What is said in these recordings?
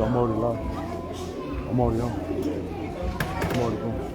I'm already live. I'm already on. I'm already on.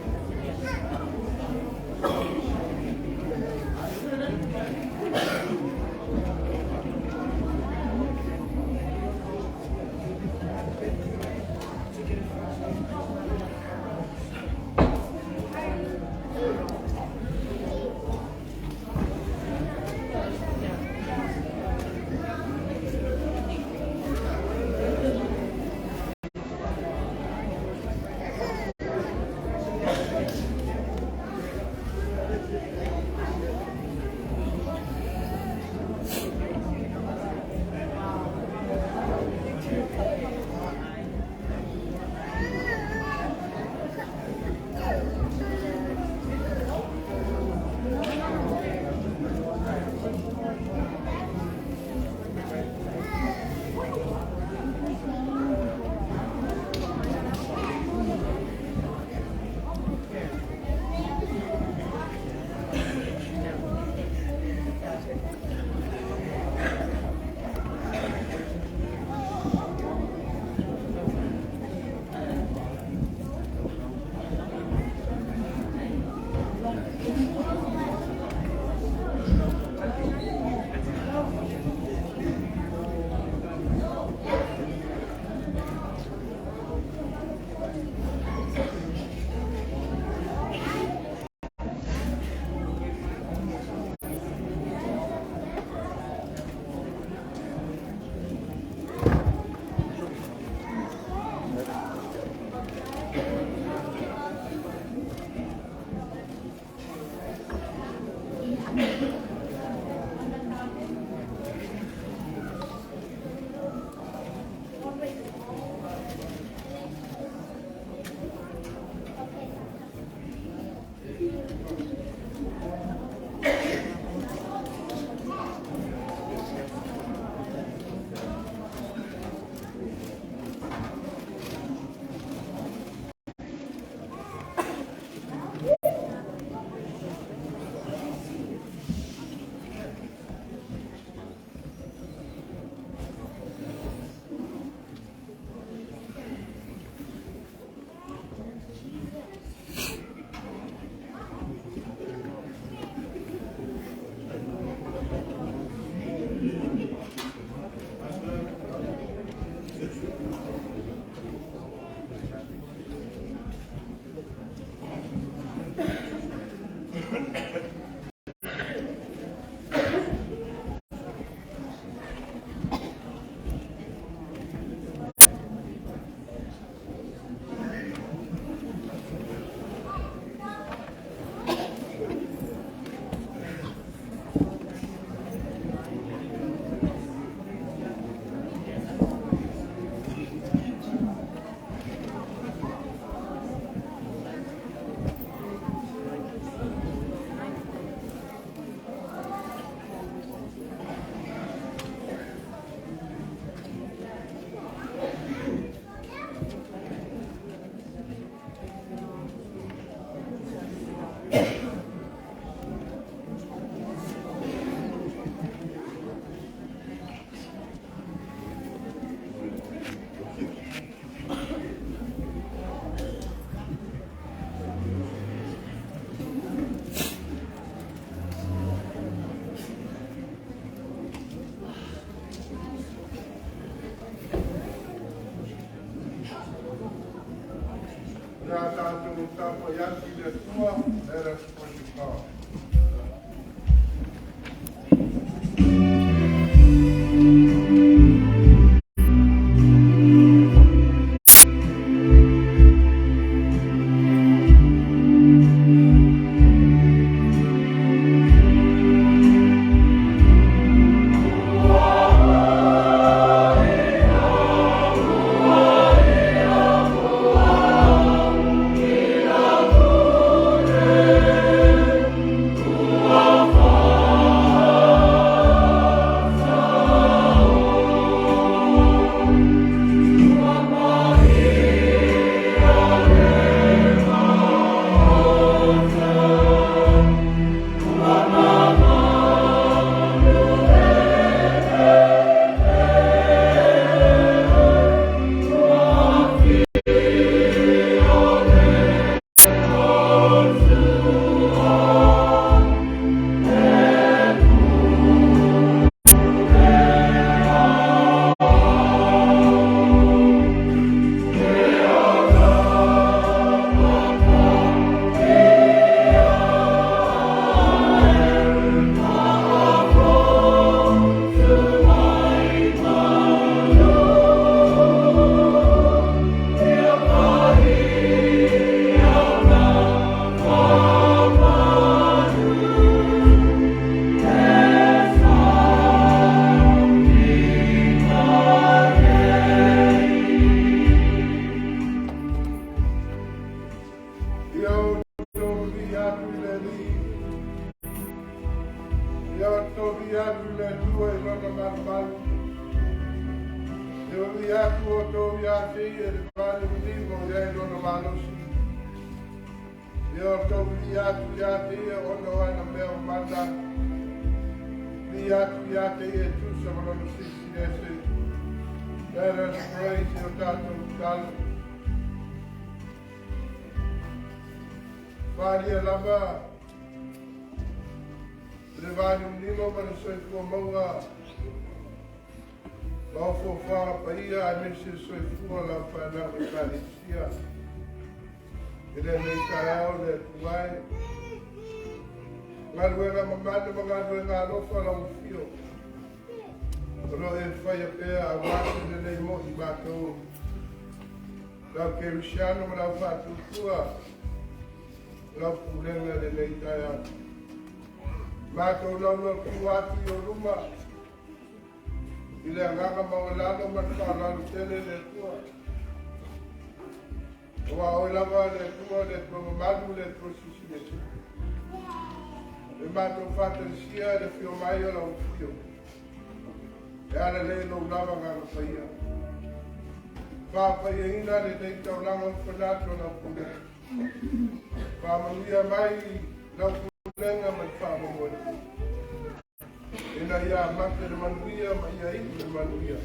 Let us praise you, SaTupulaga. Faria lava. Levani nimo para soy como Lo fo fa paia nesse soy fuala para na Eucaristia. Ele me caiu de tuai. Ngaruela mamada magaruela ngalo fala um fio. Ro e fai a pea a wate de nei mo I bato. Lau Kerishano ma lau whātukua. Lau Pulega le nei tai atu. Mātou launa ku atu I o ruma. I le anganga mawalano ma whālalu tele le tua. Wa oi lava le tua le tua mamadu le tua sisi le tua. E mātou whātanisia le whio mai o lau whio. E ala le no lava ngana whaia. Whāwhaia ina le nei tau langa whanātua na Pulega. Whāmanuia mai lau Pulega mai whāmamoe. Ina ia mate le manuia mai ia iku le manuia.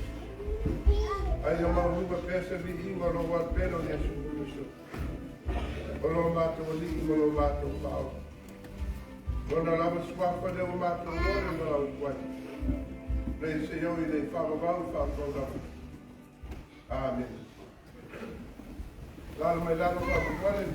Ai o maunga pesa li inga lo walpero ni asu kuliso. O lo mātou li inga lo mātou pāo. Lona lava swafa le o mātou lore ma lau kwai. Rei se iau I le whāmavau whāmavau. Amen. Lalo mai lalo whāmavau le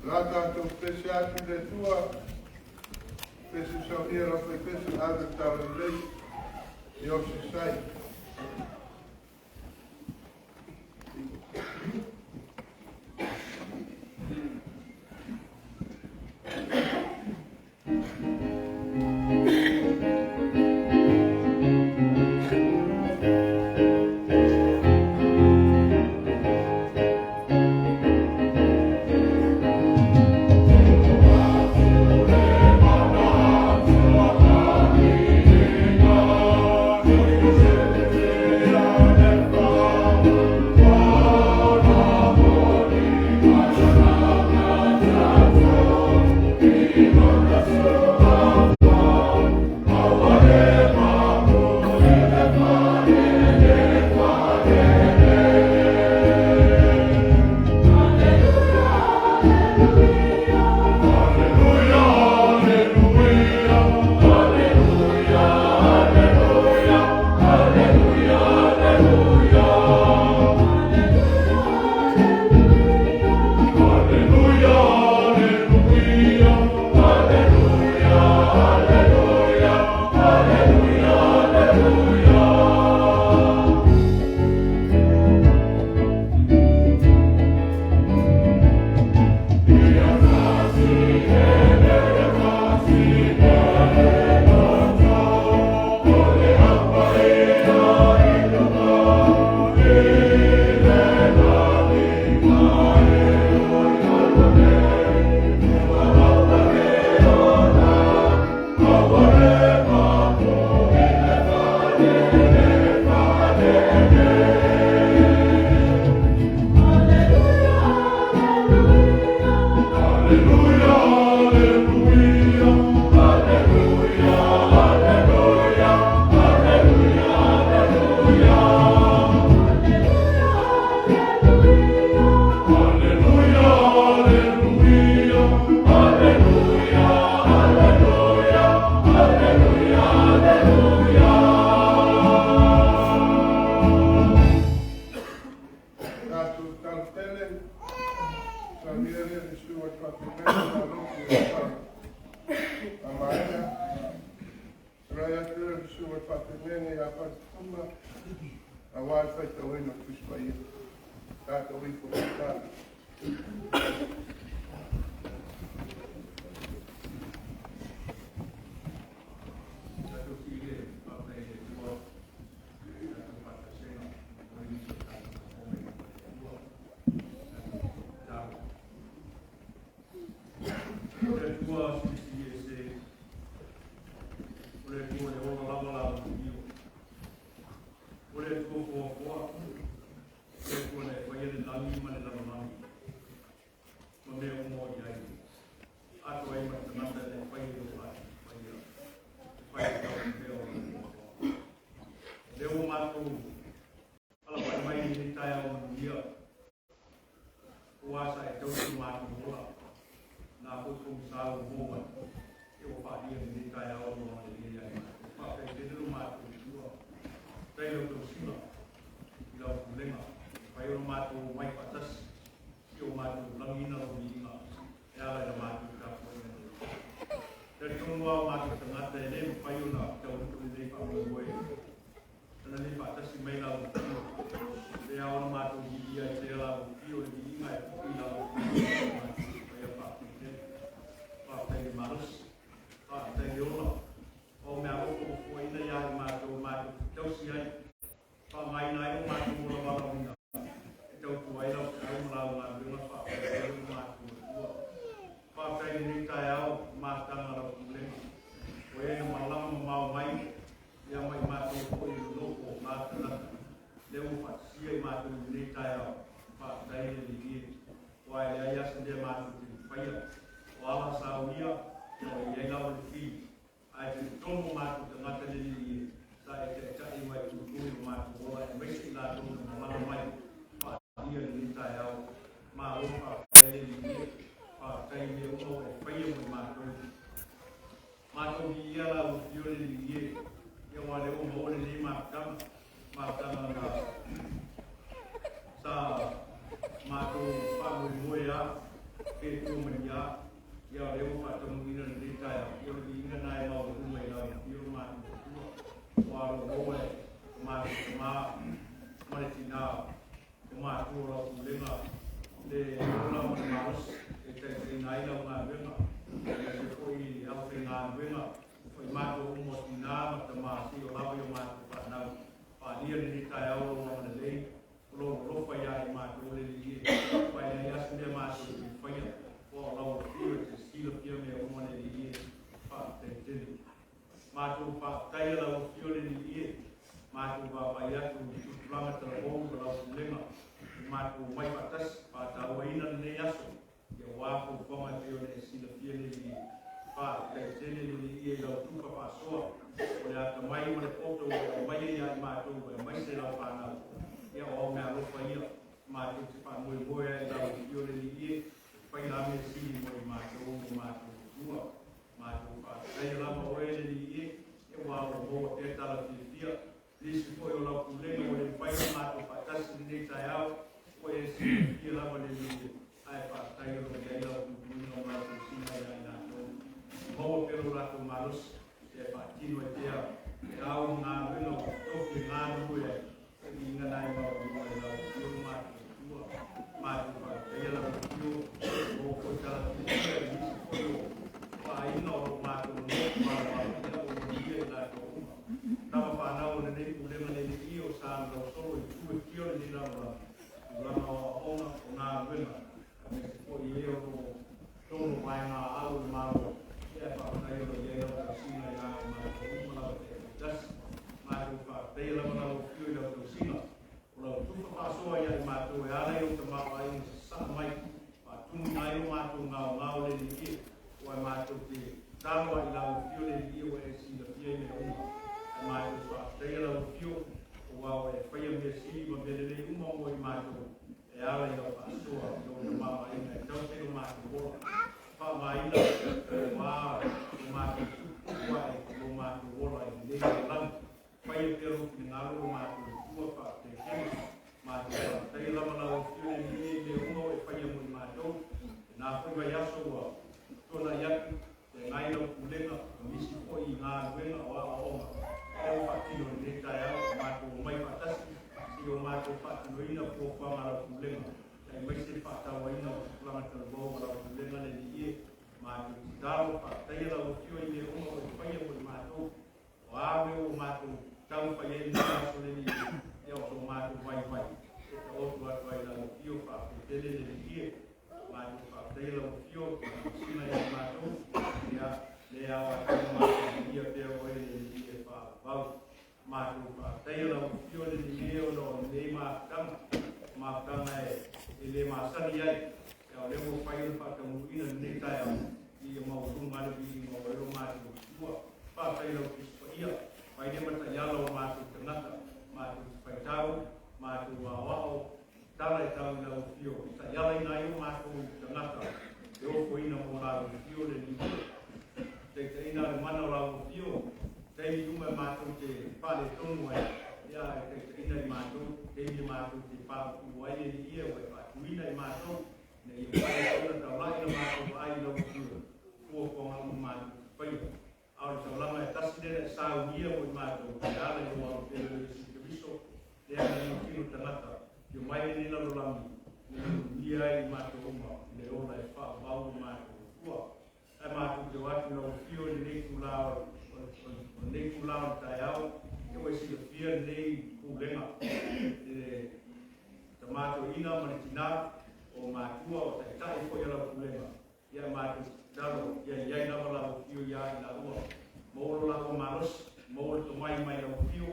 Lata tu pese atu le tua, pese sau ia la fai pese atu tau lei, I o se sai. Aoafa'i tauai na kuspaia. Tātou I whakatā. leo mātou ala pai mai ni tai au ia kuasa e tau tu mātou mola nā koko msau moa e o whahia ni tai au moa ni ia whakai te nuru mātou tua tei lau tau sila i lau kulenga pai o mātou mai patas i o mātou langina o miinga e ala i mātou kapo Dari tunggu au mātou tangata e le pai o nā tau rutu ni nei whamu moe Tana ni patasi mai lau tio. Le au na mātou hia i te lau tio e ni inga e puki lau mātou pai a whakite. Whakai ni marus. Whakai ni ola. O mea oko o fua ina ia i mātou tausi ai. Whamai nai o mātou mola wala wina. E tau tuai lau te au mara o ngā wina whakai ni mātou tua. Whakai ni tai au mātanga lau kulenga. O e na malama mau mai. Ia mai mātou koi loko mātana. Leo whatsia i mātou nei tai au. Whakai ni ligie. Wai lea iasan dea mātou te whaia. O ala saunia, ia o iei lau ni ki. Ai te tomo mātou te ngata ni ligie. Sa e te tai wai kukui o mātou ola. E meisi i lātou na malama mai. Whakia ni tai au. Mā o whakai ni ligie. Whakai ni uno e whaia mai mātou. Mātou hi ia lau tio ni ligie. Ia wale o maore ni mātama na sa mātou whamui moe a, ke tūmani a, ia leo whatamu ina ni taia, ia ni ina nai mau tūmai lau, ia mātou tua, waro moe, mātou tamā, mariti nā, o mātou lau kulenga, le ona o maus, e te nai lau ngā wenga, e te koi au te ngā wenga, Foi mātou umo tina matama si o lawa i o mātou whanau. Whānia ni tai au o wana lei. Lo rofa ia i mātou le li e. Whai nei asu lea mātou i whaia. O lawa whio te sila pia mea o wana li e. Whātai tini. Mātou whātai lawa whio le li e. Mātou whāpai atu tutulanga tala bōu ka lawa lenga. Mātou mai patas whātau aina nei asu. Ia wāko whama te o le sila pia le li e. Kai tene ni ia lau tuka whāsoa. O le ata mai o le poto o mai ia i mātou e mai se lau whānau. Ia o mea ropa ia mātou te whāmoe moe ai lau i o le ni ia. Whai la me sili mo i mātou o mātou tua. Mātou whātai lama o e le ni ia. E wā o moa te tala whiwhia. Lisi koe o lau kulenga o le whai o mātou whātasi ni nei tai au. O e sili whiwhia lama le ni ia. Ai whātai o le gai lau kulenga o mātou sina ia i nā. Moa pelo rato maros, e whātino e tea, e au ngā wino, toki ngā nui e inga nai mau i mai lau, tio mātou tua, mātou whāteia lau tio, o koe tala tia, e nisi koe o whaina o mātou no, whāina o ia e nātou uma. Tawa whānau o nei ulenga nei i o sāna lau solo i tue tio ni rama, rama o onga o ngā wina, a me se koe i eo no, tono mai ngā au i mātou, e whātai o ia eo ka sina i āke mātou umalawa te das, mātou whātai lau lau whio i lau tau sina. O lau tuka whāsoa ia i mātou e alei o te mātua i se sa mai, whātumi nai o mātou ngāo ngāo le ni kia, o e mātou te tāroa i lau whio le ni kia o e sina pia i me uma. E mātou whātai lau whio, o wau e whaia mea sili ma mea le uma o i mātou, e alei o whāsoa i o te mātua i me tau te o mātou ora. Whamaina, wā, o mātou tukuwa e o mātou ola i nei o lau. Whai e pero ki ngaro o mātou tua wha te kema. Mātou whātai lama lau whio ni e me umo e whai amu i mātou. Nā whaiwai aso wa tona iatu, te ngai lau kulenga, o nisi po i ngā ruenga o a onga. Eo whakino ni nei tai au, mātou o mai whatasi, si o mātou whakino ina po whanga lau kulenga. Ai mai se whātau aina o tukulanga tala bōu lau kulenga le ni e. Mātou ti tāro whātai lau whio i me umo o i whaia mo i mātou. O āwe o mātou tau whaia i ni aso le ni e. E o mātou vai vai. E te otu atu ai lau whio whāpetele le ni e. Mātou whātai lau whio, sina i mātou. Le awa tau mātou i ia pēo e le ni e whāpau. Mātou whātai lau whio le ni e o no nei mātanga. Mātanga e le māsani ai. Au leo whai o whakamu ina nei tai au. I mau tungana bi i mau ero mātou tua. Whātai lau kispa ia. Whai ne mata iala o mātou te ngata. tau, mātou wao, tala e tau ina o fio. Ta iala ina i o mātou tangata, e ofo ina mo rau fio le ni. Te ina le mana rau fio, te i uma mātou te pale tonu ai, ia te ina i mātou, te i mātou te pāpu ai e ni ia, wai pātu ina i mātou, ne i o pale tonu tau lai na mātou ai rau fio, kua konga o mātou whai. Aure tau lama e tasidere e sāu ia mo i mātou, te ala i o au te lele si te viso, te ana i o kino tanata, ki o mai e nila lo lami, ni ia i mātou uma, le ona e wha wau o mātou kua. E mātou te watu na o fio ni nei kulao, o nei kulao tai au, e wai si o fia nei kulenga. Ta mātou ina mani tina o mātua o tai tai ko ia la kulenga. Ia mātou talo, ia iai nama la o fio ia i la ua. Mōro la o maros, mōro to mai mai la o fio,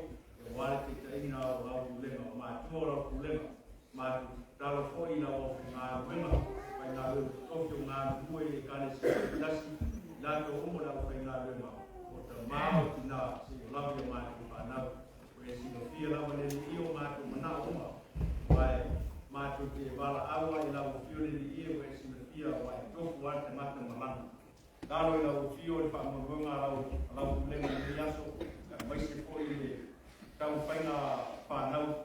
e wale te ta ina o la kulenga, o mātua o la kulenga. Mātou talo fo ina o ngā wenga, pai ngā leo tokio ngā mue e kane se tasi, lato omo la o pai ngā wenga. O ta māo tina se o lawe mātou whanau, o e si no fia lawa le ni o mātou mana oma. Wai mātou te wala awa i la o fio le ni o e si no fia wai tofu arte mata malanga. Talo i la o fio i whaamurunga la o kulenga ni aso, ka maise po i le tau whainga whanau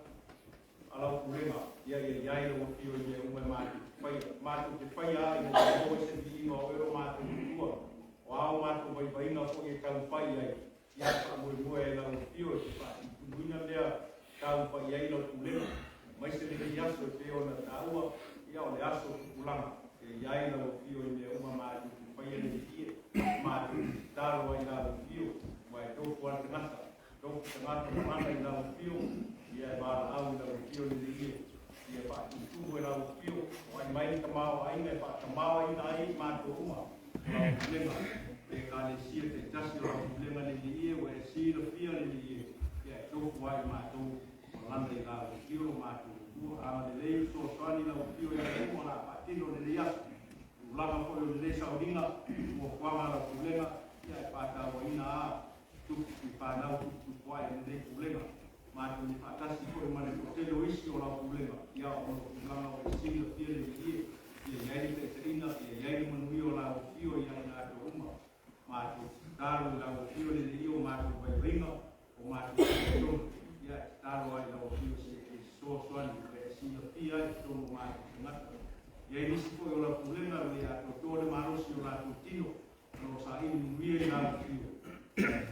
alau kulenga, ia iai o fio i e umai mātou te whai a i le o se vi inga o ero mātou tua, o au mātou vai vainga po i tau whai ai, ia ka mua e lau fio te whai, i kuina mea tau whai ai lau kulenga, mai se le aso te o na taua, ia o le aso kupulanga, e iai lau fio i le umai mātou te whai ane i e, mātou taro ai lau fio, mai tofu ane ngata, tofu tangata mana i lau fio, ia e wala au lau fio ni i e, ia pa tutu e lau fio, o ai mai ka mao ainga e pa ka mao ina ai mātou uma, lau kulenga, e ka le sia te tasi lau kulenga ni i e, o e si la fia ni i e, ia e tofu ai mātou, o landa i lau fio mātou, a le lei so soani lau fio ia e uma la patino le le asu, ulanga po le le sauringa, o kuanga lau kulenga, ia e pa tau ina a, tuku ki whanau tuku kuai le le kulenga, mātou ni whakasi ko e mane ko te lo isi o lau kulenga, ia o kulanga o e siri o fia le ie, ia iai te terina, ia iai manui o lau fio ia i ngātou uma, mātou tāro i lau fio le ie o mātou vai ringa, o mātou tonu, ia tāro ai lau fio se e so soani, e si o fia e tonu mātou ngata. Ia i nisi ko i o lau kulenga, le a tōre marosi o lau tino, no sa ini nuie i lau fio,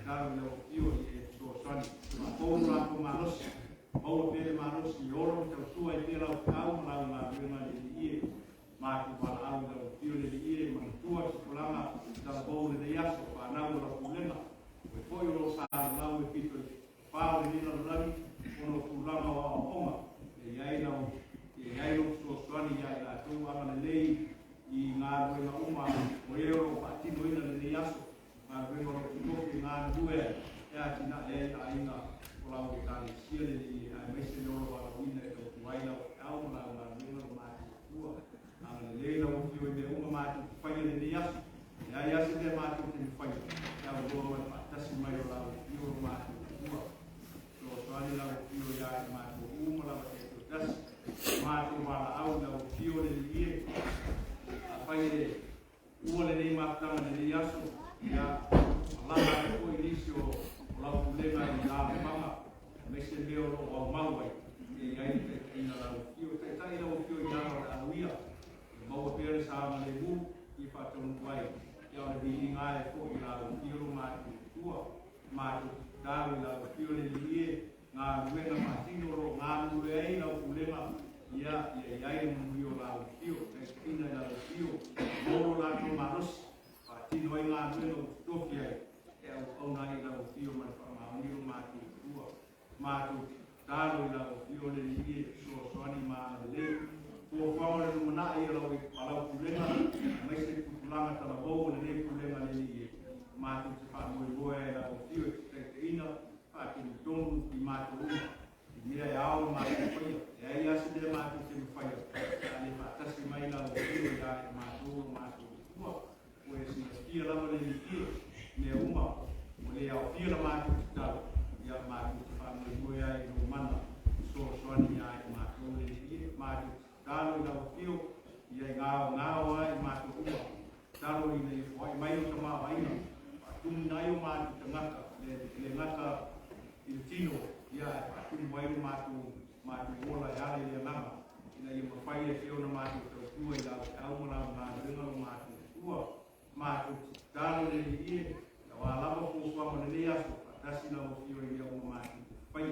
tāro i lau fio e so soani, ma kou rako marosi, maua pere marosi, i oro tau tua i pera o kau malau ngā ruenga le li ie, mātu wala au lau fio le li ie, ma tua SaTupulaga, tau kou le le aso, whanau lau kulenga, e poi o sa lau e pito i whao le nina rani, ono kulanga o aonga, e iai lau so soani iai la tau ama le lei, i ngā ruenga uma, o ero patino ina le le aso, ngā ruenga o kutoki ngā ruenga, e a tina e a inga o lau e tāne sia le li a meise le oro wala wina e tau tuaila o au ma lau ngā ruenga o mātu kua. A le leila o fio i me unga mātu whaia le li asu. E ai ase le mātu te ni whaia. E au roa e patasi mai o lau fio o mātu kua. So soani lau fio i ai mātu uma lau te tasi. Mātu wala au lau fio le li e. A whaia le ua le nei mātanga le li asu. Ia lama e ko i nisi o lau kulenga i ngā manga, me se leo o au mauai, e iai te ina lau fio, te tai lau fio i ana o anuia, maua pere sa ama le mu, i whatonu wai, ia o le vini ngā e ko i lau fio mātu tua, mātu tāru i lau fio le lie, ngā ruenga matino ro, ngā nure ei lau kulenga, ia iai mui o lau fio, te ina i lau fio, moro lako marosi, tino ai ngā ruenga o toki ai, e au nai lau fio mai whamaoni o mātu tua. Mātu tāro i lau fio le lie, so soani maa le lei. Kua whamare no mana i lau i palau kulenga, mai se kutulanga tala bou le le kulenga le lie. Mātu te whamoi boe e lau fio e te ina, whakini tonu i mātu uma. I mea e ao mātu whaia, e ai ase le mātu te whaia. Ane whatasi mai lau fio i ai mātu tua. Ue si fia lama le lie, me uma, o le au fia la mātu te tau, ia mātu te whanau moe ai no mana, so mai mātu ola yale le ngama. Ina ia mawhai e whio na mātu tau tua i lau au mana ngā ringa o mātu tua. Mātu tāno le ni ie, na wā lava ko whamana le aso, tasi na o whio i au mātu whai.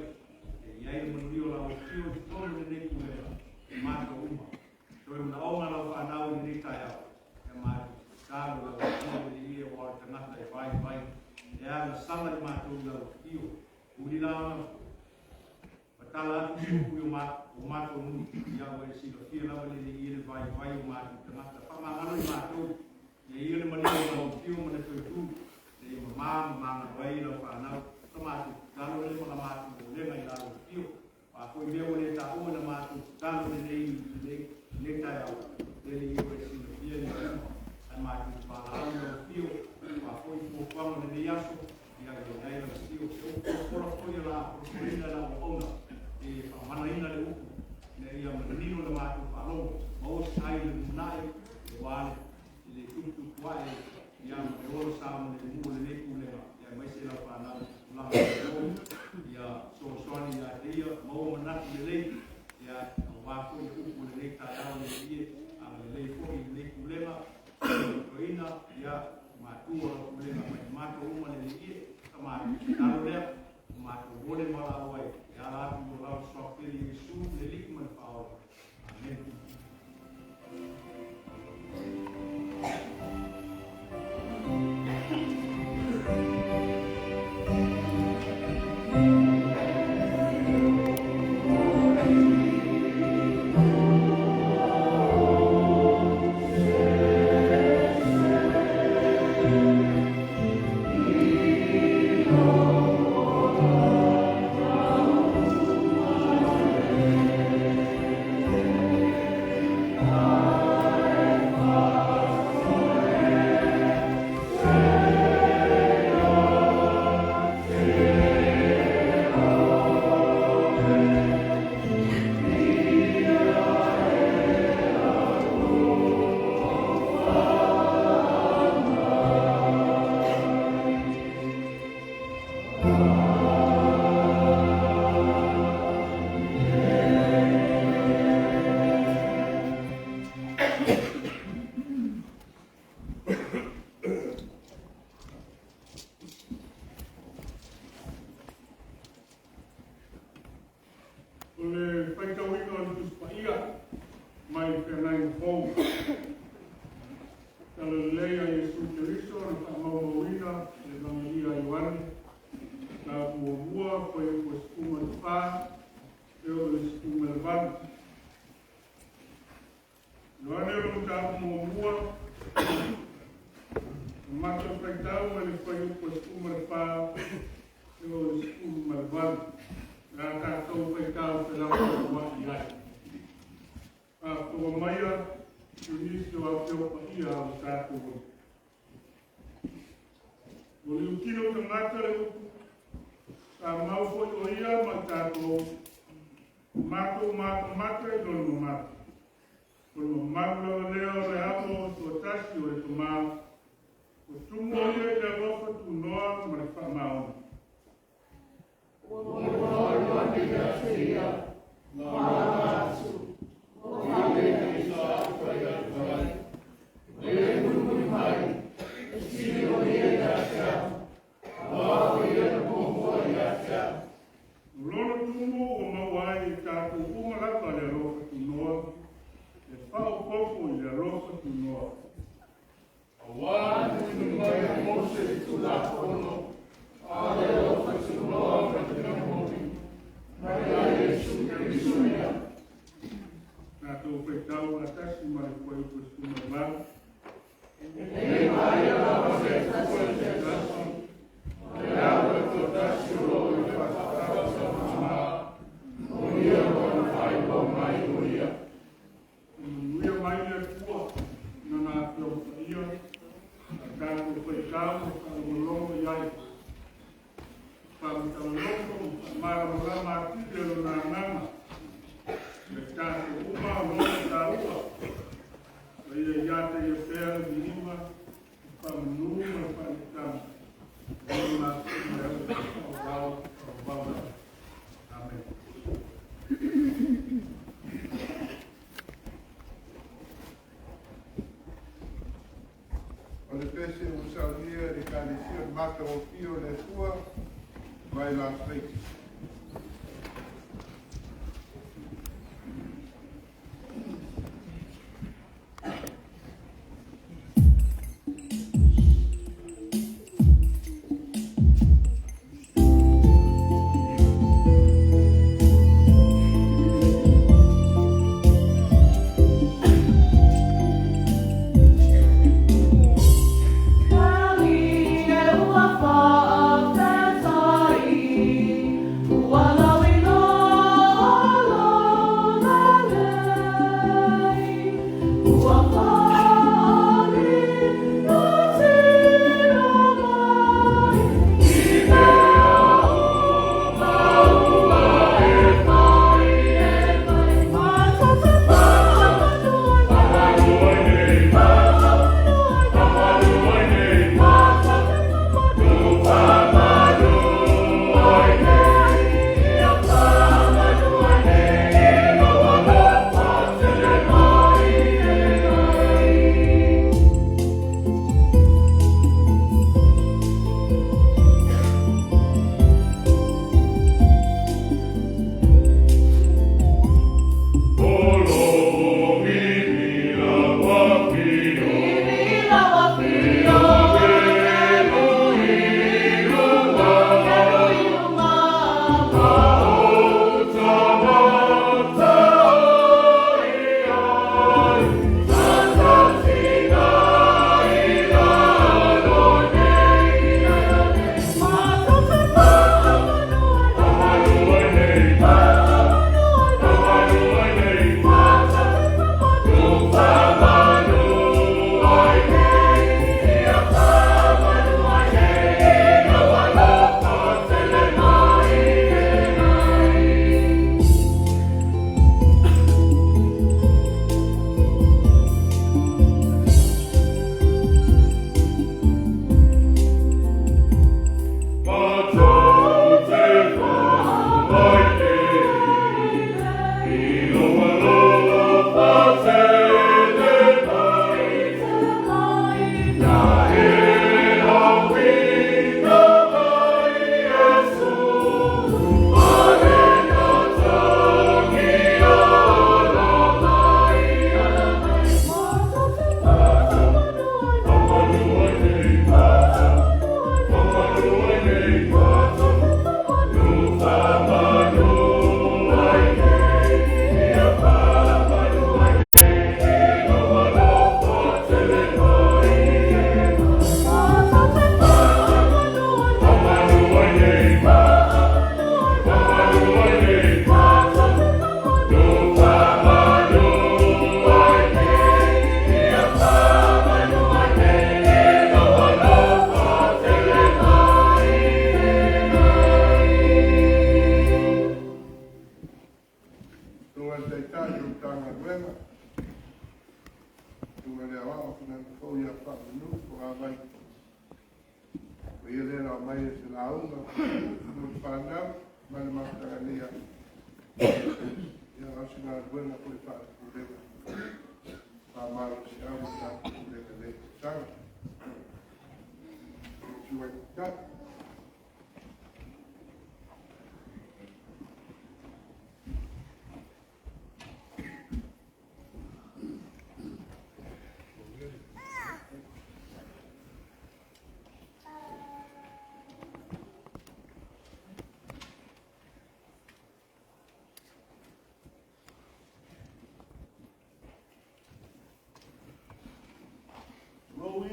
E iai le manuri o lau whio i tono le nei kulela, e mātu uma. Toi muna o ngā lau whanau le nei tai au, e mātu tāno lau whio le ie o wā tangata e vai. E ana sala i mātu lau whio. Uri launa, tala atu o mātou nui, ia o e sila whia lawa le i le vai o mātou tangata. Whamangano i mātou, e ia le mani o lau whio mana tui tū, e mamanga wai lau whanau, ta mātou talo le mga mātou o lenga i lau whio. Pa koe mea o le ta o na mātou talo le nei tai au, le i o e sila whia le whio. Ai mātou whanau lau whio, pa koe po whama le nei aso, ia o nei lau whio. Kora koe la, kora koe la o ona. E whamana ina le uku, ne ia mananino le mātou whalongo, maos ai le munai, e wāne, i le tutu kuae, ia me oro sāma le mua le neku lea, ia maise lau whanau, lama le oro, ia soaswani ia te ia, mau manatu le lei, ia wāko i uku le lei tai au le ie, a le lei kohi le neku lea, koina, ia mātua kulenga, mai mātou uma le ie, ka mātou talo lea, mātou wole mala awai, ia atu o lau swapiri i su le likman whao. Amen. o pio le tua, vai la frente.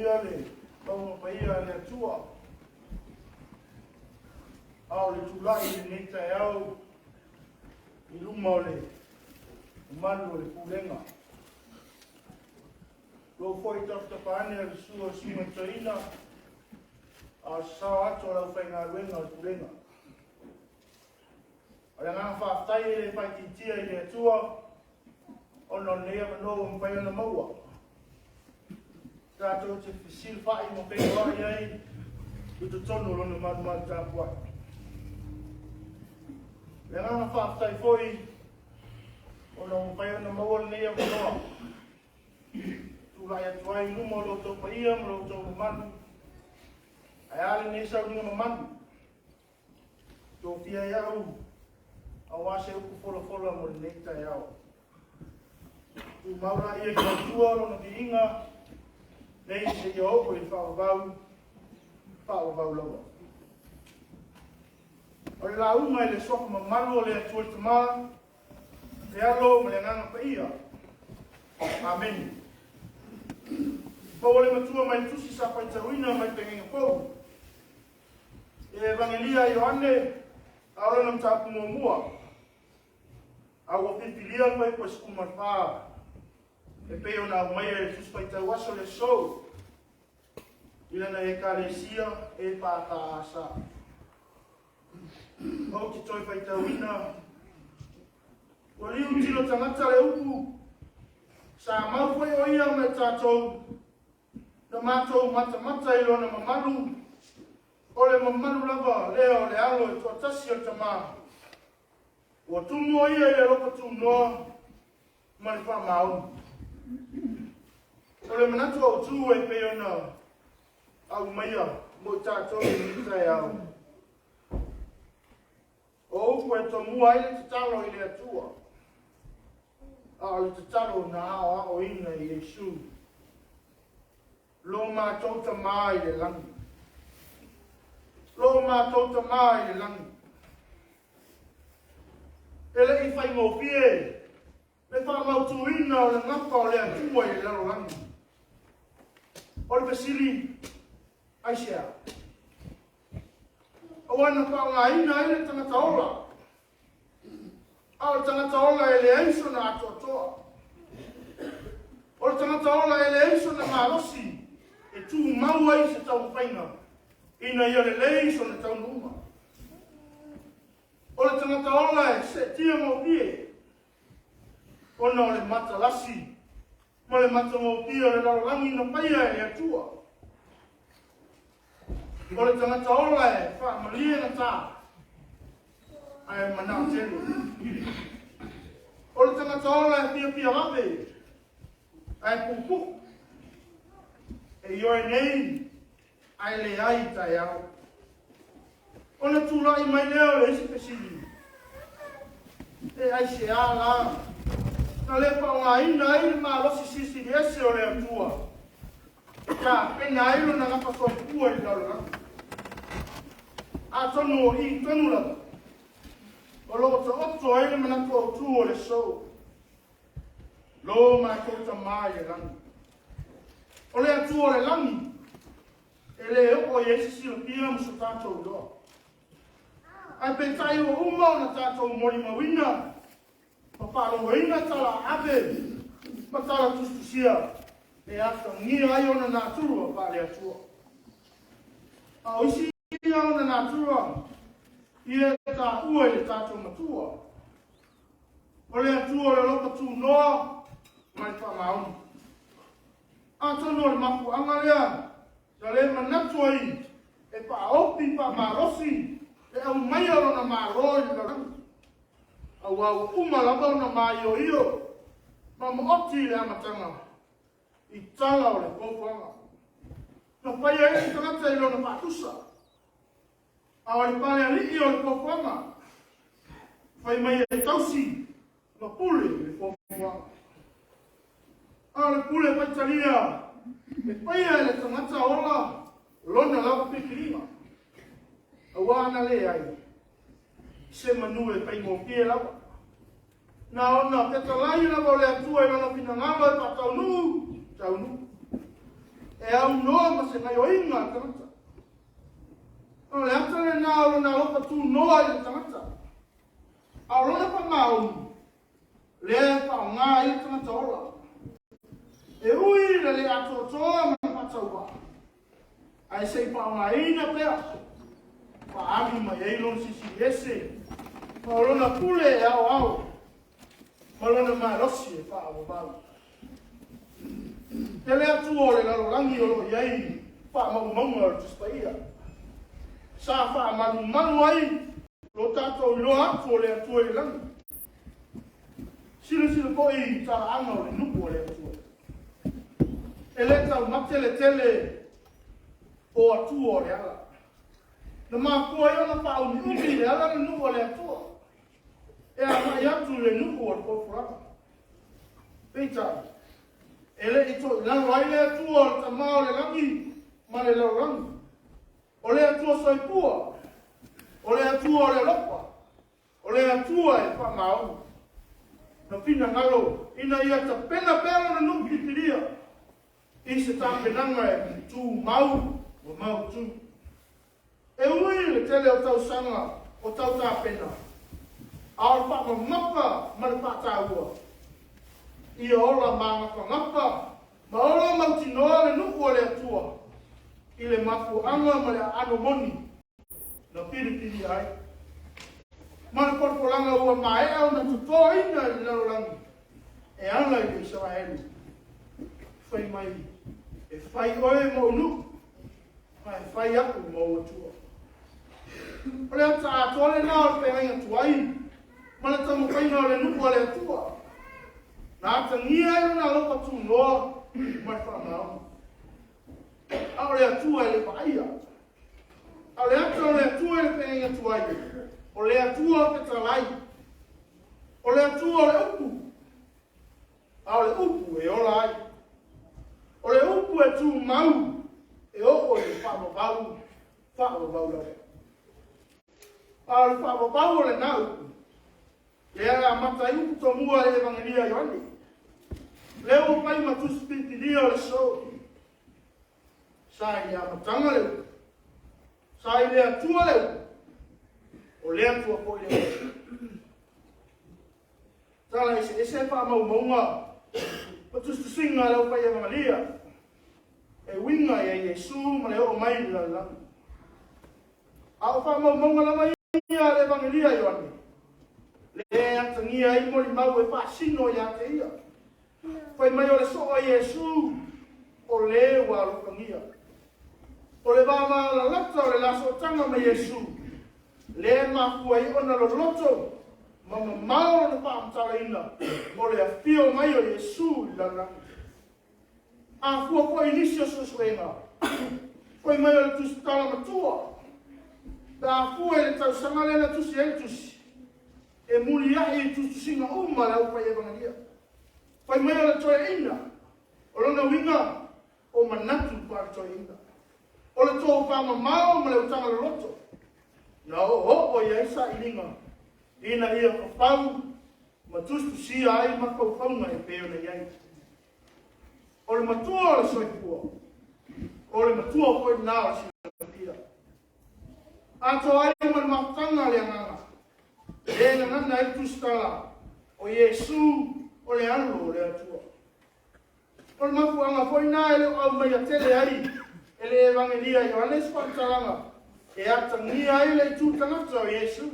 Iale, kau paia le tua. Au le tulai le neta au. I luma le umanu le Pulega. Lo foi tafta paane le sua sima taina. A sao ato la whainga ruenga le Pulega. A le ngā whaftai le whaititia i le tua. Ono nea mano mpaia na maua. Tātou te whisil whai mo pei wai ai, i te tono lona manu tāpu ai. Le ngana whaftai fwoi, o na mwhai ana maua nea wanoa. Tūrai atu ai numa lo tō paia, mo lo tō manu. Ai ale nei sau ninga mamanu. Tō fia iau. Awa se uku fola mo le nei tai au. Tu maura ia ki tua lona ki inga. Nei se ia opo i whaavau lawa. O le la unga i le soka mamalu o le atua i tamaa. Le alo ma le nganga pa ia. Amen. Pau le matua mai tusi sa pai tauina mai pengenga pou. E Evangelia Ioane, aole nam tapu mua. Awa pipilia mai po skuma pa. E peo na mai e tusi pai tau aso le sou. Ila na ekalesia e pata asa. Au ki toi pai tauina. O liu tilo tangata le upu. Sa mau koe o ia me tātou. Na mātou mata i lona mamalu. O le mamalu lava leo le alo e tuatasi o tamā. O tumu o ia i le lopa tunoa. Ma le wha mau. O le manatu au tu e peo na au maia. Mo tātou i mitai au. O upu e tomu ai le tatalo i le atua. Au te taro na ao ina i Yesu. Lo mātou ta mai le langi. Lo mātou ta mai le langi. Ele i whai ngō pie. Le whamautu ina o le ngapa o le atua i le laro langi. O le pesili, aisea. O ana pa ngā ina i le tangata ola. O le tangata ola e le eiso na atoatoa. O le tangata ola e le eiso na marosi. E tu mau ai se tau whainga. Ina ia le leiso na tau numa. O le tangata ola e se tia mo pie. Ona o le mata lasi. Ma le mata mo pie o le larolangi na paia e atua. O le tangata ola e wha malia na tā. Ai mana telu. O le tangata ola e pia wape. Ai pupu. E ioi nei. Ai le ai tai au. Ona tūlai mai leo le isi pesili. E ai se ala. Na le pa ngā ina ai le maa losi sisi ni ese o le atua. Ka pena ailo na ngapa soa kua i laura. A tonu o i tonu lava. O loko ta oto ai le manako o tu o le sou. Lo mai kota mai e langi. O le atua o le langi. E le opo i esi silo pia muso tātou doa. Ai pe tai o umau na tātou mori mawina. Ma palo ina tala ave. Ma tala tustusia. E ata ngia ai ona nāturua pa le atua. A o isi ia ona nāturua. Ia tā ua i le tātou matua. O le atua le lopa tū noa. Mai pa mauni. A tono le maku anga lea. Na le manatu ai. E pa opi pa marosi. E au mai alo na maroi na rangi. Au au umalaba na mai o io. Ma mooti le amatanga. I tala o le kōwhanga. Na pai e tangata i lona pātusa. A o le pale aliki o le kōwhanga. Pai mai e tausi. Na pule le kōwhanga. A le pule paitalia. E pai e le tangata ola. Lona lau pikiringa. Awa ana le ai. Se manu e pai ngō pie lawa. Na ona peta lai lawa o le atua e lana pina ngama e pa taunu. Taunu. E au noa ma se ngai o inga tangata. O le ata le nā o na lopa tū noa i le tangata. A lona pa maunu. Le pa o ngā i le tangata ola. E ui le ato toa ma pataua. Ai sei pa o ngā ina pea. Pa ami mai eilon sisi ese. Ma lona pule e au au. Ma lona mai rosi e pa o mau. Te lea tu o le lalolangi o lo iei. Pa mau maunga o tuspaia. Sa pa manu ai. Lo tato ilo atu o le atu e langi. Sila po i tara anga o le nuku o le atu. E le tau mate le tele o atu o le ala. na mākua i ona pāuni umi le ala le nuku o le atua. E a mai atu le nuku o le pōpuraka. Peitai, e le i tō lalo ai le atua o le tamao le langi, ma le lau langi. O le atua soipua, o le atua o le lopa, o le atua e whamau. Na pina ngalo, ina ia ta pena pera na nuku pitiria. I se tāpenanga e tū mau, o mau tū. E ui le tele o tau sanga, o tau tāpena. A o papa mapa, ma le pata ua. I ola mangaka ngapa, ma ola mautinoa le nuku o le atua. I le mafu anga ma le ano moni, na piri ai. Ma le porpolanga ua maea o na tutoa ina i larolangi. E ana i le Israeli. Fai mai, e fai oe mo nuku, ma e fai aku mo atua. O le ata atole na o le pehainga tuai, ma le tamu kaina o le nuku o le atua. Na ata ngia e na lopa tu noa, ma e whanau. A o le atua e le paia. A o le ata o le atua e le pehainga tuai. O le atua o petalai. O le atua o le upu. A o le upu e ola ai. O le upu e tu mau. E oko i whamabau. Whamabau lau. A le whamabau o le nā upu. Le a mata i upu to mua e evangelia Ioane. Leo pai matusi pitiria o le so. Sai a matanga leo. Sai le atua leo. O le atua po i leo. Tala ese pa mau maunga. Matusi singa leo pai evangelia. E winga e Yesu ma leo mai la la. A o pa mau maunga la mai ia le evangelia Ioane. Le atangia i mori mau e pa sino ia te ia. Fai mai o le soa Yesu o le wa lukangia. O le vama la lata o le laso tanga ma Yesu. Le makua i ona lo loto. Mama mao na pa amtala ina. O le afio mai o Yesu lana. A fua po inisio suswenga. Fai mai o le tusitala matua. Da fua e le tau sangale na tusi ele tusi. E muli ahi tusi singa uma la upa evangelia. Fai mai o le toe ina. O lona winga o manatu pa toe ina. O le tō whama mao ma le utanga le loto. Na o ia isa ilinga. Ina ia whapau ma tustu sia ai ma whaunga e peo na iai. O le matua o le soipua. O le matua koe nāra si le pia. Ato ai ma le mautanga le anganga. E na nana e tustala. O Yesu o le alo o le atua. O le mafuanga koe nā e le au mai a tele ai. E le evangelia Ioane Spantalanga. E atangia ai le tūtangata o Yesu.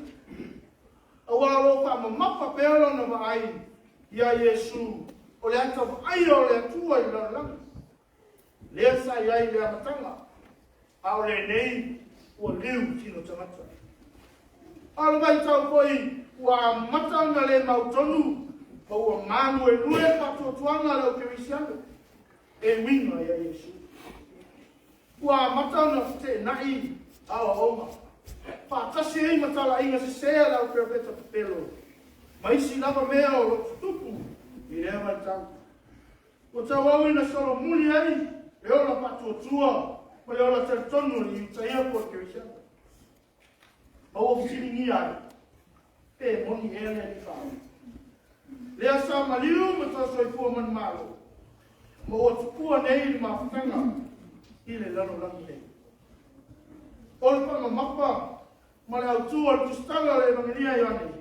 Awa alo pa mamapa peolo na maai. Ia Yesu. O le ata ai o le atua i lalanga. Lea sa iai le amatanga. A o le nei ua liu tino tangata. A le mai tau koi ua matanga le mautonu. Ma ua manu e nue patuatuanga le o kerisiano. E winga ia Yesu. Ua matanga te nai awa oma. Whātasi ei matala inga se sea lau peropeta pelo. Maisi lava mea o Lotu tupu. I rea mai tau. O tau au ina solo muli ai. E ola patuatua. Ma e ola teretonu i utaia po kerisiano. Ma ua fitiringi ai. Pe moni ele ni whao. Lea sa maliu ma tau soifua man malo. Ma ua tupua nei ni mawhanga. I le lano langi nei. O le pama mapa. Ma le autua le tustanga le evangelia Ioane.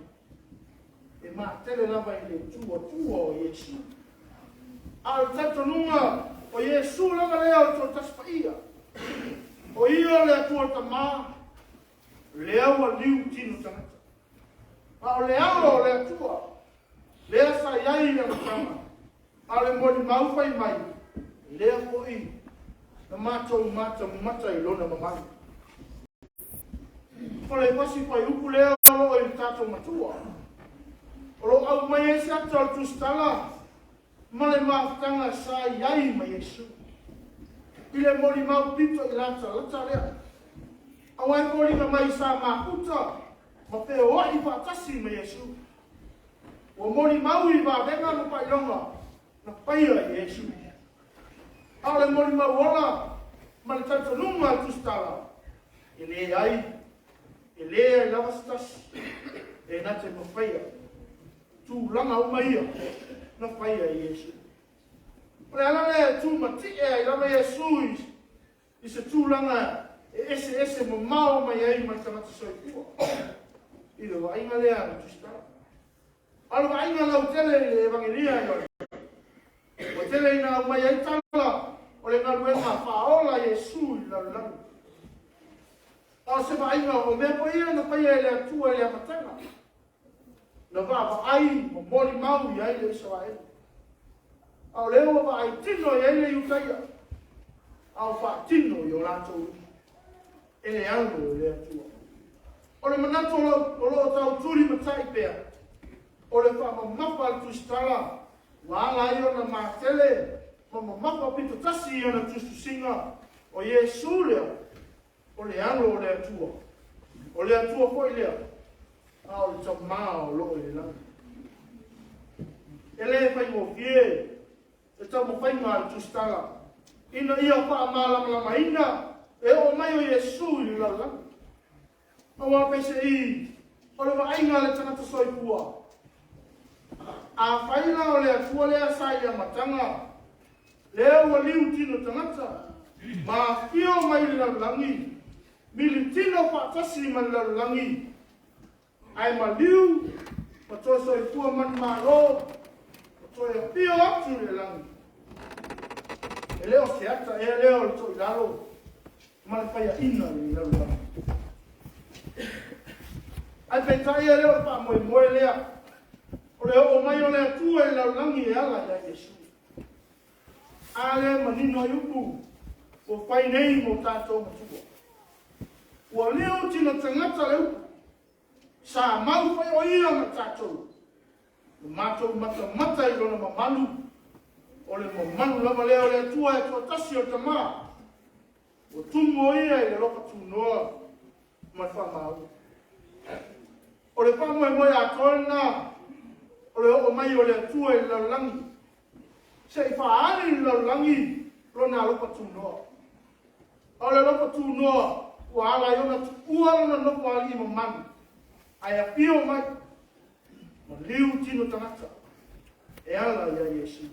E ma tele lava i le tua o Yesu. A le tatonunga o Yesu langa lea o tō taspaia. O ia le atua tamā. Le aua liu tino tangata. Ma o le aua o le atua. Lea sa iai le matanga. A le moni maufai mai. Lea koi. Na mātou mata i lona mamai. O le pasi pai upu lea o i tātou matua. O lo au mai e se ata o tustala. Ma le maafutanga sa iai mai Yesu. I le mori mau pito i lata lea. Awai ko ringa mai sa makuta. Ma pe o I whaatasi me Yesu. O mori maui wa venga no pai longa. Na paia Yesu. Ale mori mawala. Ma le tata nunga tustala. Ele ai. Ele ai lavastas. E nate no paia. Tu langa umaia. Na paia Yesu. Pre ala le tu mati e lava Yesu. I se tu langa. Ese mo mau mai ai ma tangata soifua. I le wainga lea na tustala. Alo wainga lau tele i le evangelia i oi. O tele ina mai ai tala. O le ngaruenga whaola Yesu I lau lau. A se wainga o mea po ia na paia i le atua i le amatanga. Na wa ai mo mori mau i ai le isa ai. Ao leo wa ai tino i ai le iutaia. Ao wha tino i o lato ele ango le atua. O le manato o lo tau turi matai pea. O le wha mapa al tustala. Wa ala i ona matele. Ma mapa pito tasi i ona tustu singa. O Yesu lea. O le ango o le atua. O le atua po I lea. A o le tamao lo I le lang. Ele fai mo fie. E tau mo fai ma al tustala. Ina ia wha malama ina. E o mai o Yesu I lau lau. Awa pese I. O le wainga le tangata soifua. A whaina o le atua lea sai a matanga. Lea ua liu tino tangata. Ma fio mai lau langi. Mili tino whaatasi man lau langi. Ai ma liu. Ma toi soifua man ma lo. Ma toi a fio atu le langi. E leo se ata e leo le toi lalo. Ma le whaia ina le lau lau. Ai peitai e leo pa moe moe lea. O leo o mai o lea tua e lau langi e ala ia Yesu. A lea manino I upu. O whai nei mo tātou matua. Ua leo tina tangata le upu. Sa mau whai o ia ma tātou. O mātou mata I lona mamalu. O le mamalu lava leo lea tua e tua tasi o tamaa. O tumo ia I le loka tunoa ma whamau. O le whamoe moe a tōna, o le o mai o le atua I laulangi. Se I whaare I laulangi, rona loka tunoa. O le loka tunoa, ua ala iona ua rona nopo ali ma manu. Ai a pio mai, ma liu tino tangata. E ala ia Yesu.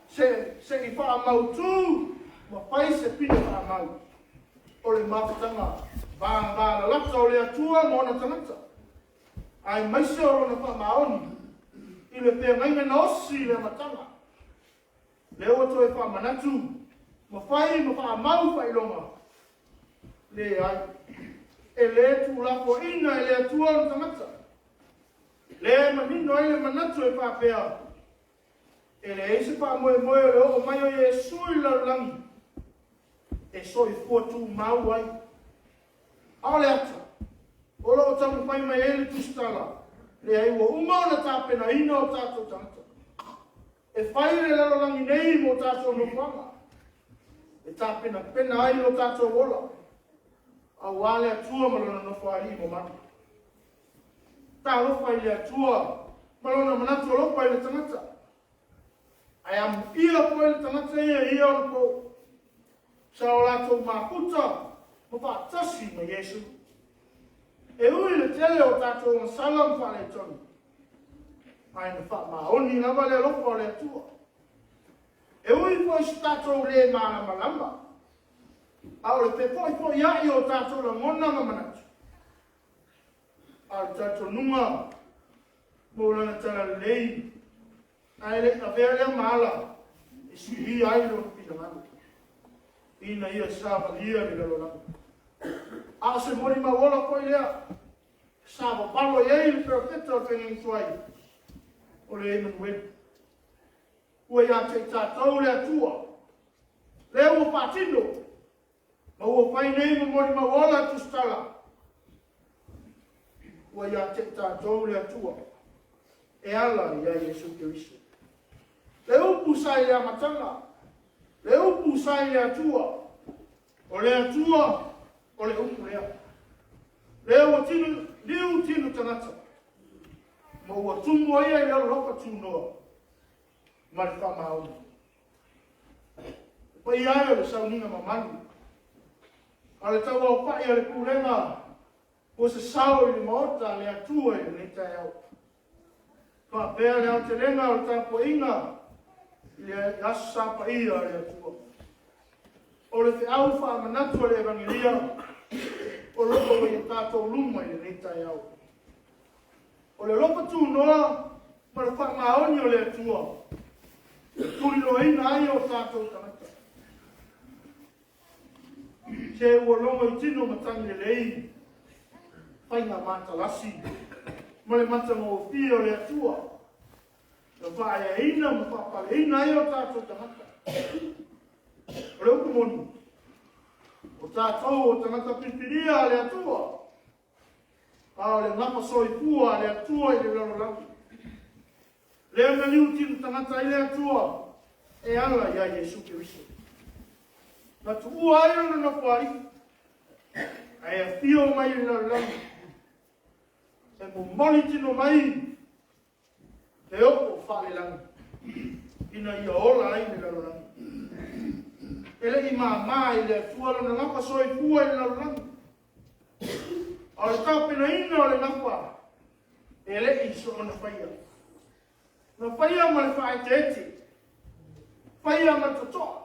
Se I whaamau tū, ma pai se pina whaamau. O le mapatanga, vāngāna lata o le atua mo na tangata. Ai maise o rona whamaoni, I le pēr ngaina na osi le matanga. Le ua toi whamanatu, ma whai ma whaamau whailonga. Le ai, e le tu lapo ina e le atua na tangata. Le manino e le manatu e whapea. E le eise whamoe moe le o mai o Yesu I laulangi. E so I fuatu mau ai. Ao le ata. O lo tamu pai mai ele tustala. Le ai ua uma na tāpena ina o tātou tangata. E whai le laulangi nei mo tātou no whanga. E tāpena pena ai o tātou wola. A wale atua malona no whaari mo manu. Tā lofa I le atua. Malona manatu o lofa I le tangata. Ai am ia po I le tangata ia o po. Sa o lato makuta, mo whaatasi ma Yesu. E ui le tele o tātou ma salam whale tonu. Ai na wha maoni lava le lopo le atua. E ui po isi tātou le maana malamba. A o le pepo I po iai o tātou la ngona ma manatu. A o tātou nunga, mo lana tala lei. Ai le avea le maala, e suri ai lo pina manu. Ina ia sāpa lia ni lalo langu. A se mori mawola koi lea. Sāpa palo iei ni perfecta o tengi tuai. O le Emmanuel. Ua ia te tātou le atua. Le ua pātino. Ma ua pai nei ma mori mawola tustala. Ua ia te tātou le atua. E ala ia Yesu Kiriso. Le upu sai le amatanga. Le upu sai le atua. O le atua, o le upu lea. Leo tinu, liu tinu tanata. Ma ua tumu ia i lalo loka tunoa. Mari wha maoni. Pa i aio le sauninga mamani. Ale tau Aoafa'i ale Pulega. O se sao i le maota le atua i le tai au. Pa pēr le au te lenga o le tapo inga. Le asu sapa ia le atua. O le te au wha manatu le evangelia. O loko i tātou luma i le tai au. O le lopa tū noa, ma le wha maoni o le atua. Turi no ina ai o tātou tangata. Se ua longa i tino matangi le lei. Whainga mata lasi. Ma le mata ngō whia o le atua. Na wha e ina, ma wha pale ina ai o tātou tangata. O le uku moni. O tātou o tangata pipiria le atua. A le ngapa soifua le atua i le lalolangi. Lea na liu tinu tangata i le atua. E ala ia Yesu Kiriso. Na tu ua ai ona na whai. Ai a fio mai i le lalolangi. E mo moli tino mai. Te opo whale langi. Ina ia ola ai le lalolangi. Ele i mama i le atua na ngapa soifua i le lalolangi. O le tau pena ina o le ngapa. Ele i so na whaia. Na whaia ma le whae te eti. Whaia ma totoa.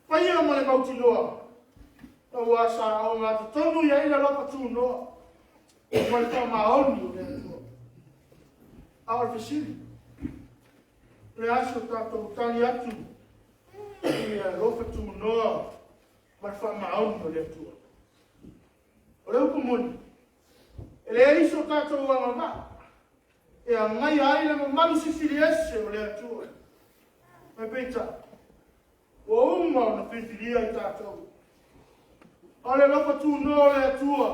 Whaia ma le mauti noa. Na wasa o ngā tonu ia ina lopa tū noa. Ma le tau maoni o le atua. A o le fesiri. Le aso tātou tali atu. Ia lopa tū noa. Ma le wha maoni o le atua. O le upu moni. E le iso tātou wanga mā. E a ngai ai le malu sisiri ese o le atua. Me peita. O uma o na whitiria i tātou. O le lopa tū no le atua.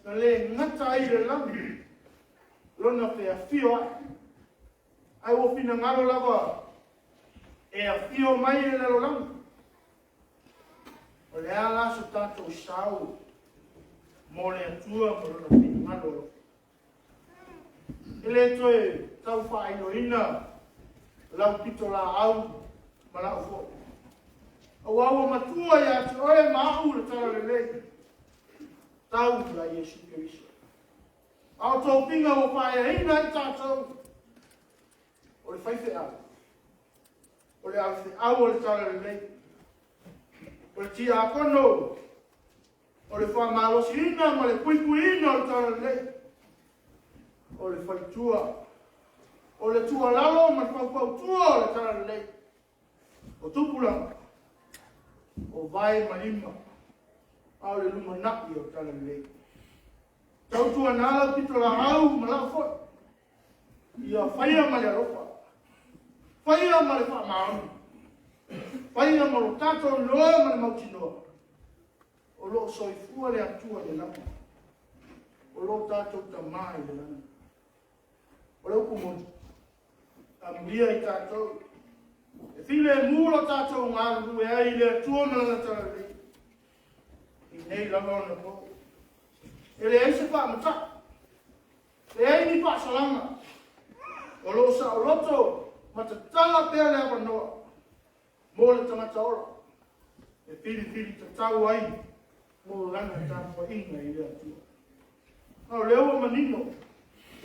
Na le ngata ai le langi. Lona pe a fio ai. Ai o fina ngaro lava. E a fio mai le lalo langi. O le ala so tātou sau. Mo le atua mo lona fina ngaro. Ele toe tau whaeloina. Lau pito la au. Ma lau fo. O awa matua ia te oe maau le tala le lei. Tau la Yesu Kiriso. Au tō pinga o whaeloina i tātou. O le whaife au. O le awhi au o le tala le lei. O le tia akono. O le whamalosina ma le puipuina o le tala le lei. O le whaitua. O le tua lalo ma le whaupautua o le tala le lei. O tupulaga. O vai malima. Au le luma napi o tala le lei. Tau tua nala pito la au ma la fo. Ia whaia ma le aropa. Whaia ma le wha maoni. Whaia ma lo tato loa ma le mauti noa. O lo soifua le atua le lama. O lo tato tamai le lama. O le uku moni. Amulia i tato. E file mula tato ngā ruwe ai le atua ma la tala le. I nei lama o na po. E le eise wha mata. Le eini wha salanga. O lo sa o loto. Ma te tala pēr le awa noa. Mō le tangata ora. E fili te tau ai. Mō lana tāpua inga i le atua. Au leo manino.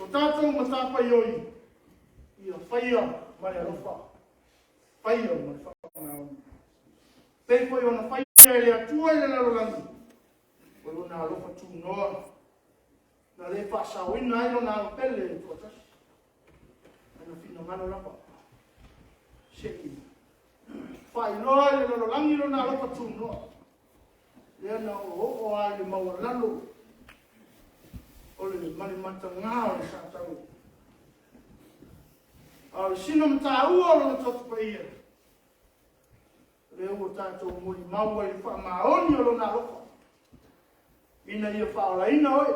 O tātou matapa ioi. Ia whaia mai arofa. Whaia mai whakangau. Peipo i ona whaia i le atua i le lalolangi. O lona arofa tū noa. Na le whaasawina i lona alapele i tuatas. Ana whina ngano lapa. Seki. Whai noa i le lalolangi lona arofa tū noa. Lea na o ai le maua lalo. O le mani mata ngā o le sātau. A le sino mta ua o le totu pa ia. Le ua tātou muli maua i wha maoni o lo nā roka. Ina ia whaolaina oe.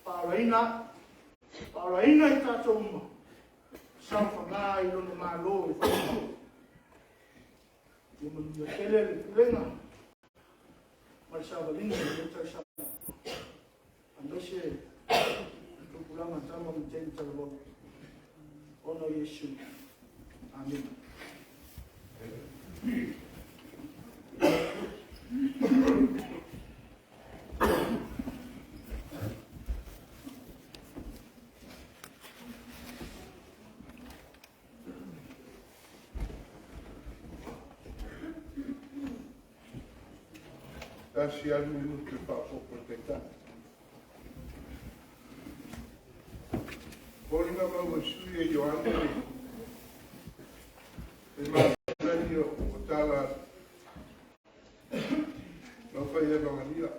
Whaolaina i tātou uma. Sauwha ngā i lo na mālo i wha. Ia mani ia tele le pulenga. Mai sawa linga i le tau sama. Andoshe SaTupulaga tama mteni talabo. Ono Yesu. Amen. Tashi anu minuto para protetar. Olha uma suia de ande. Imagine o tala. Não foi a Maria.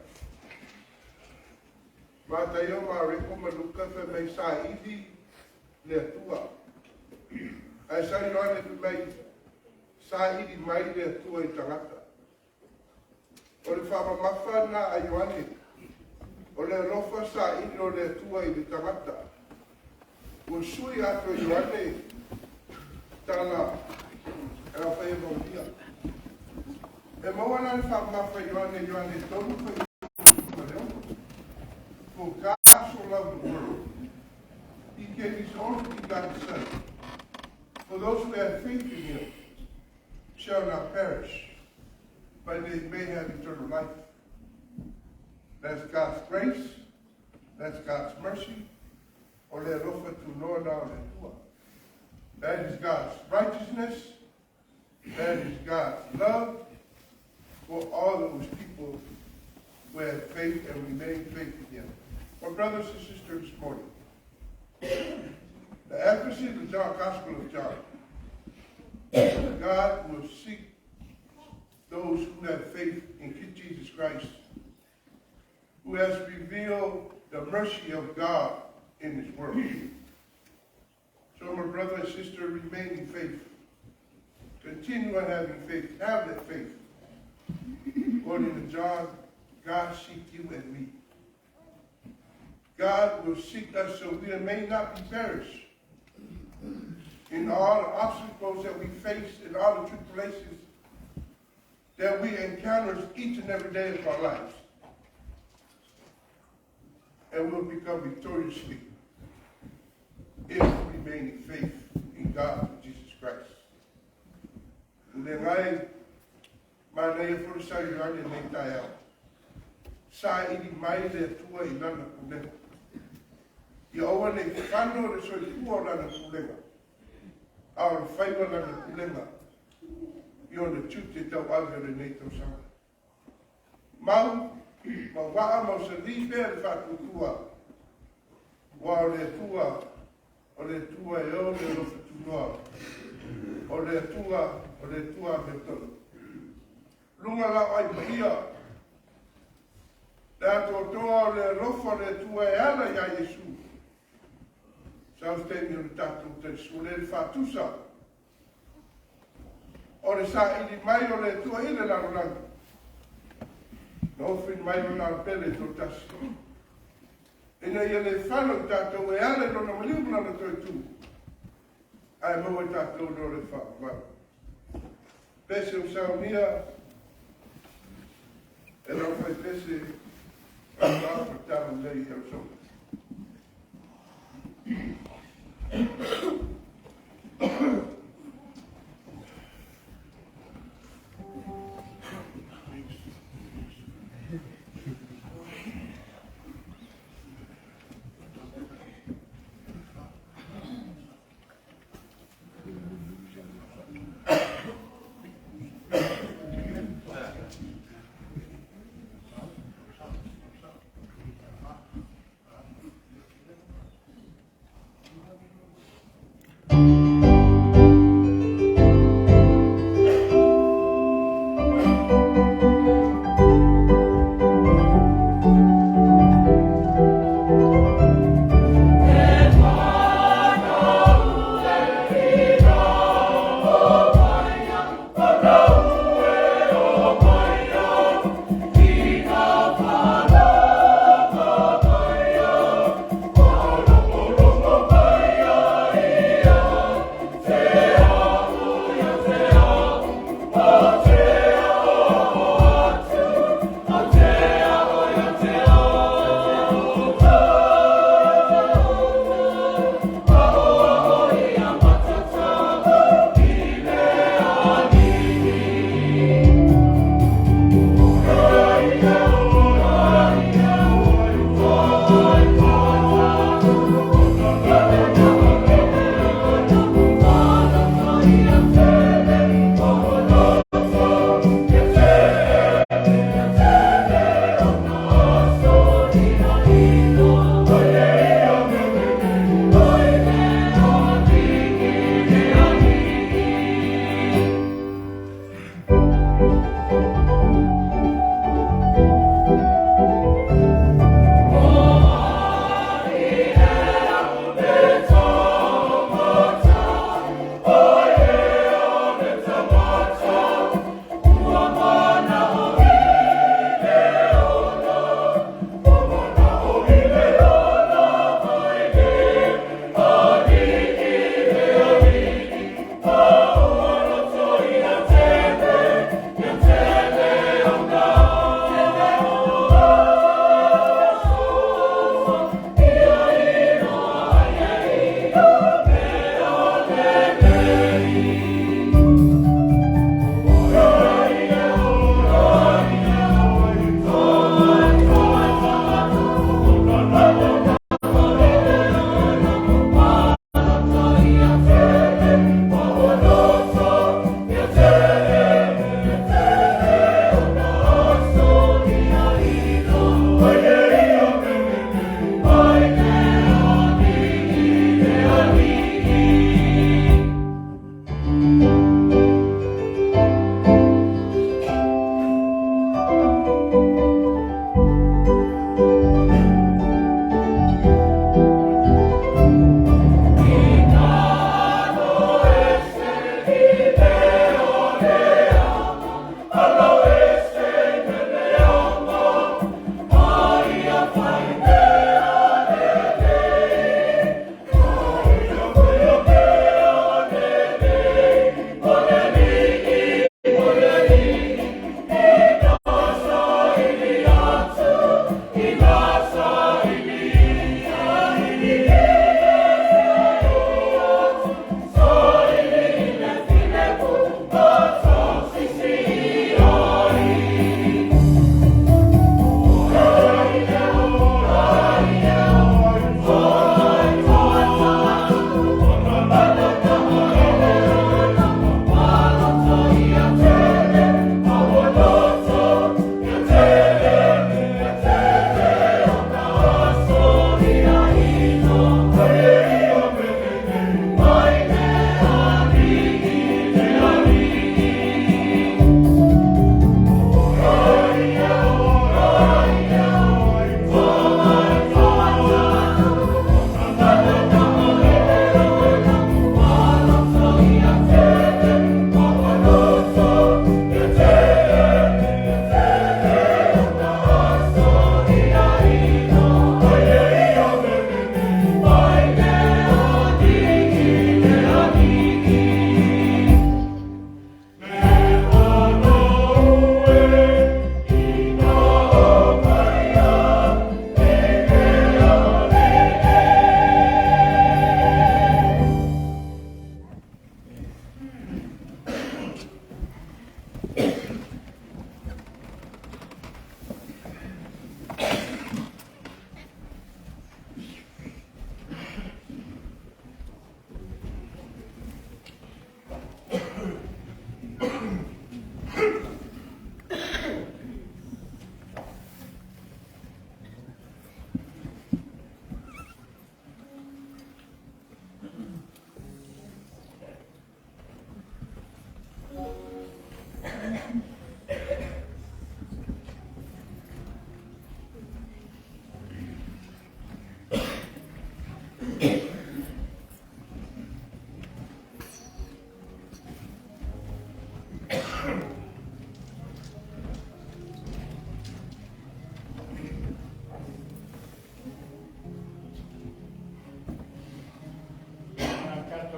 Mas daí eu marei como nunca foi mais saído de tua. Essa não é mais saído mais de tua e tagata. O le whamamawhana a Ioane, o le rofa sa ini o le tua i le tangata. O sui ato Ioane, tala, e a whai mautia. E mawana le whamamawha Ioane, tonu whai mareo. For God so loved the world, He gave His only begotten Son. For those who have faith in Him shall not perish, but they may have eternal life. That's God's grace. That's God's mercy. That is God's righteousness. That is God's love for all those people who have faith and remain faith in Him. My brothers and sisters, this morning, the emphasis of the Gospel of John, God will seek those who have faith in Jesus Christ, who has revealed the mercy of God in His Word. So, my brother and sister, remain in faith. Continue on having faith. Have that faith. According to John, God seek you and me. God will seek us so we may not be perished in all the obstacles that we face, in all the tribulations that we encounter each and every day of our lives. And we'll become victoriously if we remain in faith in God and Jesus Christ. And then I, my name for the Saturday and they die out. Sa ini mai le tua I lana pulenga. I awa ne whano le soi kua lana pulenga. Awa whaiwa lana pulenga. I ona tūte tau awhere nei tau sanga. Mau, ma waa mau sa lipe le whātutua. Wa o le tua e o le rofa tunoa. O le tua me tonu. Lunga la ai mahia. Da toa le rofa le tua e ana ya Yesu. Sa usteni o le tatu te sule le whātusa. O le sa ili mai o le tua ile la rolanga. Na ofin mai o na pele to tasi. Ina ia le whano tātou e ale no na maliu na na toi tū. Ai maua tātou no le whāmau. Pese o saunia, e rau whai pese, whāmau pa tāma nei au sau.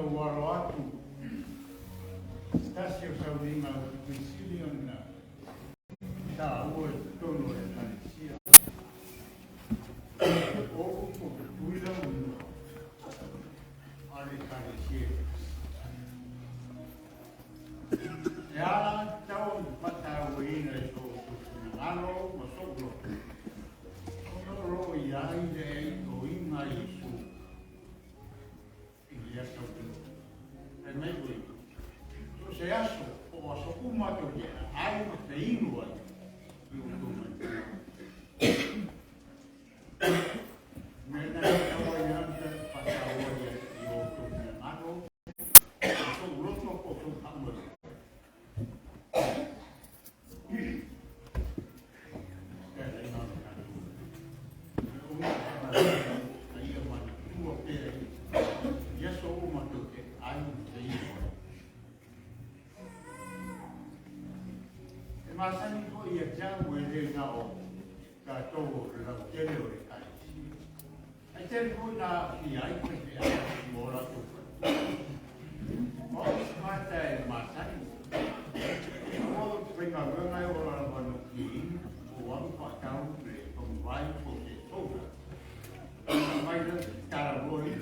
waro atu. Tasio sauringa o Sicilian na ta ua tono e Malaysia. O tuila unu ale Malaysia. E ala tau patau ina e so ngalo masoglo. Ono ro iai de o inga isu. Ia tau tino. E mai ui. Se aso, o aso kuma te o ai o te inua i o tuma. Mena e awa i anta pataua i o tuma ngaro, o so roto o so hamura. E rei nana katu. O nga hamara, a ia mana tua pere, ia so o matoke ai o te inua. Masani ko ia jangu e le nao ka togo la tele o le kai. Ai tele ko na ki ai ko te ai mo la to. O mata e masani. O pringa wenga e ora la no ki o wan pa tau le ko vai ko te toga. Mai le kara roi.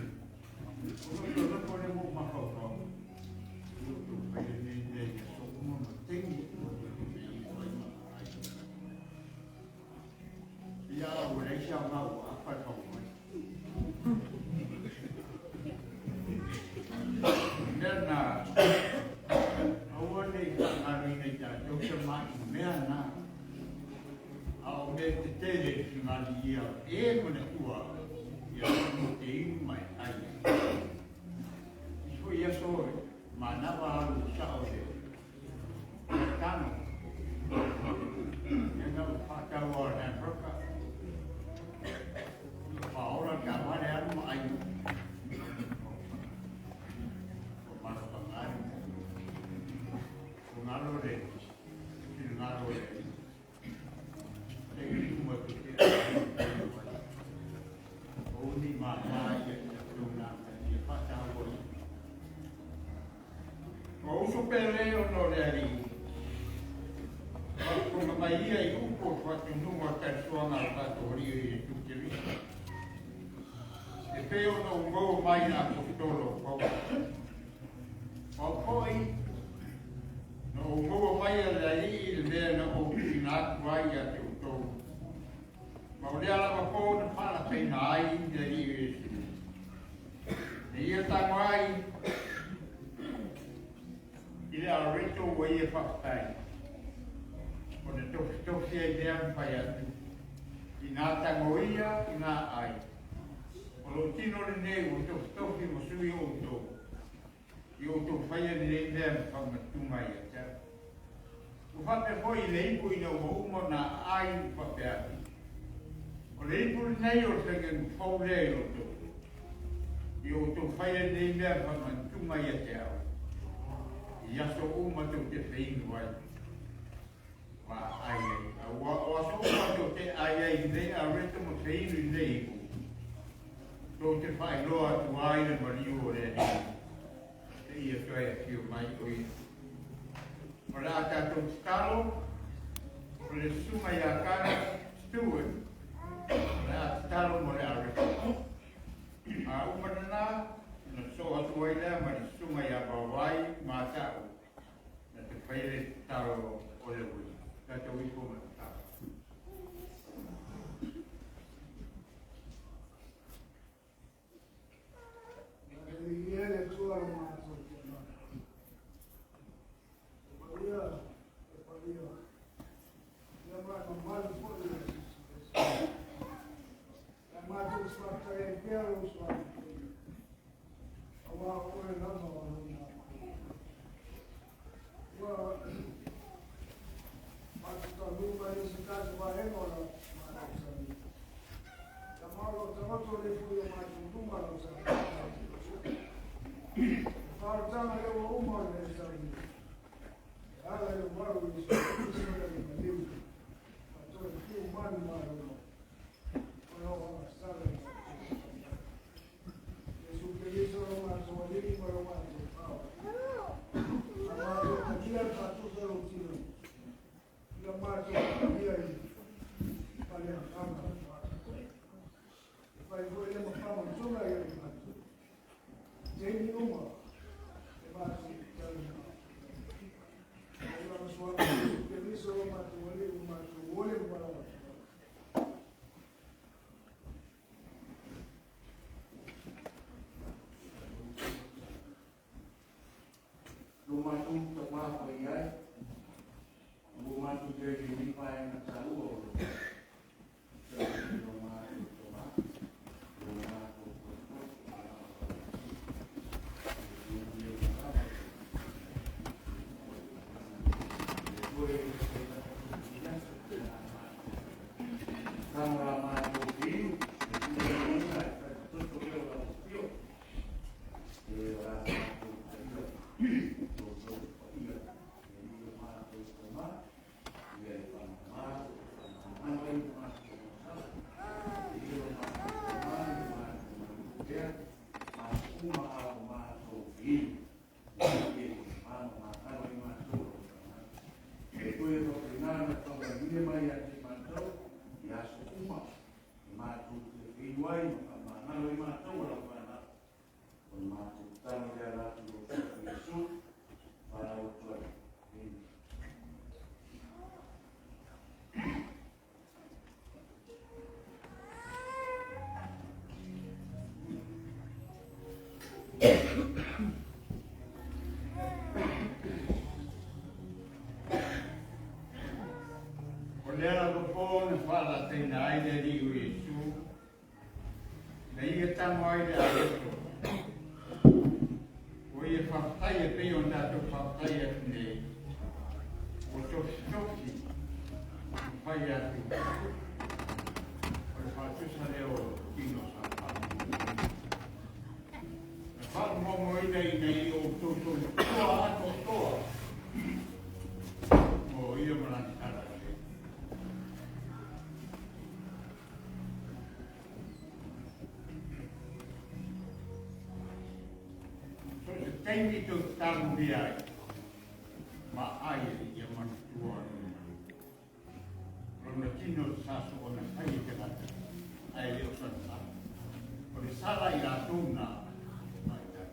O no ko le mo ma ko ko. O to pe ne ne so mo tengi. Ia o reisha mau a whakau mai. Nena, aua nei whangari nei tā tauta mai mea nā. Ao me te tere ki ngari ia e mana ua ia mo te inu mai ai. Iso ia soe, ma nawa alu sao te. Tano. Ia whakau o Namroka. Ahora que ahora es algo hay más con algo de sin algo de como que o ni más hay una y pasa algo o superleo no le harí como María y un poco que no va a persona al categoría y tu que e peo no ngou mai na kutolo ko. O koi no ngou mai la i le na o kina kwai ya te uto. Ma o le ala ma ko na pala pe na ai de i. Ni ia ta mai. Ile a rito wei e whakatai. O ne toki e dea mpaya tu. Ina tangoia, ina ai. O tino le nei o to toki mo sui o to. I o to whaia ni nei mea whamatumai a te. O whape hoi le ipu i no mo na ai whape ati. O le ipu nei o tengen whau le o to. I o to whaia nei mea whamatumai a te au. I aso uma to te whainu ai. Wa ai ai. O aso uma to te ai ai nei a reto mo whainu nei ipu. Tō te whai loa tu aina mariu o re. Te ia toi a kiu mai o i. O re a tātou talo, o le suma i a kara steward. O re a talo mo re a reto. A umanana, na so atu ai lea ma ni suma i a bawai ma tau. Na te whaire talo o le ui. Tātou i koma talo. Ele tua uma Gracias. Jadi rumah. Permiso matuole para rumah tu tempat apa ya? Rumah tu jadi ni paling selalu. Rumah tu Olhando para o fone, fala tem na ilha de Uiçu, daí está a ilha de o ia fazer bem onde a tua fazer ne, o teu choque, vai a tu, o fato sale o kino sapato. Fala como ilha e o tu toa, o ia malançar. Tem que estar no dia, mas aí é uma tua. Quando aqui no saço ou na calle que dá, aí eu sou lá. Por isso ela irá tuna, vai dar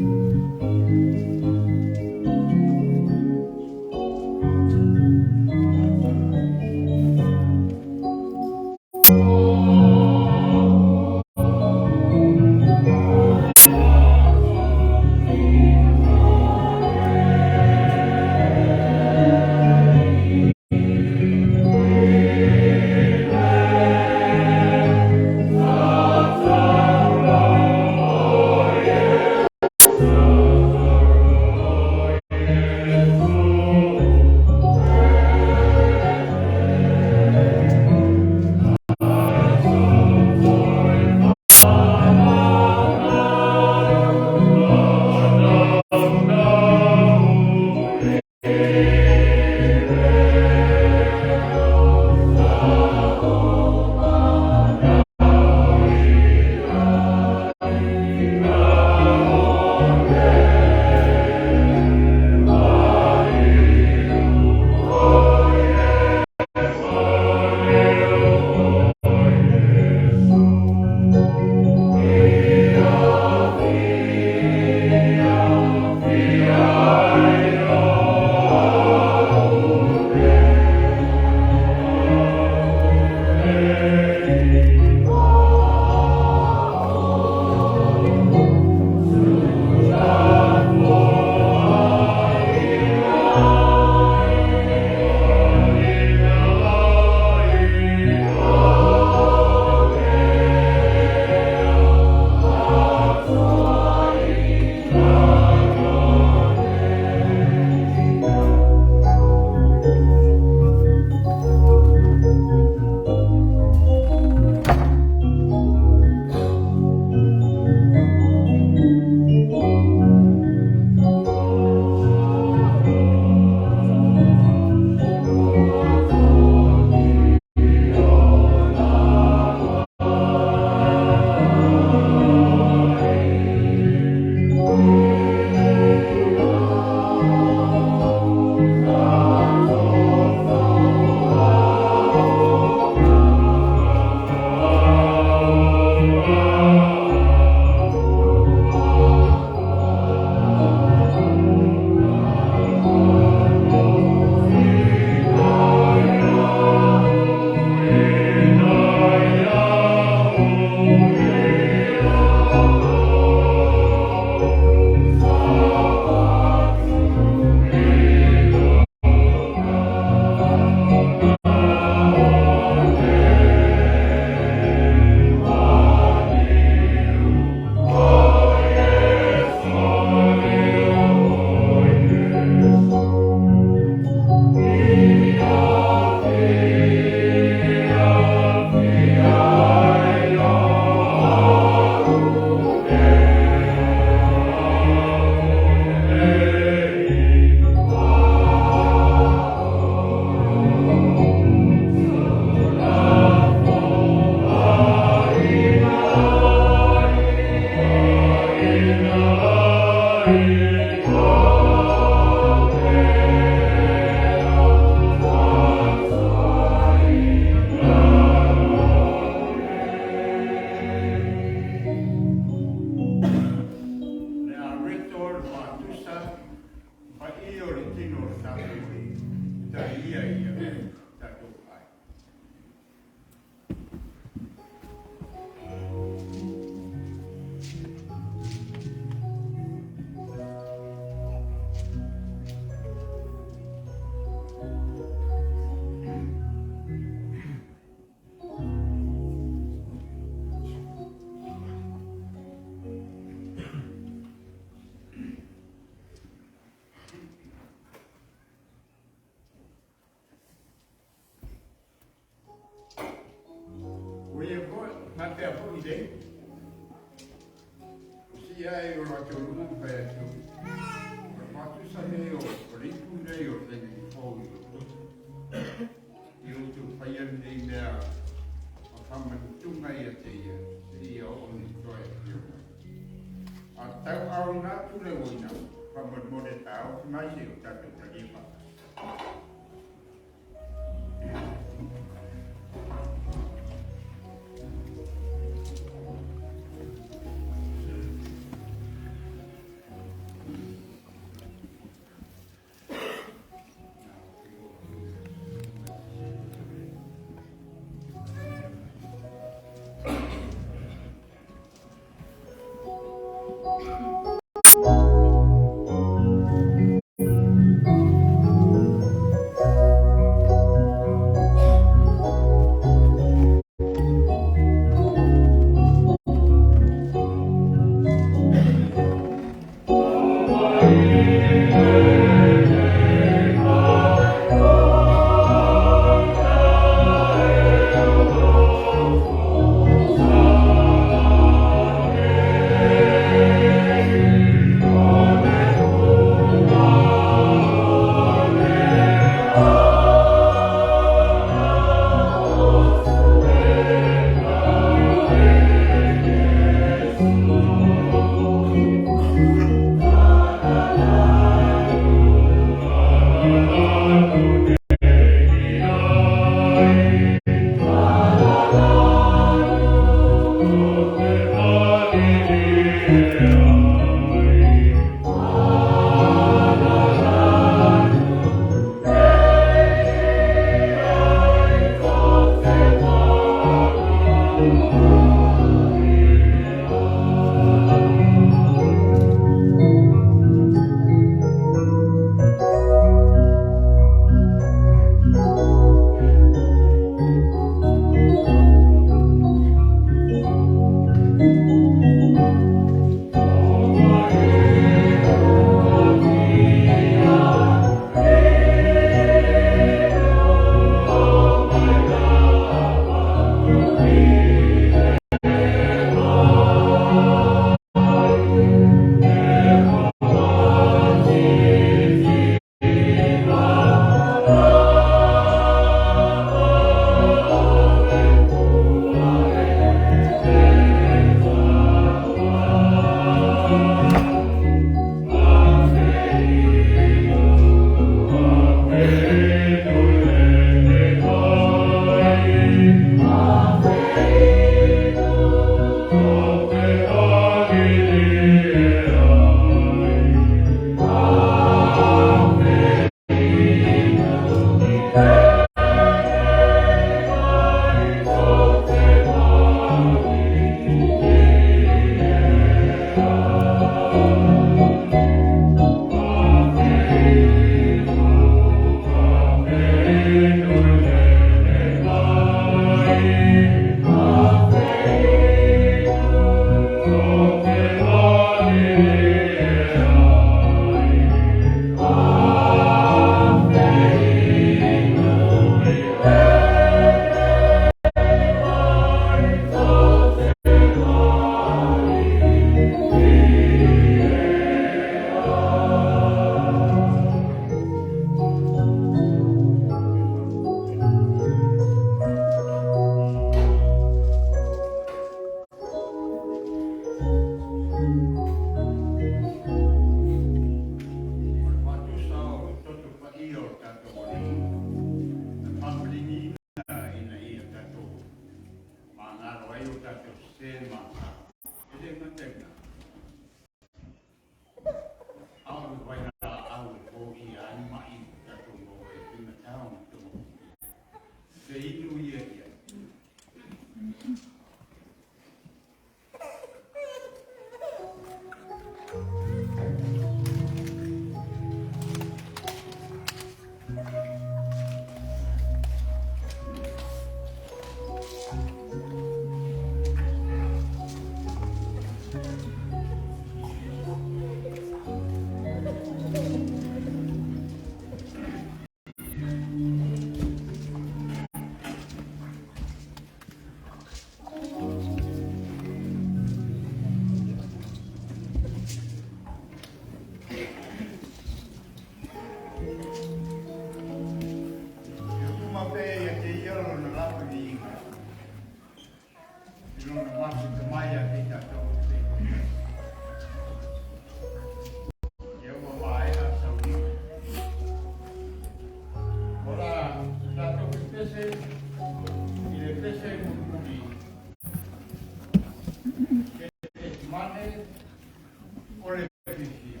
vizia.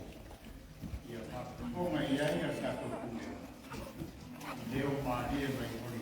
Ia whakaponga i ai a SaTupulaga. Leo maria mai hori.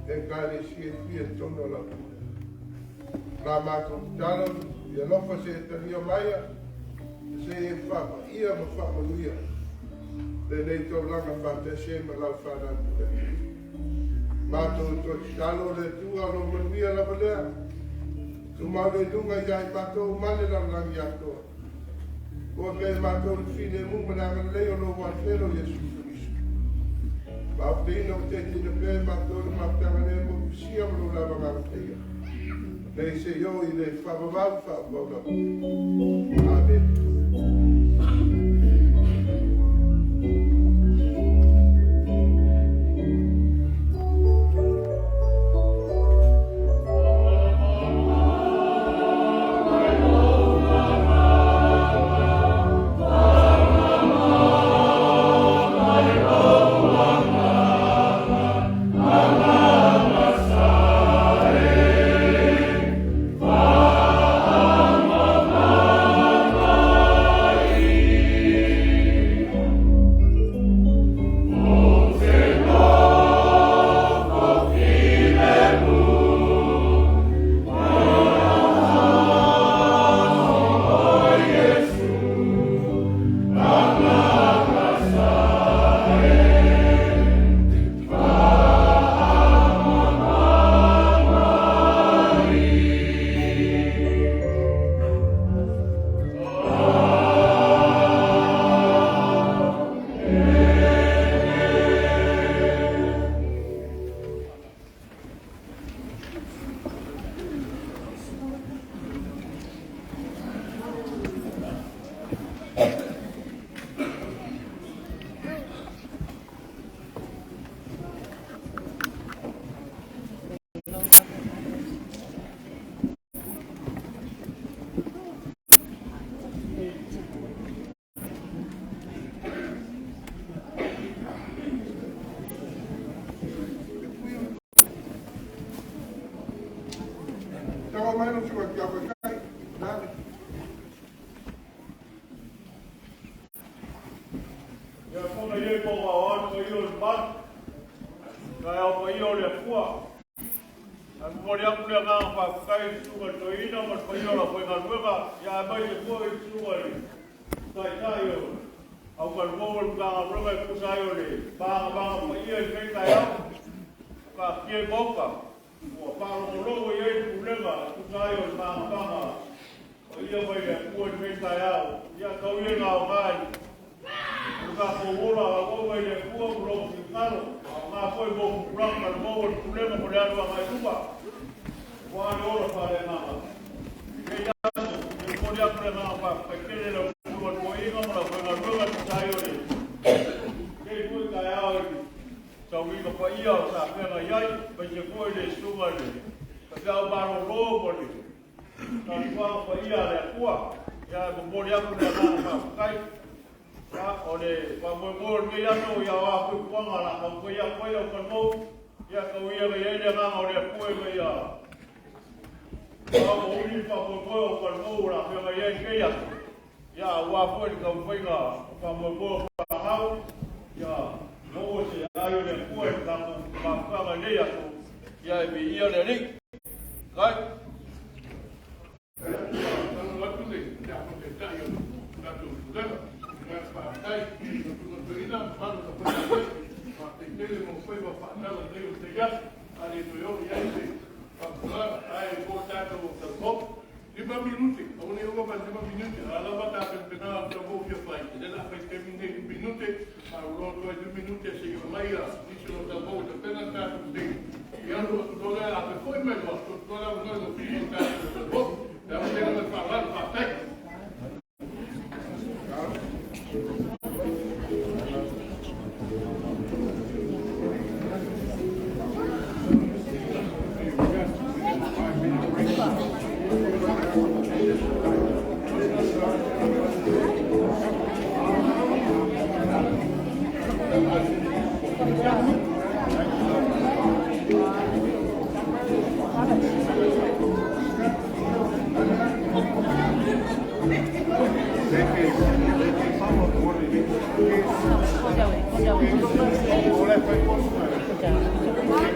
e kāre sia tono la pule. Nā mātou tālo, ia lofa se tania maia, se e whapa ia ma whapa luia. Le nei tau langa whapa se ma lau whana pule. Mātou to tālo le tua lo manuia la palea. Tu mau le dunga iai mātou male la langi atoa. Kua me mātou le whine mu mananga leo lo wāwhero Yesu Christu. Mau te ina o te tina pē mātou le mātanga le mo pisia mo lo lava ngā teia. Nei se yo i le whapavau whapavau. Amen.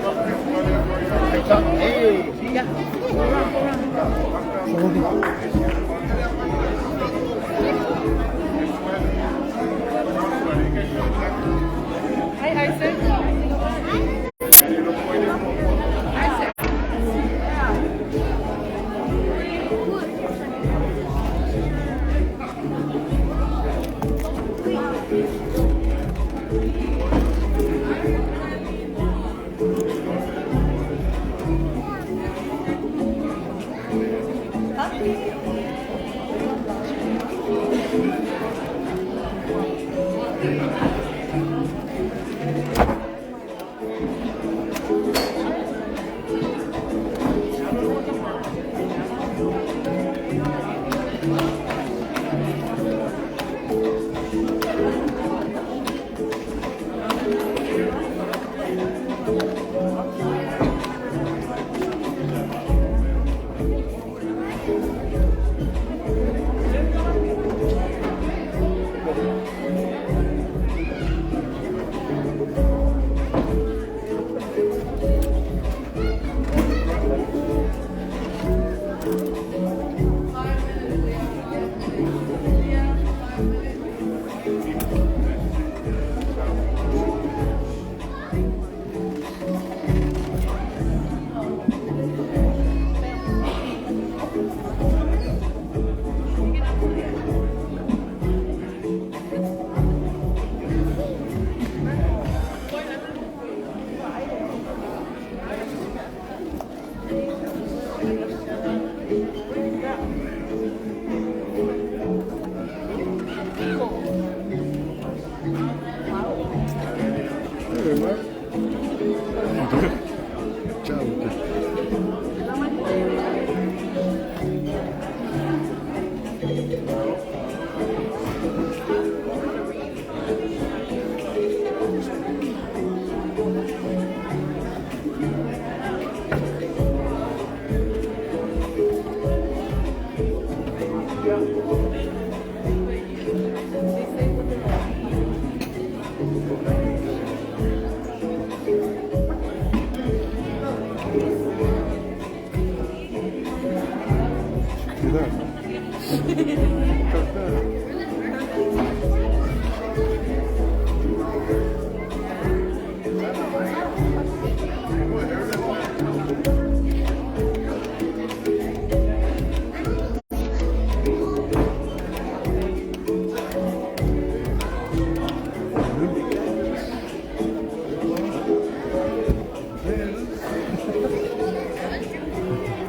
Con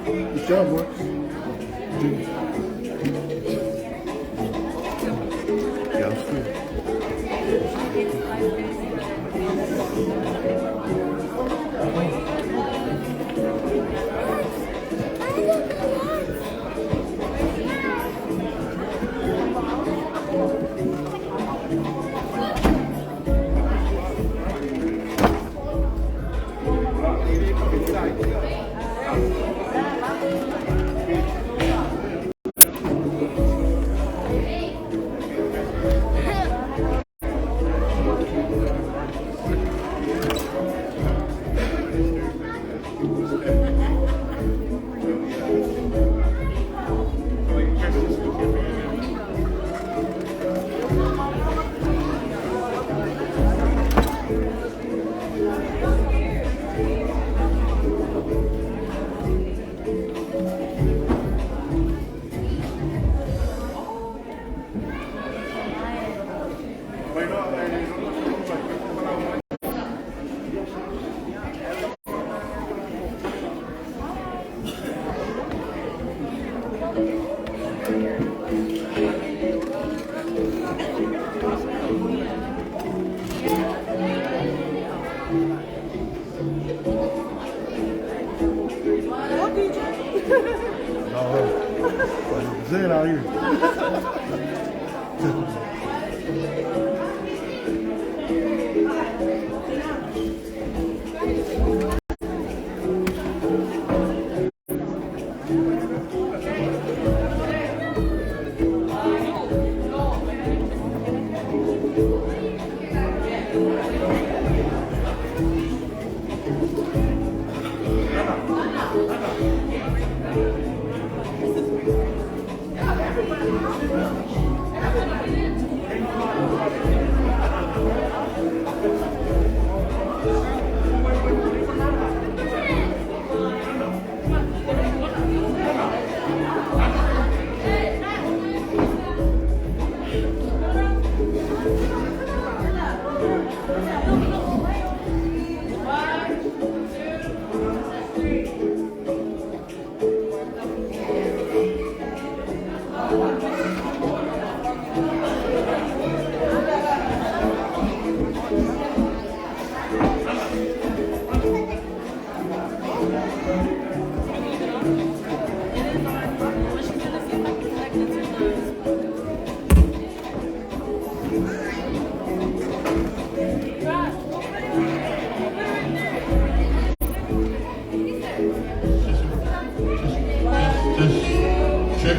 Good job, boy. Yeah, that's good. Zero out here.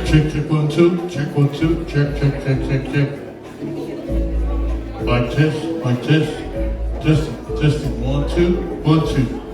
Check, 1, 2, check, 1, 2, check. Like this, testing, 1, 2, 1, 2.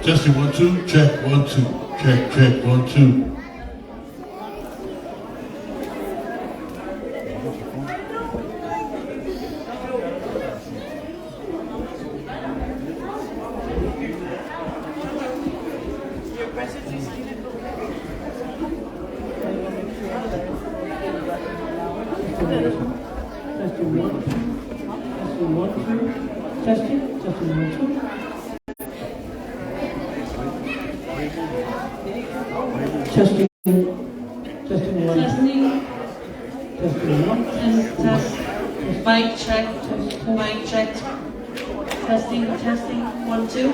Testing, 1, 2, check, 1, 2, check, 1, 2. Mic check. Testing, 1, 2.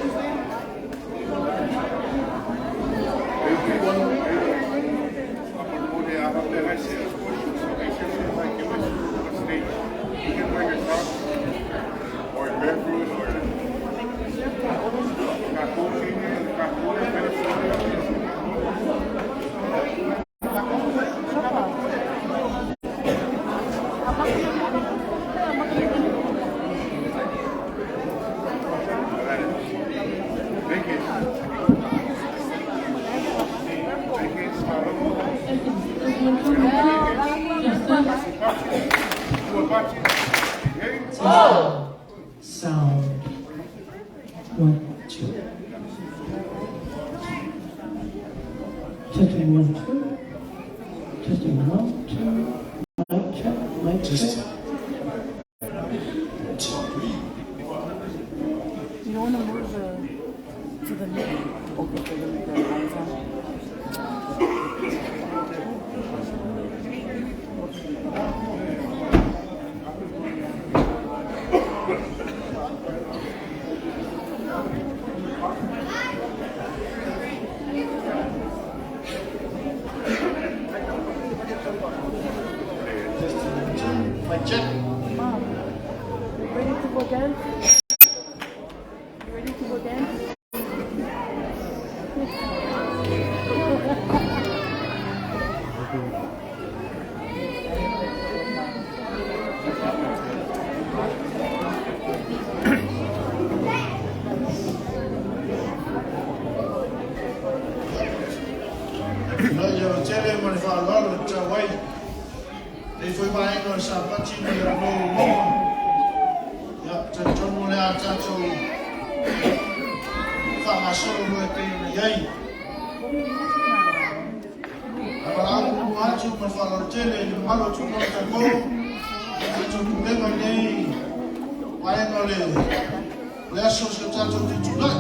Sound 1, 2. Testing 1, 2. Testing 1, 2. Mic check. You don't want to move to the middle. Okay, for the eyes on. Check. Mom, you ready to go dance? You ready to go dance? Yo, tele mo ni fa lolo cha wai. Dei foi ba eno sa pati ni ra no mo. Ya, cha chomo le a cha cho. Fa ma solo no te ni yai. Agora algo no acho mo fa lolo tele ni malo chu no cha ko. Cha cho Pulega nei. Wa eno le. Le aso se cha cho ti chula.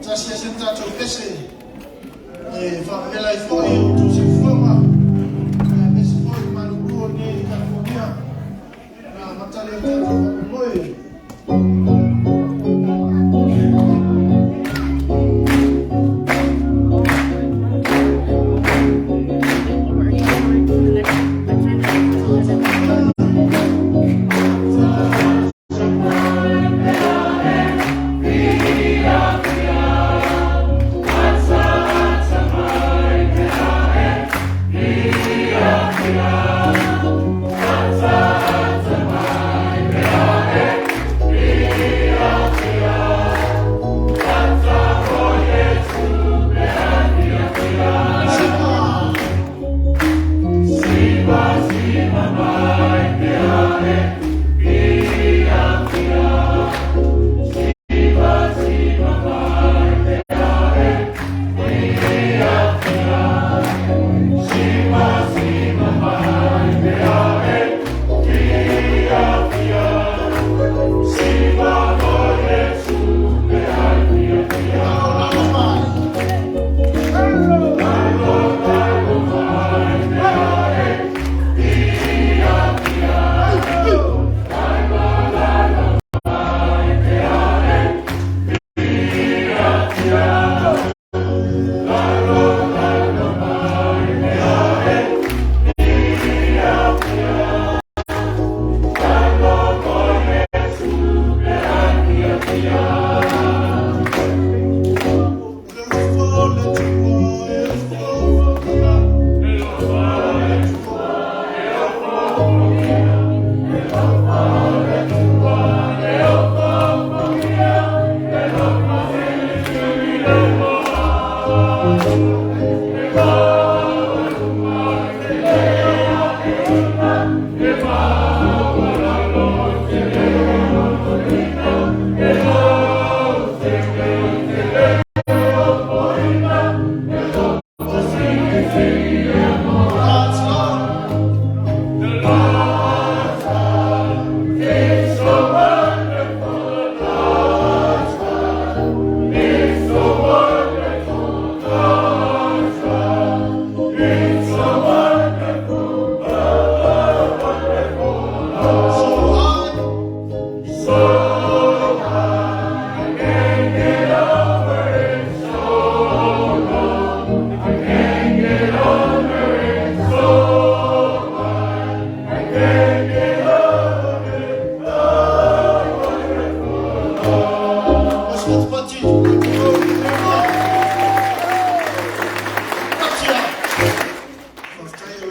Cha se cha cho kese. Favela e foi tu se forma nesse foi maluco ne California na batalha de foi Yeah.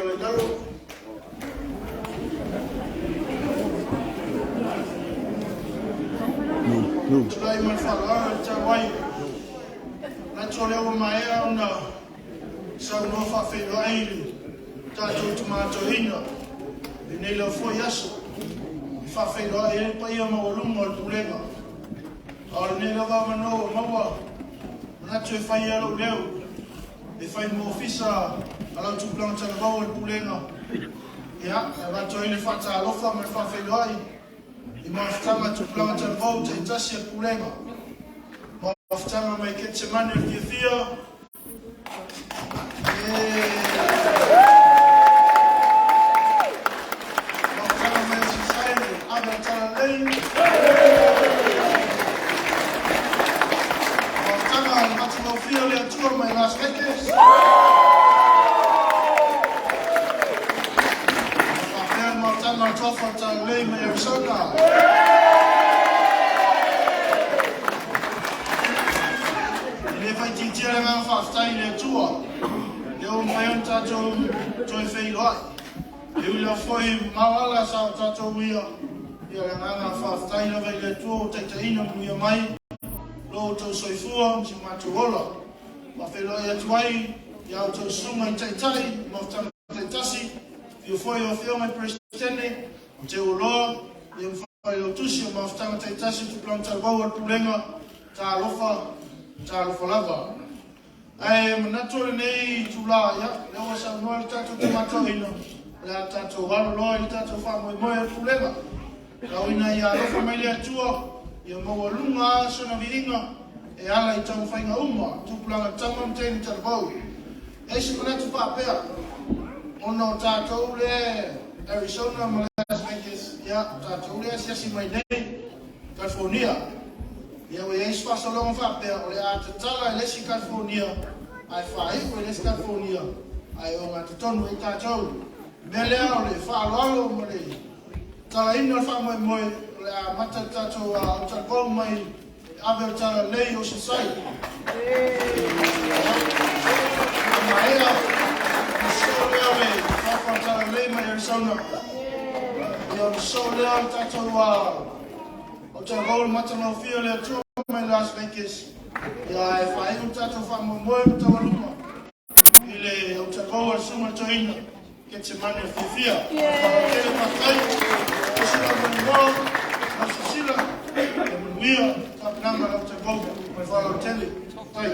le dalo. Tulai mai whakaara te wai. Na tole o mai ea ona sau no whawhelo airu. Tātou tumato ina. I nei lau fwoi aso. I whawhelo ai pa ia mawalunga o Pulega. Aore nei lau wamano o maua. Na tu e whai alo leo. E whai mo ofisa alau tupulanga tana wau o Pulega. Ia, e rato i le whata alofa me whawhelo ai. I mawhitanga tupulanga tana wau te itasi a Pulega. Mawhitanga mai ke te mani o Whiawhia. Mawhitanga mai o Society, Aoafa'i Lei. Mawhitanga i mati Whiawhia le atua mai CCCAS. Mawhitanga Aoafa'i Lei mai Arizona. Le fai titiara ngā whaftai le tua. Le o mai on tātou toi whei loai. Le ula whoi mawala sa o tātou ia. Ia le ngā whaftai la vei le tua o teita ina muia mai. Lo o tau soifua, si mātou ola. Ma whei loai atu ai, ia o tau sunga i teitai, maftanga teitasi. Ia whoi o whio mai presidente, o te uloa. Ia whai Lotusi o maftanga teitasi tu planta wau at Pulega. Tā alofa. Tālofa lava. Ai, manatore nei tula, ia. Leo sa noa le tātou tumato ina. Lea tātou walo loa le tātou whamoe moe at Pulega. Kau ina ia alofa mai le atua. Ia maua lunga, sona viinga. E ala I tau whainga uma. Tupulanga tama mteni tarabau. E si manatu whapea. Ono tātou le Arizona, Las Vegas. Ia, tātou le asiasi mai nei. California. Ia o eis whasalonga whapea o le a te tala e lesi California. Ai whae o lesi California. Ai o ngā te tonu e tātou. Me lea o le whaaloalo mo le tala ina whamoe moe o le a mata tātou a o talbou mai awe o tala lei o Society. Maea, o so lea le whawha o tala lei mai Arizona. Ia o so lea o tātou a o te rol matanga o whio le atua mai Las Vegas. Ia e whae o tātou whamoe moe o tawaluma. I le o te rol sunga toina ke te mani o Whiawhia. Tele pakai, o sila mani moa, o se sila, e manuia, tapananga o te rol, mai whala o tele. Tai.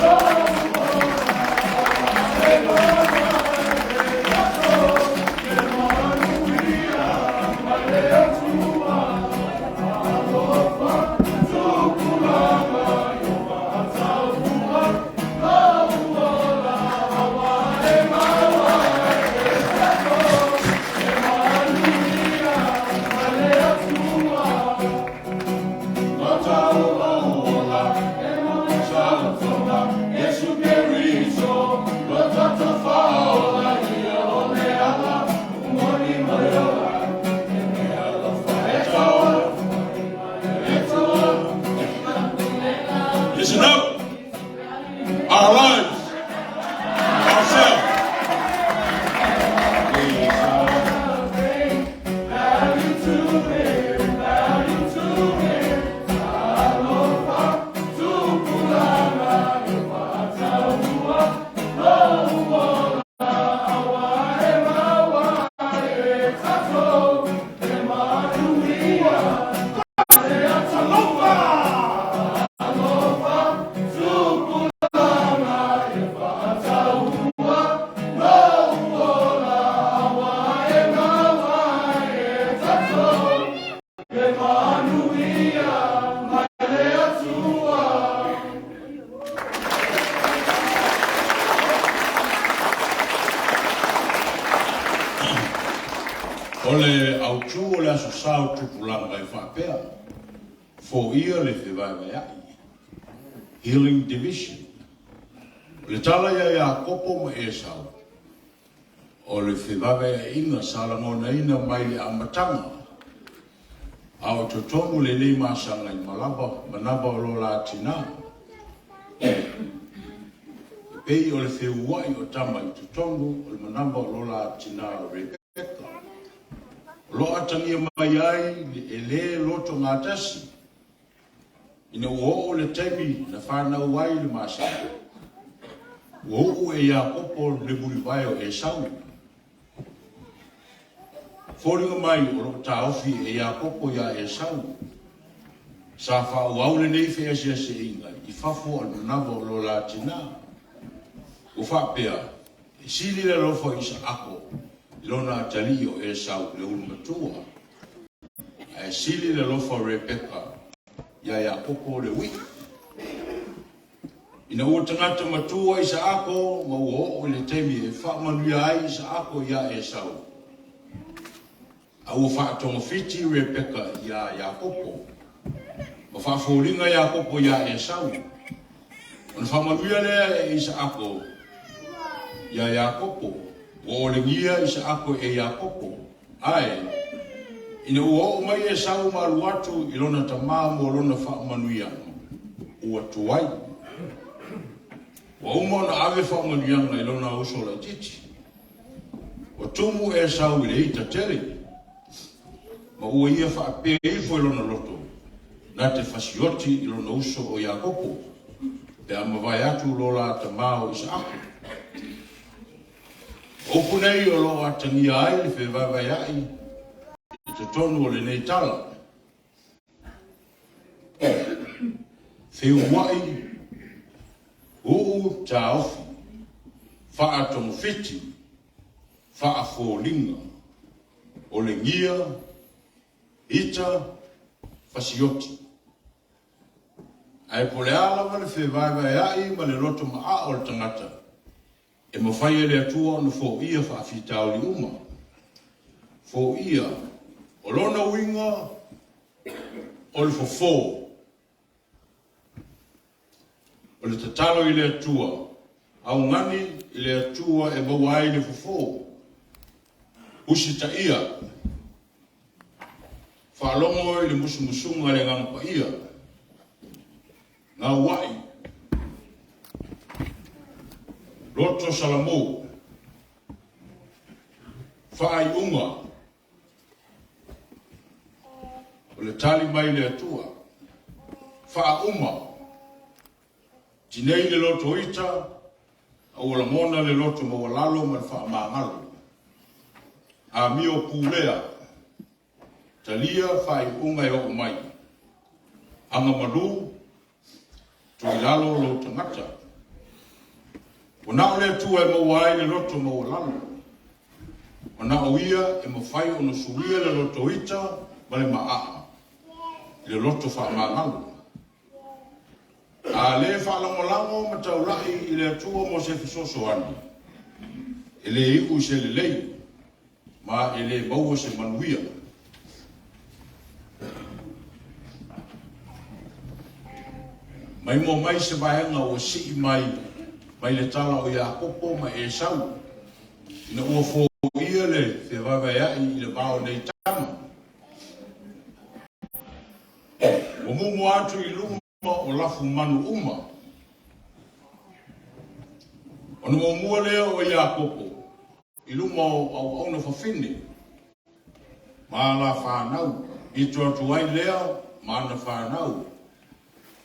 Oh! our lives, ourselves. Ole au tu ole aso SaTupulaga i whapea. 4 year le whiwaiwai ai. Healing Division. Le tala ia kopo ma sau. O le whiwaiwai inga salangona ina mai le amatanga. Au totongu le nei masanga i malaba, manaba o lola tina. Pei o le whiwai o tama i totongu, o le manaba o lola tina o Rebecca. Lo atangia mai ai le loto ngatasi. Ina o le taimi na whanau ai le masanga. O e ia kopo le muriwai o sau. Fōringa mai o lo taofi e ia kopo ia sau. Sa whau le nei whea se inga. I whafo al manava o lo la tina. O whapea. E sili le lofo isa ako. Ilona atali o sau le ulmatua. E sili le lofo Rebecca. Ia kopo le wiki. Ina ua tangata matua isa ako, ma ua o le teimi e whamanuia ai isa ako ia sau. A ua whaatonga fiti Rebecca ia kopo. Ma whaaforinga ia kopo ia sau. Ona whamanuia lea isa ako ia kopo. O le ngia isa ako ia kopo. Ai, ina ua o mai sau maru atu ilona tamaa mo lona whaamanuia. Ua tuai. Wa uma na ave whaamanuianga ilona uso la titi. Wa tumu sau ile ita tere. Ma ua ia whaapea ifo ilona loto. Na te whasioti ilona uso o ia kopo. Pe amawai atu lola tamaa o isa ako. Opu nei o lo atangia ai le whiwaiwai ai. I te tonu o le nei tala. Whiwai taofi. Whaatonga fiti. Whaafōlinga. O le ngia. Ita. Whasioti. Ai po le ala ma le whiwaiwai ai ma le loto ma a o le tangata. E mawhai le atua na 4 ia whaafitao li uma. 4 ia. O lona winga. O le fofo. O le tatalo i le atua. Au ngani i le atua e mawai le fofo. Usita ia. Whaalongo i le musumusunga le ngangpa ia. Ngā wai. Loto salamo. Whaai unga. O le tali mai le atua. Wha uma. Tinei le loto ita. Au la mona le loto mawalalo ma le wha maangalo. A mio Pulega. Talia whaai unga e o mai. Anga madu. Tuilalo lo tangata. Wana ole tu e mawai le loto mawalalo. Wana oia e mawhai ono suia le loto ita ma le maa. Le loto wha maangalo. A le whaalangolango ma taulai i le atua mo se fisoso ani. E le iku se le lei. Ma e le maua se manuia. Mai mo mai se vaenga o si mai le tala o ia kopo ma e sau. Ina ua fō ia le whiwaiwai i le vao nei tama. O mumu atu i luma o lafu manu uma. Ona mo mua lea o ia kopo. Iluma au na whawhine. Ma la whanau. I tuai lea, ma na whanau.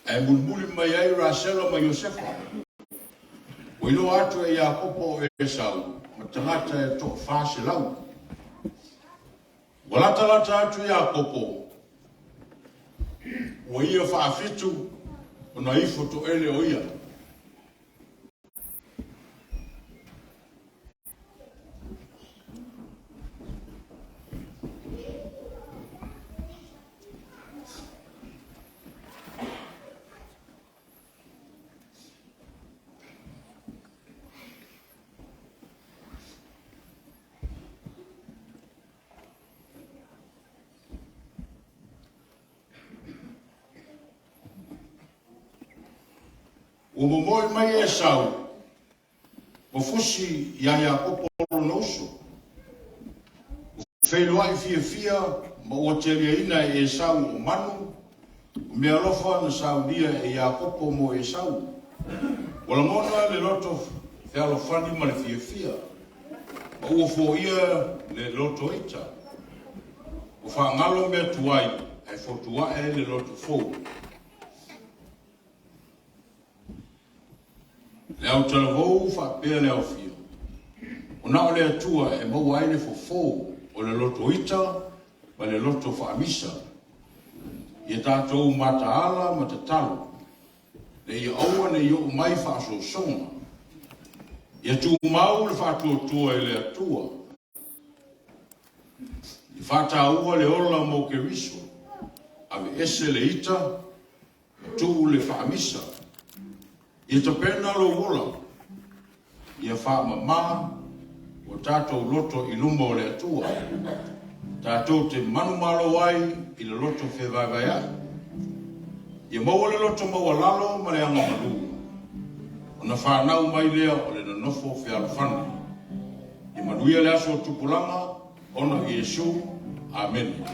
E mulmuli mai ai Rasela mai Iosefa. O ilo atu e ia kopo e sau. Ma tangata e tok whase lau. Walata atu ia kopo. O ia whaafitu. O na ifo to ele o ia. O momoi mai e sau. O fusi ia kopolo noso. O wheilua i fia ma o telia ina e sau o manu. O mea lofa na sau dia e ia kopo mo e sau. O la mona le loto whialo whani ma le fia. Ma ua fo ia le loto eita. O whaangalo mea tuai e fotua e le loto fou. Le au talavou whapea le au fia. O na o le atua e mau aile fofo o le loto ita ma le loto whaamisa. Ia tātou mataala ma tatalo. Le ia aua ne ia mai whaaso songa. Ia tū mau le whaatua e le atua. I whātaua le ola mo ke riso. Ave ese le ita, tū le whaamisa. Ia ta pena lo wola. Ia wha mama o tātou loto i luma o le atua. Tātou te manumalo ai i le loto whewaiwai ai. Ia maua le loto maua lalo ma le anga malu. O na whanau mai lea o le nanofo whialawhani. I manuia le aso tupulanga, ona i Yesu. Amen.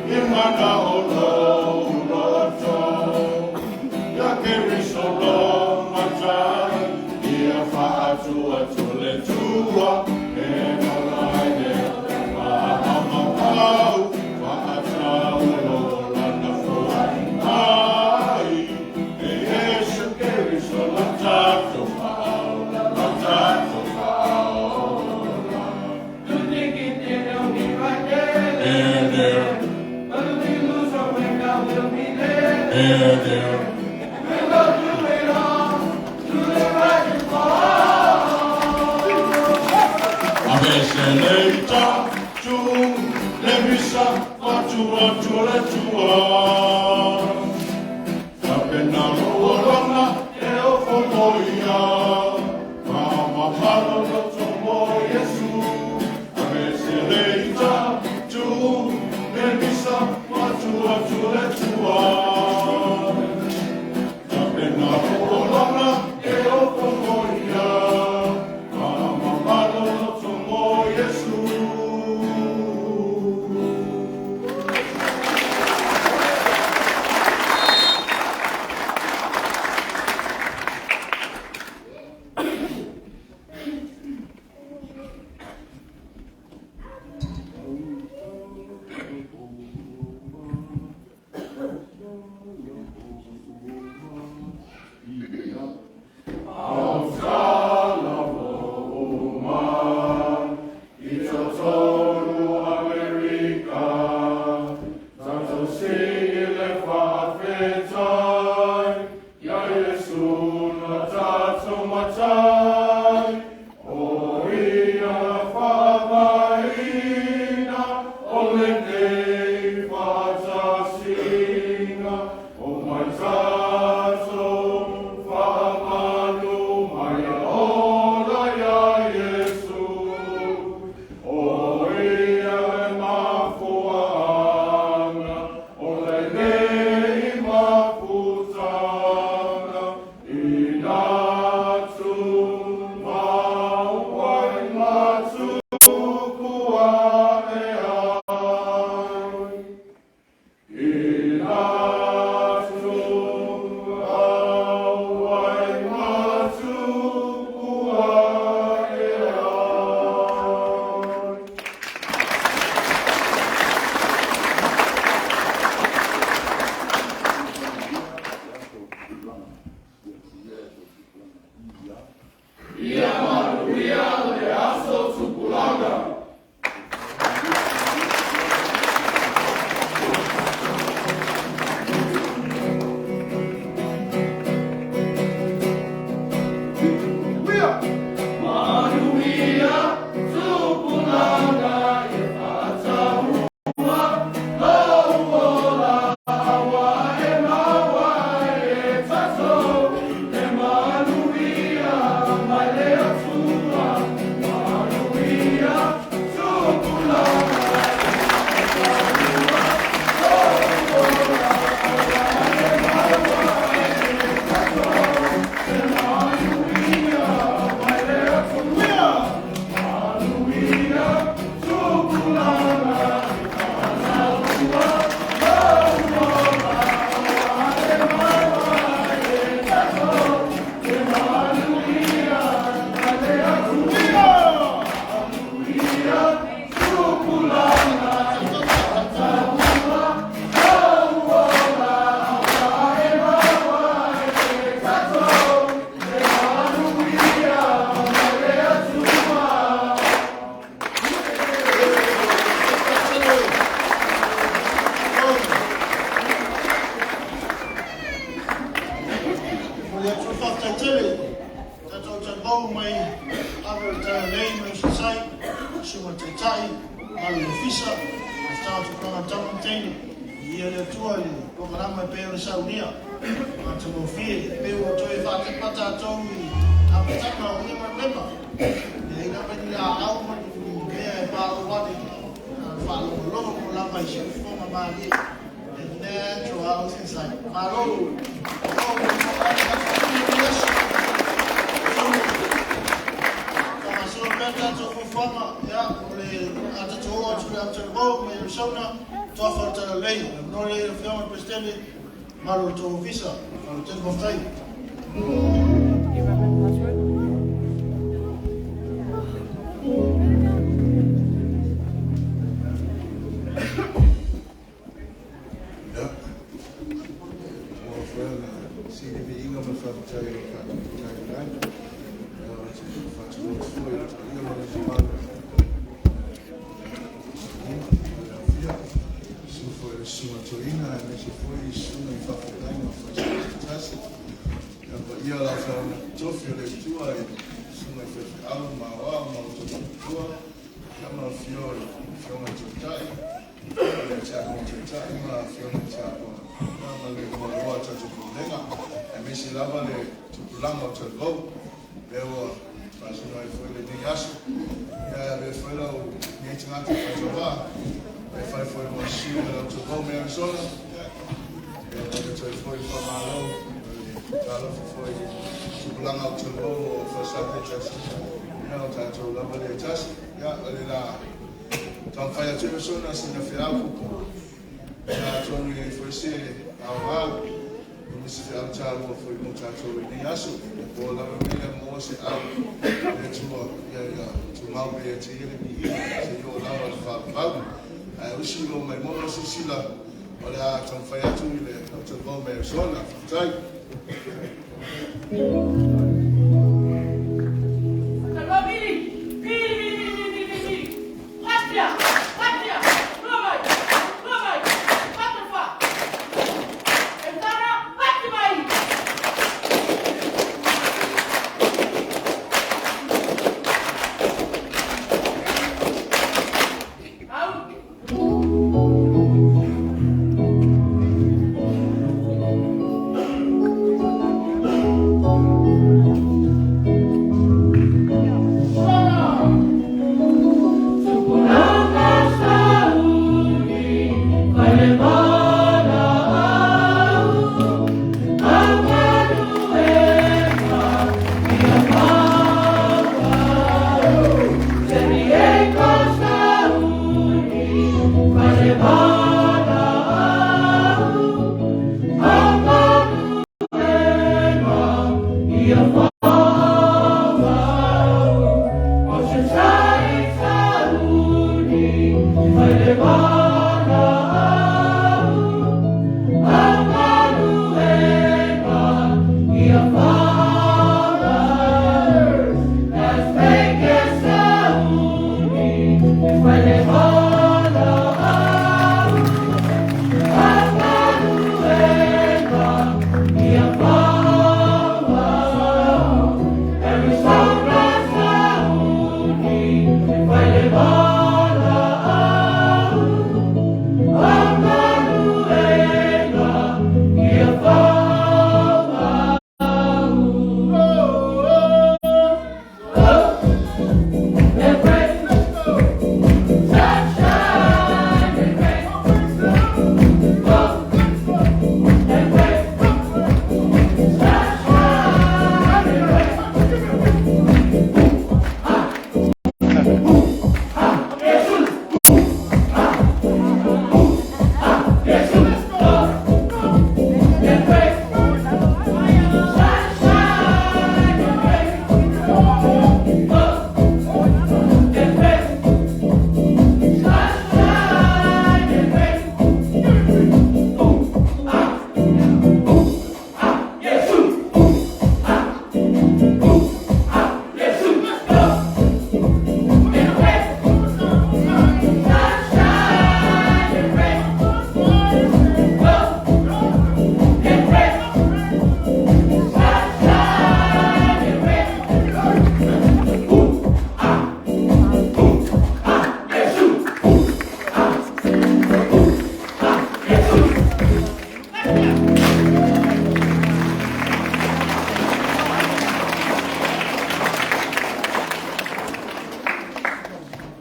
Imana o lo sunga to ina e se foi sunga I whakainga whai tasi. Ia la whaona tofi o le tua e sunga I whai au ma wā ma o tofi tua. Ia ma fiori, fiona to tai. Ia tia mo to tai ma fiona tia mo. Ia ma le mo roa tatu Pulega. E me se lava le tupulanga o te gau. Lewa, pasuna I foi le ni aso. Ia le foi la o ni tingata whai e fai foi uma siu e Lotu me Arizona. E o te foi whamalo. Tala foi tupulanga o te gau o SaTupulaga. Ia o tātou lava le tasi. Ia o le la tau whai atu Arizona sina whiau kupu. Ia tonu I foi se Aoafa'i. Misi whiau tālua foi mo tātou I ni aso. O lava mea mo se au. E tua ia tu mau me e te hele mi ia. Se o lava whapau. Usi o mai mono sila o le a tau whai atu I le Lotu me Arizona. Tai.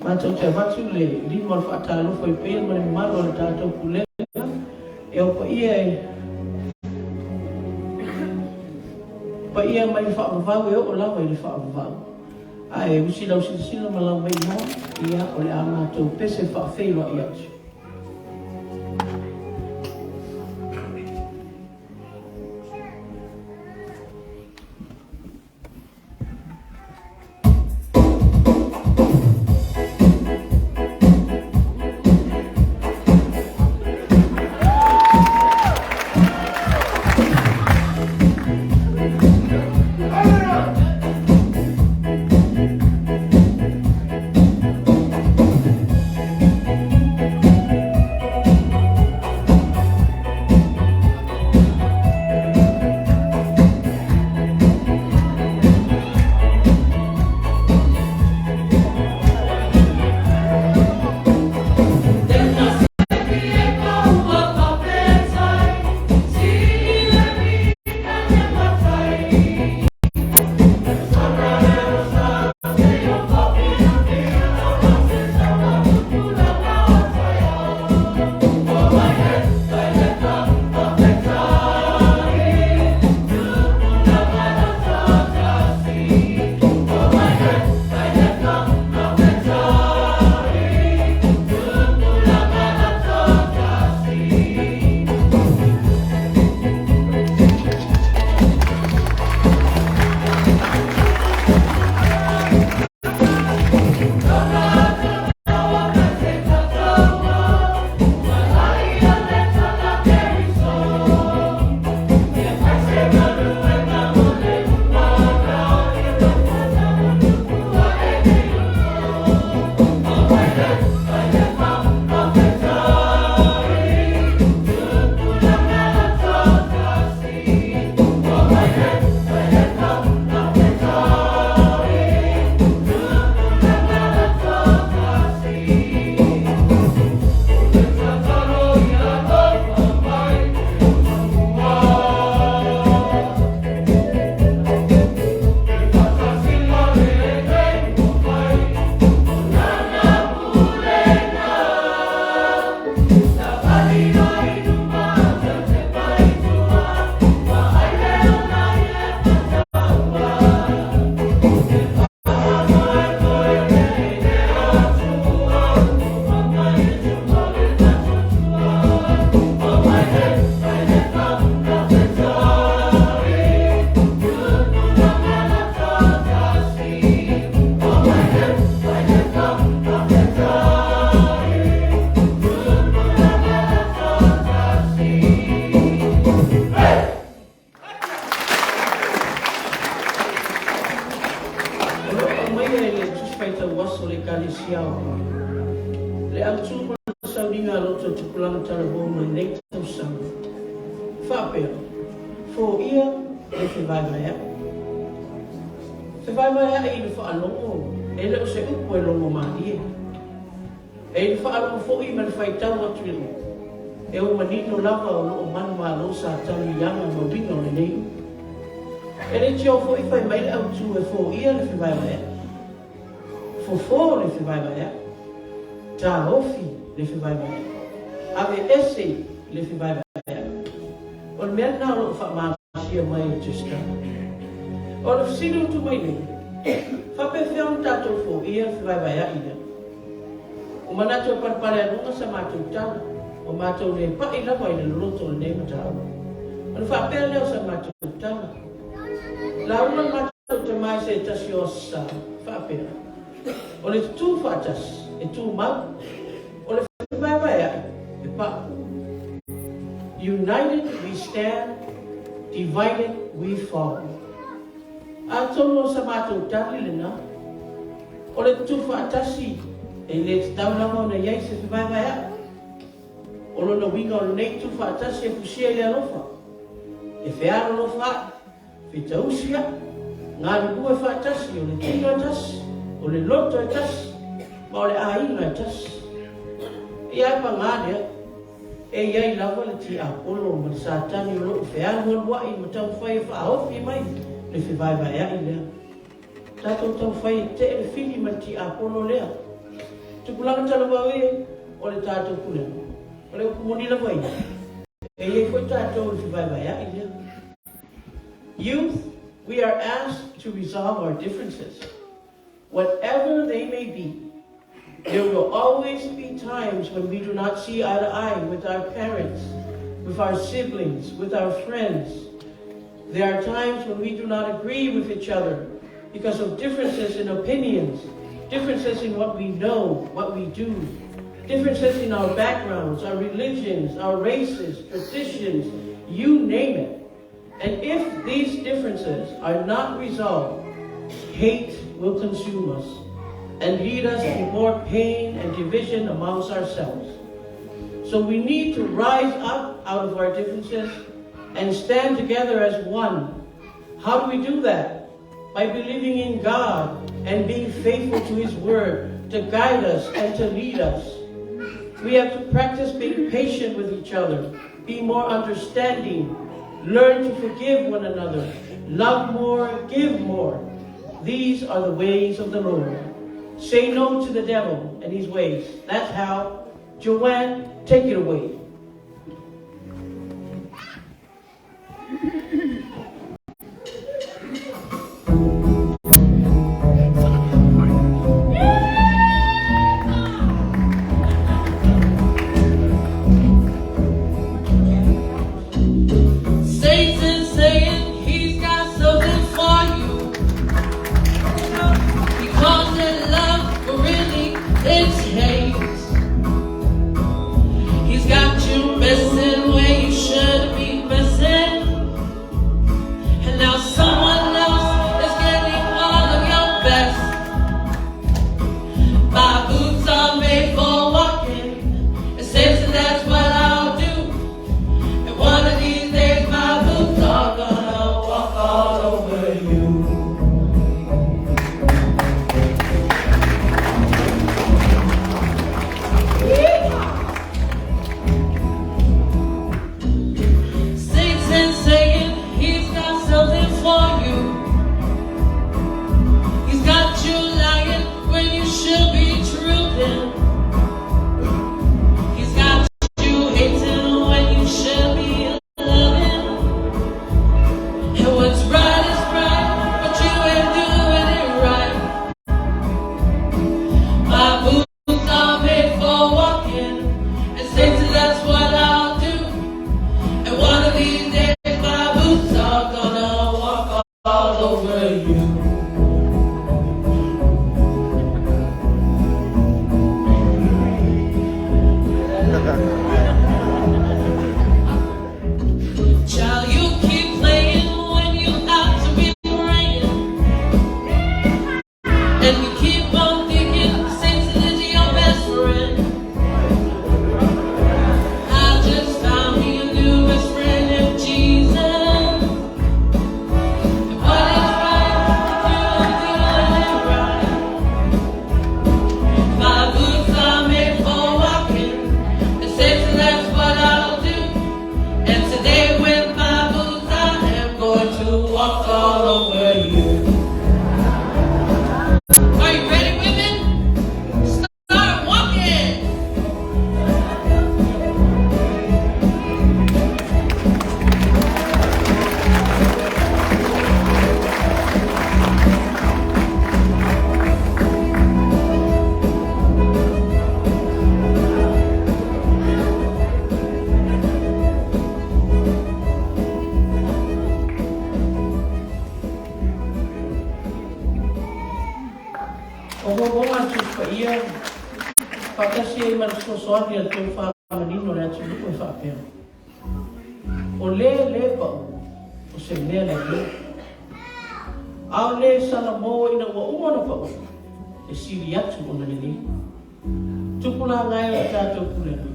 Mātou te watu le lima o whaatalo foi pēr mare malo le tātou Pulega e o pa ia mai whaavavau e o lawa I le whaavavau. Ai usi lau sila malau mai mo ia o le a mātou pese whaafeilua I atu. siau. Le au tūma sauringa Lotu tupulaga talaboma nei tau sanga. Whapea, fo ia le whiwaiwaya. Whiwaiwaya e le whaalongo, e le o se upo e longo maria. E le whaalongo fo i man whaitau atu le o. E o manino lava o loo manu malo sa tani yanga ma winga o le nei. E le tio fo i whai mai le au tū e fo ia le whiwaiwaya. Fo le whiwaiwaya. Tā ofi le whiwaiwaya. Ave ese le whiwaiwaya. O le mea nā lo whamāsia mai o tista. O le whasiru tu mai nei. Whape whiaun tātou fo ia le whiwaiwaya ina. O manatou parpare anunga sa mātou tana. O mātou le pai lava i le loto le nei matau. O le whapea leo sa mātou tana. La ula mātou te mai se tasi o sa whapea. O le tū whatas e tū mau. O le whiwaiwaya e pa. United we stand, divided we fall. A tono sa mātou tali le na. O le tū whatasi e le tau lama o na iei se whiwaiwaya. O lona winga o nei tu whaatasi e pusia le alofa. E whearo lofa, whitausia, ngā ribu e whaatasi o le tino e tasi, o le loto e tasi, ma o le aina e tasi. E ai pa ngārea, e iai lava le ti apolo ma le sātani o loo whearo aluai ma tau whai e whaofi mai, le whiwaiwai ai lea. Tātou tau whai e te e whini ma ti apolo lea. Tupulaga talawau e, o le tātou Pulega. Youth, we are asked to resolve our differences, whatever they may be. There will always be times when we do not see eye to eye with our parents, with our siblings, with our friends. There are times when we do not agree with each other because of differences in opinions, differences in what we know, what we do. Differences in our backgrounds, our religions, our races, traditions, you name it. And if these differences are not resolved, hate will consume us and lead us to more pain and division amongst ourselves. So we need to rise up out of our differences and stand together as one. How do we do that? By believing in God and being faithful to His Word to guide us and to lead us. We have to practice being patient with each other, be more understanding, learn to forgive one another, love more, give more. These are the ways of the Lord. Say no to the devil and his ways. That's how. Joanne, take it away. He's got ia. Whakasi e mara soasoani a tō whamanino rea tu luko e whapea. O le pau, o se mea le le. Ao le sala mō ina ua umana pau, e siri atu o na le le. Tupulaga e o tātou Pulega.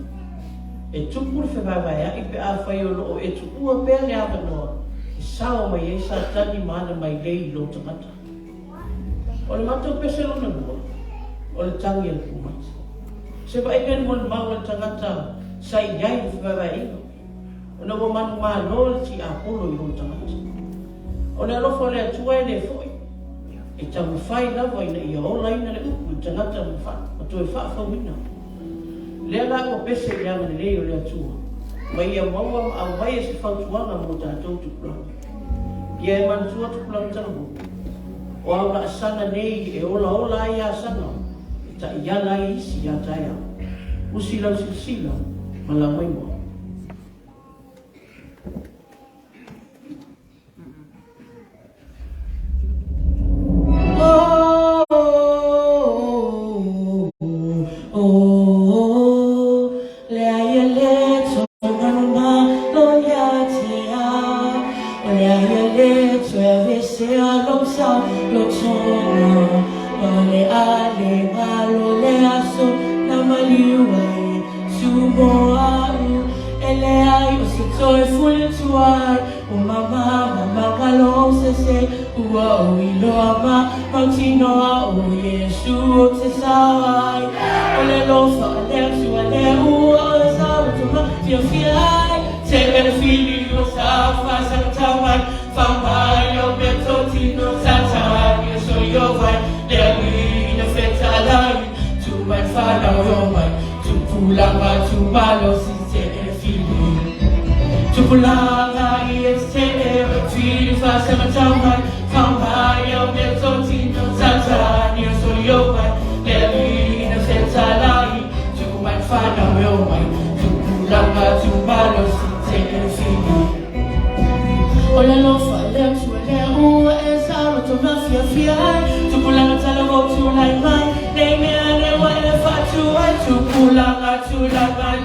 E tupuru whewawai a ipe a whai o loo e tupua pēr le awanoa. E sawa mai e sa tani mana mai lei lo tangata. O le matou pese lona lua, o le tangi al kumata. Se wa ipen mo le maua tangata sa i iai le whewawai ino. O na wa manu maa no le ti a polo i lo tangata. O le alofo le atua e le foi. E tamu whai lawa ina ia ola ina le upu tangata mo wha. O tu e wha whawina. Lea la o pese i anga le leo le atua. Mai ia maua au mai e se whautuanga mo tātou Tupulaga. Ia e mantua Tupulaga tanamu. O au la asana nei e ola ai a asana. E ta iala i isi a tai au. Usila sila ma la mai moa. Tupulaga e se e fili fa sama tawai Kampai au me toti no tata ni so yo mai le vi na se talai tu mai fa na yo mai Tupulaga tu malo si te e fili Ola lo fa le tu le u e sa to mafia fia Tupulaga tala go tu lai mai le me ne wa e fa tu ai Tupulaga tu la mai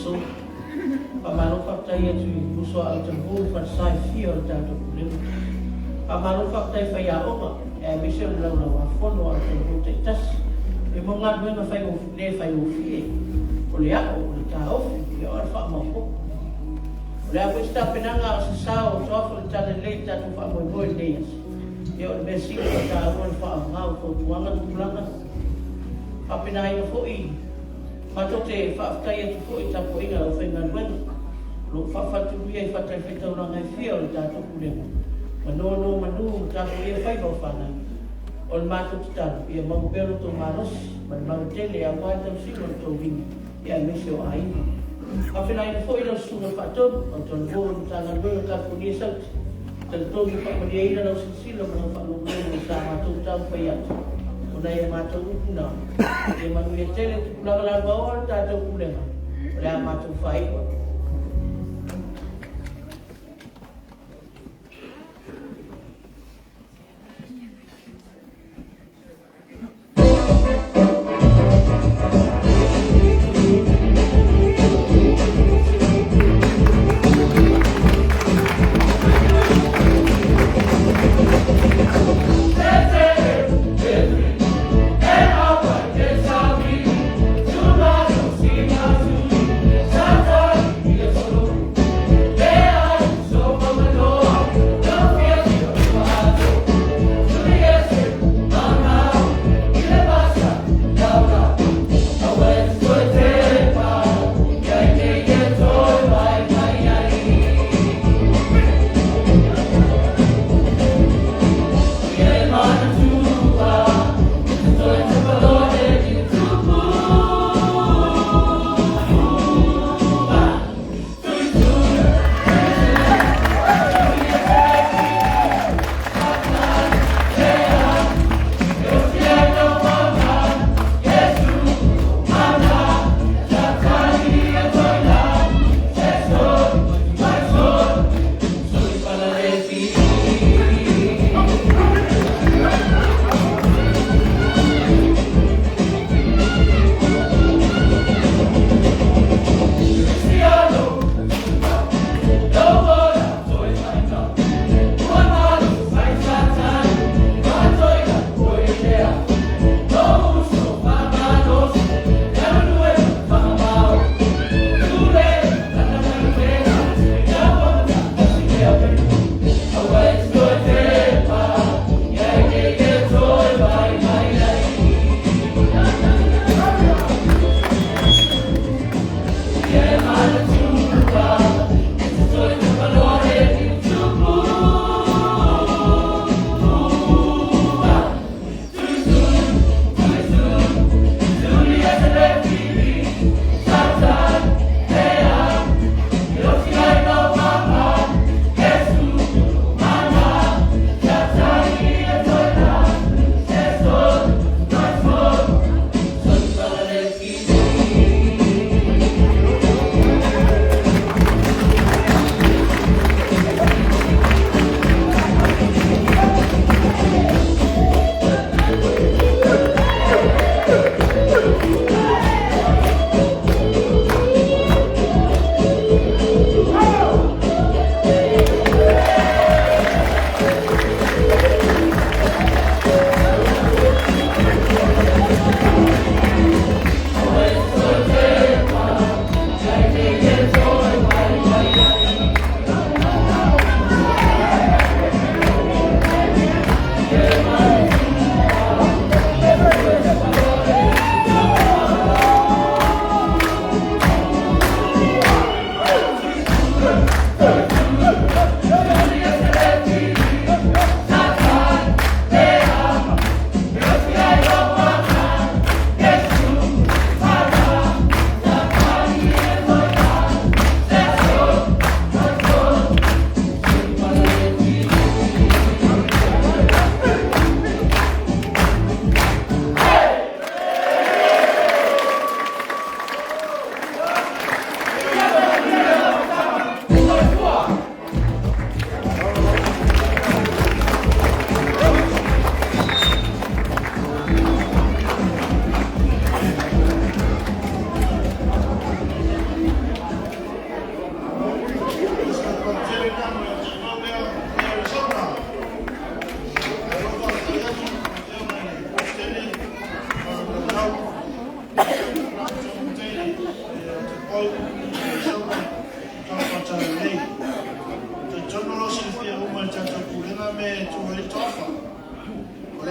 So, pamalo fakta ia tu buso al tembu fa sai fio da to pulim. Pamalo fakta fa ya oga e mission la wa fono al tembu te tas. E mo ngat me fa yo le fa yo fie. O le a o ta of e or fa mo ko. Le a sta penanga sa sa o to fa ta le ta to fa mo bo dias. E o be si ta o fa ngau ko tuanga tu planga. Papina yo fo I Matote whaakai atu ko I tapo inga o whainga ruenu. Lo whaafatu ia I whatai whaitau ranga I whia o le tātou Pulega. Manono manu tapo ia whaiva o whanai. O le mātou titano, ia mamu pēro tō mārosi, mani mamu tele a wai tau singo o tō ringi, ia mese o aina. Hawhina ina fo ina sunga whaatonu, o tōna vōru tāna ruenu tāpo nia sauti. Tana tōngi whakaria ina nau sisila mana whakamukuru o tā mātou tau whai atu. Ona ia mātou upuna. Ia manu ia tele Tupulaga la baoa tātou Pulega. O lea mātou whaiwa.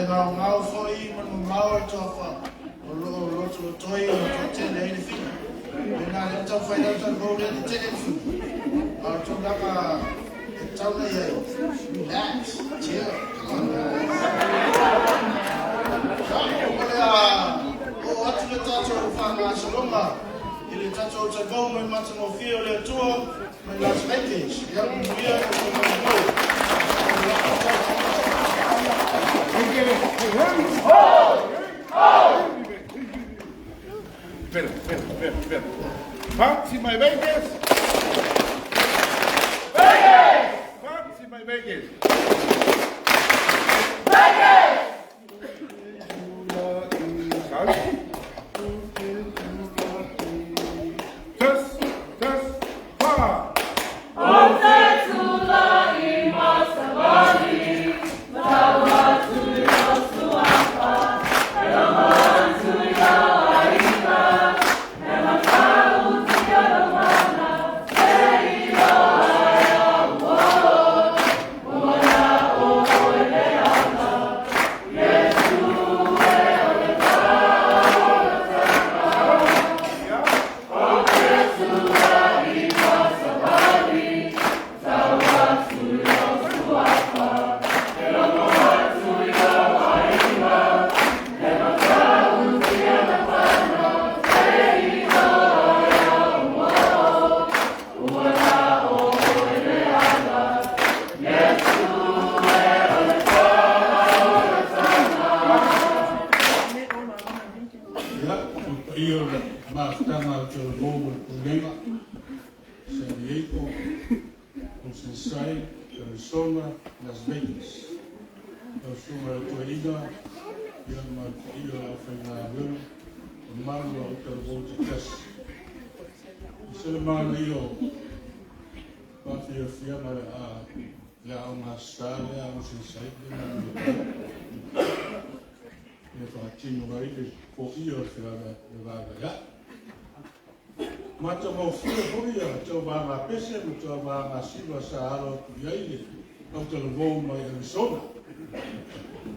Aoafa'i mau tofa o lotu toi o tele ele fi na le tau fai na tau go le tele fi a tu laka tau le relax chill o atu le tatu fa na salonga ele tatu ta go me mata no fio le tua me Las Vegas ya mo ia Espera. Máxima Vegas. Máxima Vegas. Pulega, San Diego, Oceanside, Arizona, Las Vegas. Suma Pulega, Yama Aoafa'i Malo o CCCAS. Selemana io, Pafia Fiama a la una sala, Oceanside, e facciamo vai po io la Mata mau fia hoia, tau wanga pese, tau wanga siwa sa alo tu iaile, au te lavo mai Arizona.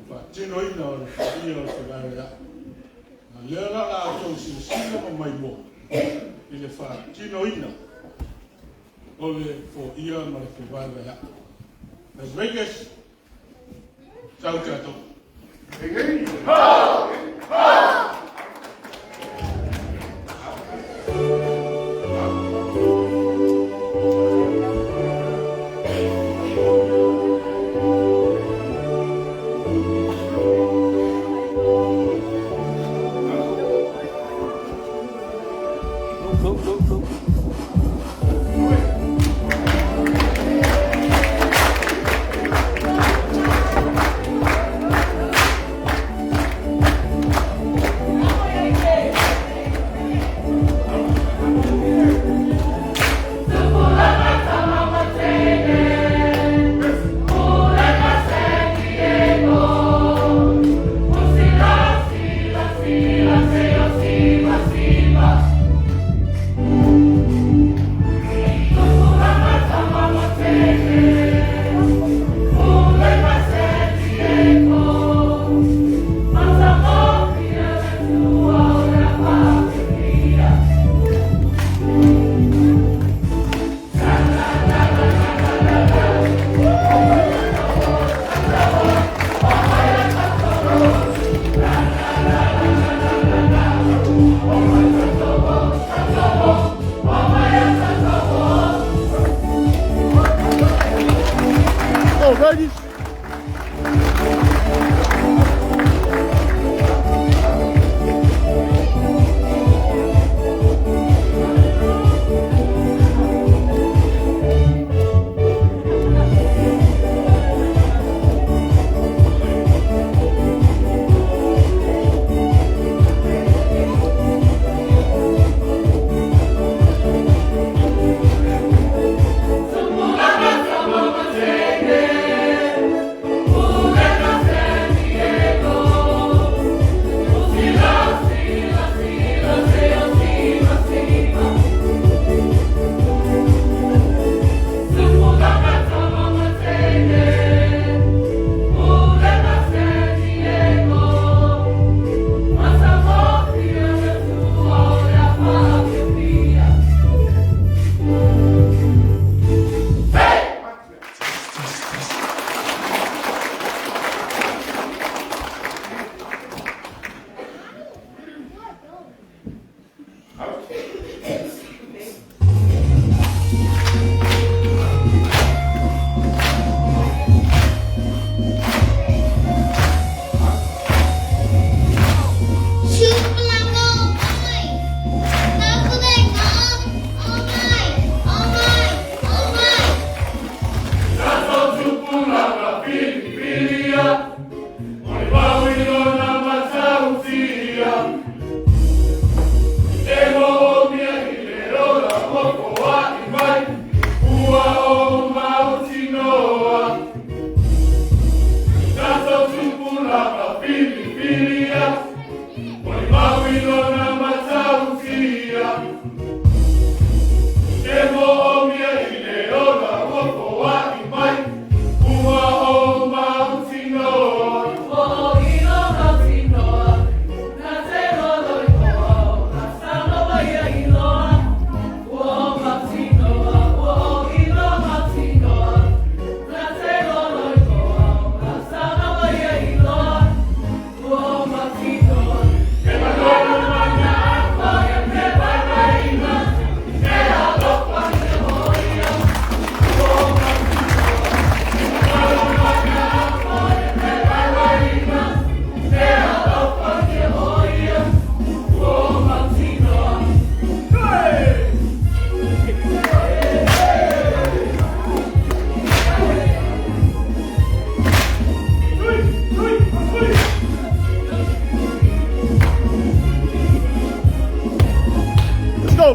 Fa tino ina o le whaia o te lai a. Na lea la a tau si sila ma mai mo. i le wha tino ina o le fo ia ma le whiwaiwa ia. Las Vegas, tau kato. Hey, ha! Ha!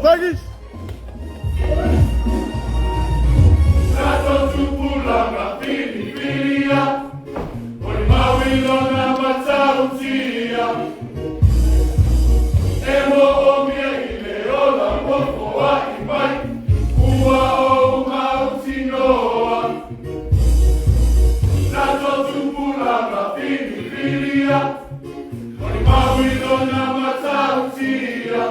Vegas! SaTupulaga pilipilia, oi mawilo na matautia. Emo omia ile ola woko wa imai, ua o mautinoa. SaTupulaga pilipilia, oi mawilo na matautia.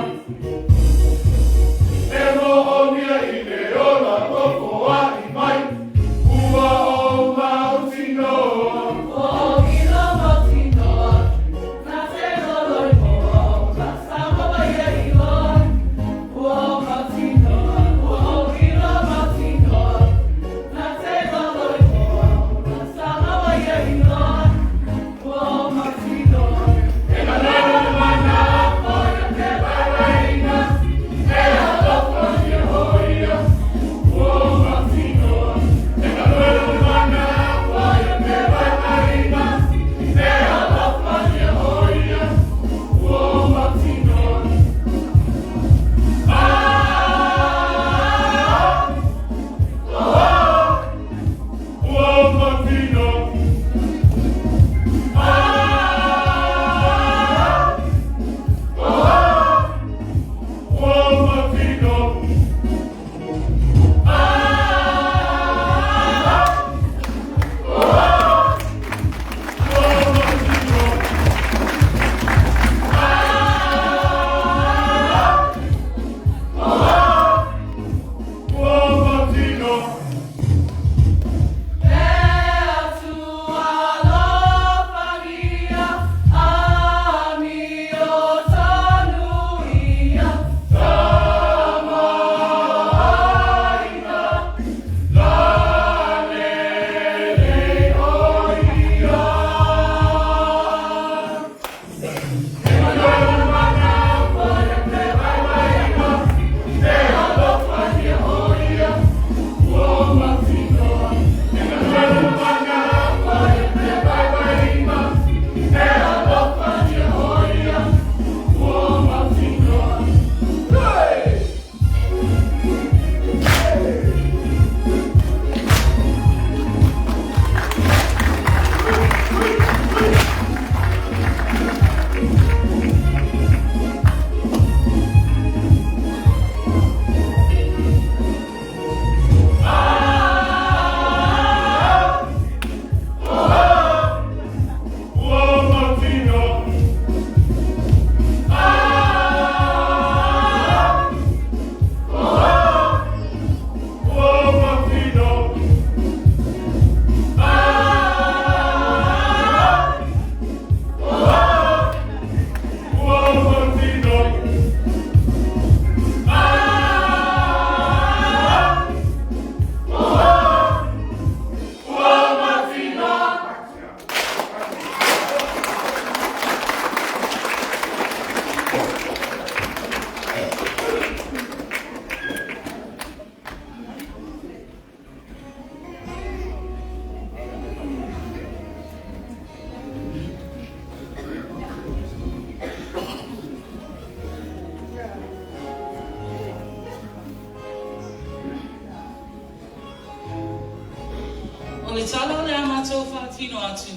le tala le amato whaatino atu.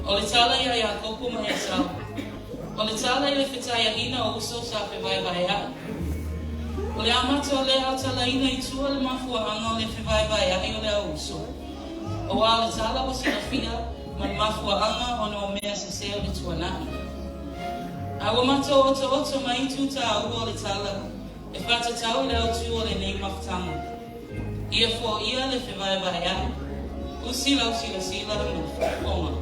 O le tala ia ia kopo mai e sau. O le tala i le whetaya ina o uso sa pe vai vai ai. O le amato le au tala ina i tua le mafua anga o le vai vai ai o le au uso. O wa le tala o sina fia ma le mafua anga o no mea se se o le tuanai. A wa mato oto mai tuta au o le tala. E whata tau le au tu o le nei mafutanga. Ia fo ia le vai vai ai. Usila no whakonga.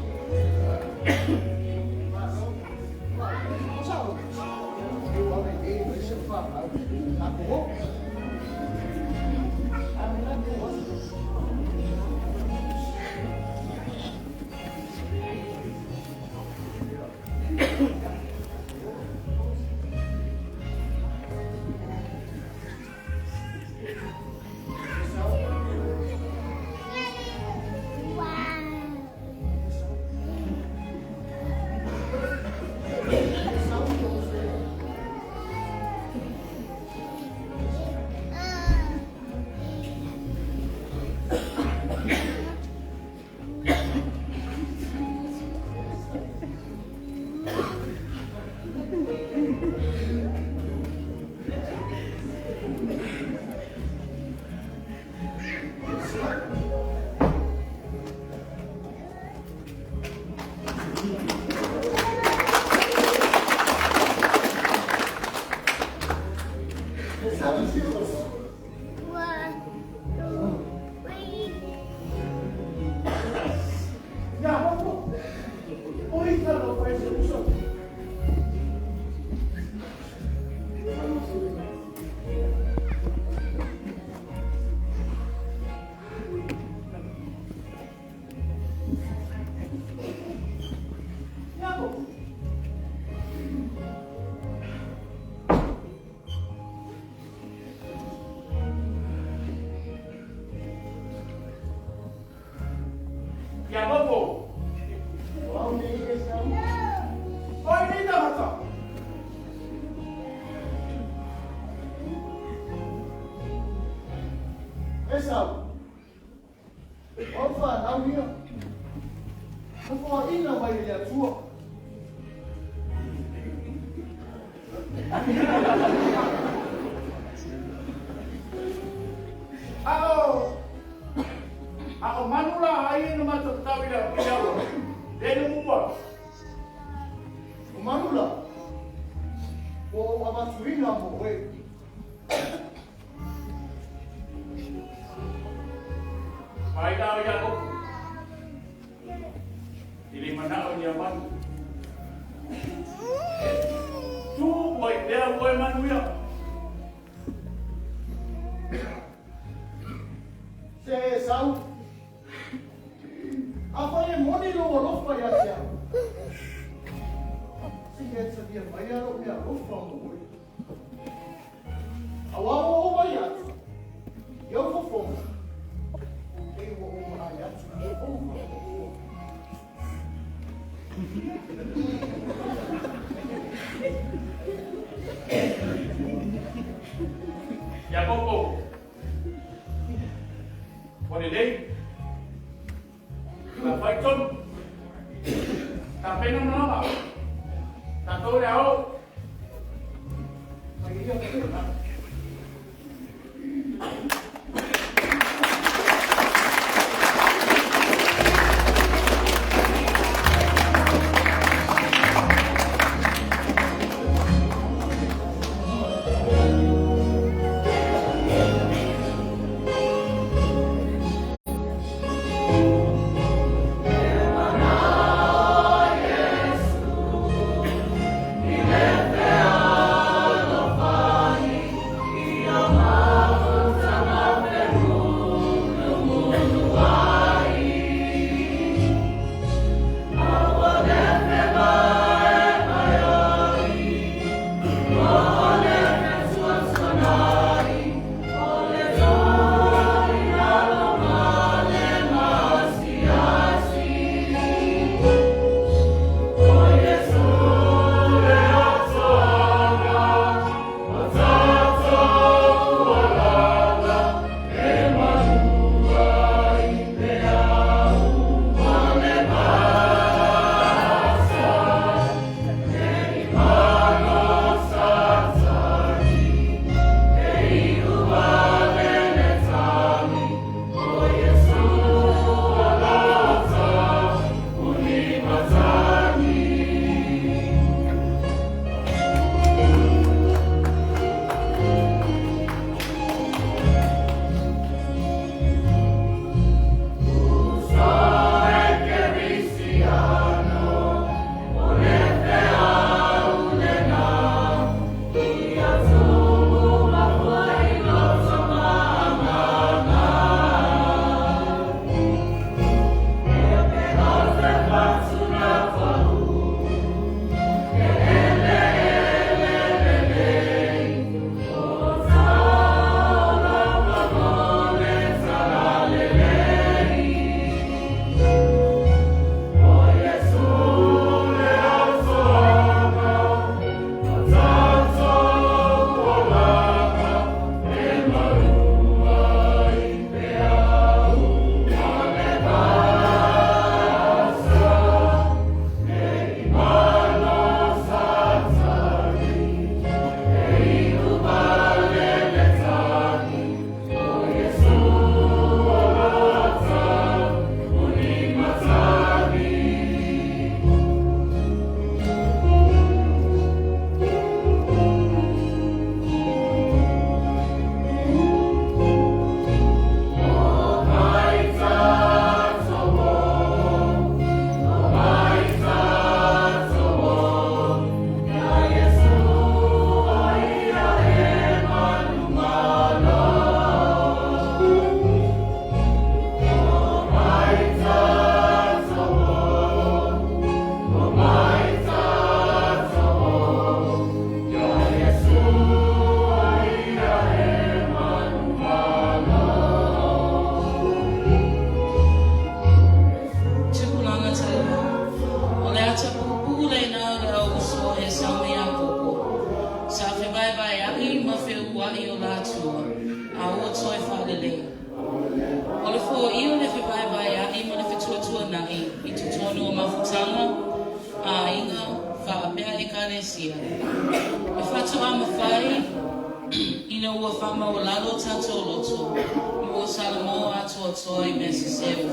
tanga, a inga, whaapea e kāresia. E whātua Aoafa'i, ina ua whama o lalo tātou loto, mo o Salamo atua toa I mea CCCAS.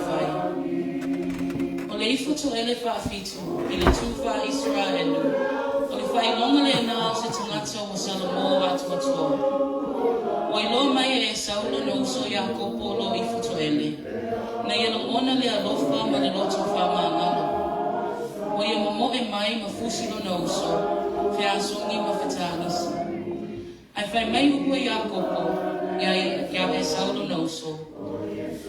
O le ifutu ele whaafitu, I le tūwha Israelu, o le whailonga le nā o se tangata o Salamo atua toa. O ilo mai e Saulo no uso Iakopo lo ifutu ele, na yelo ona le alofa ma le loto whama ngalo. O ia mamo e mai ma fusilo no uso, whea songi ma whatanisi. Ai whai mai upo Iakopo, ia e Saulo no uso.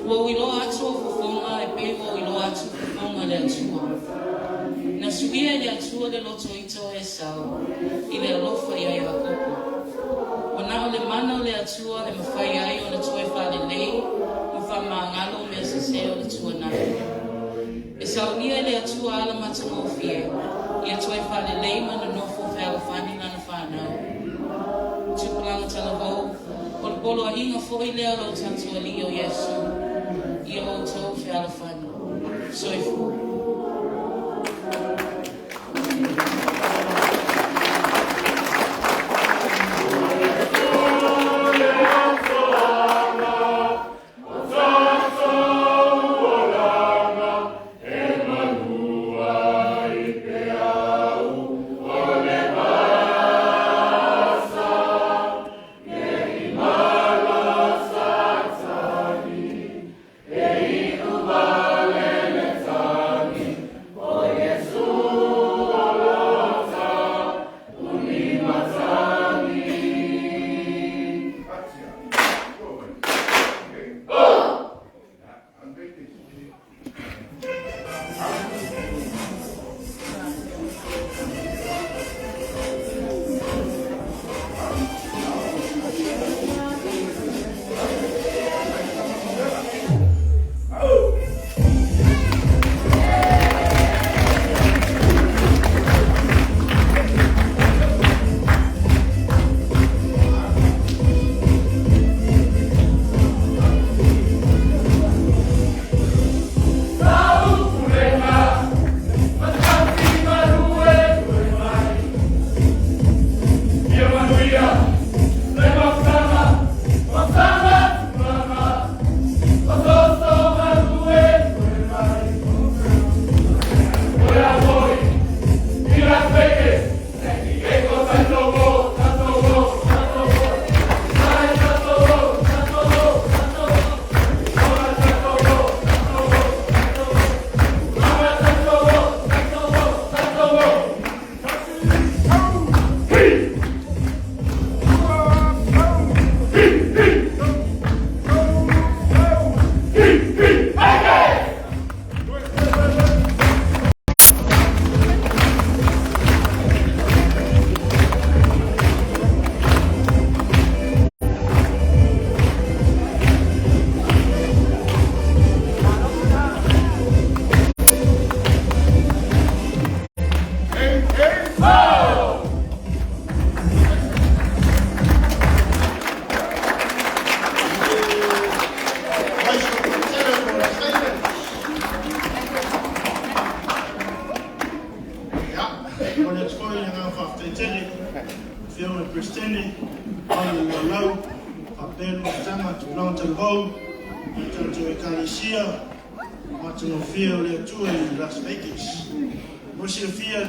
Ua uilo atu o fufonga e pewa uilo atu fufonga le atua. Na suia le atua le loto ito e Sau, I le alofa ia Iakopo. O na o le mana o le atua e mawhai ai o le tue whale lei, ma whamangalo mea saseo le tua nahi. E saunia le atua ala matamofie, I a tue whale lei ma na nofo whela whani lana whanau. Tupulaga talavou, o le polo a inga fwoi lea lo tatu ali o Yesu, I a outou whela whani. Soifu.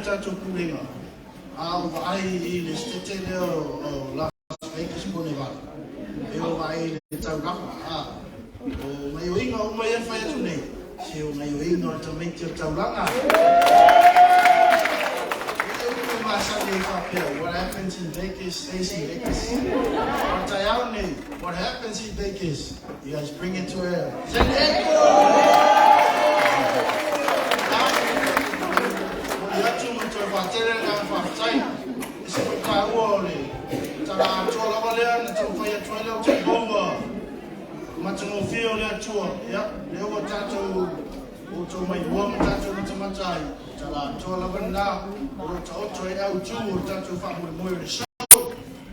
SaTupulaga. Aoafa'i le SaTupulaga o Las Vegas Boulevard. E o vai le tauranga. O mai o inga o mai e whai atu nei. Se o mai o inga o tamenti o tauranga. What happens in Vegas stays in Vegas. What happens in Vegas, you guys bring it to San Diego.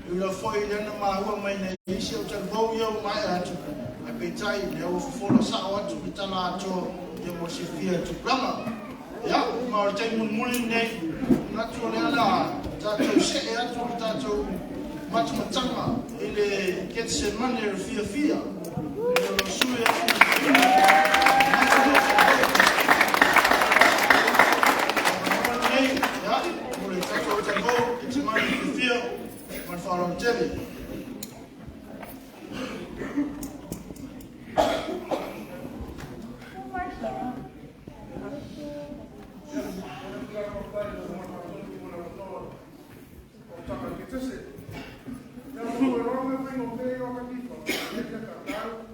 Ula foi lena mahua mai nei isi o te vouio mai atu. Ai petai le o fofola sa o atu ki tala ato ia mo se fia tu plama. Ya, ma te muli nei, na tu le ala, tātou se e atu tātou matanga ele Getsemane fia. Ele lo sui atu. Ya, muli tātou tātou, Getsemane fia, man whāra tele. Não, não, não, não, não, não, não, não, não, não, não,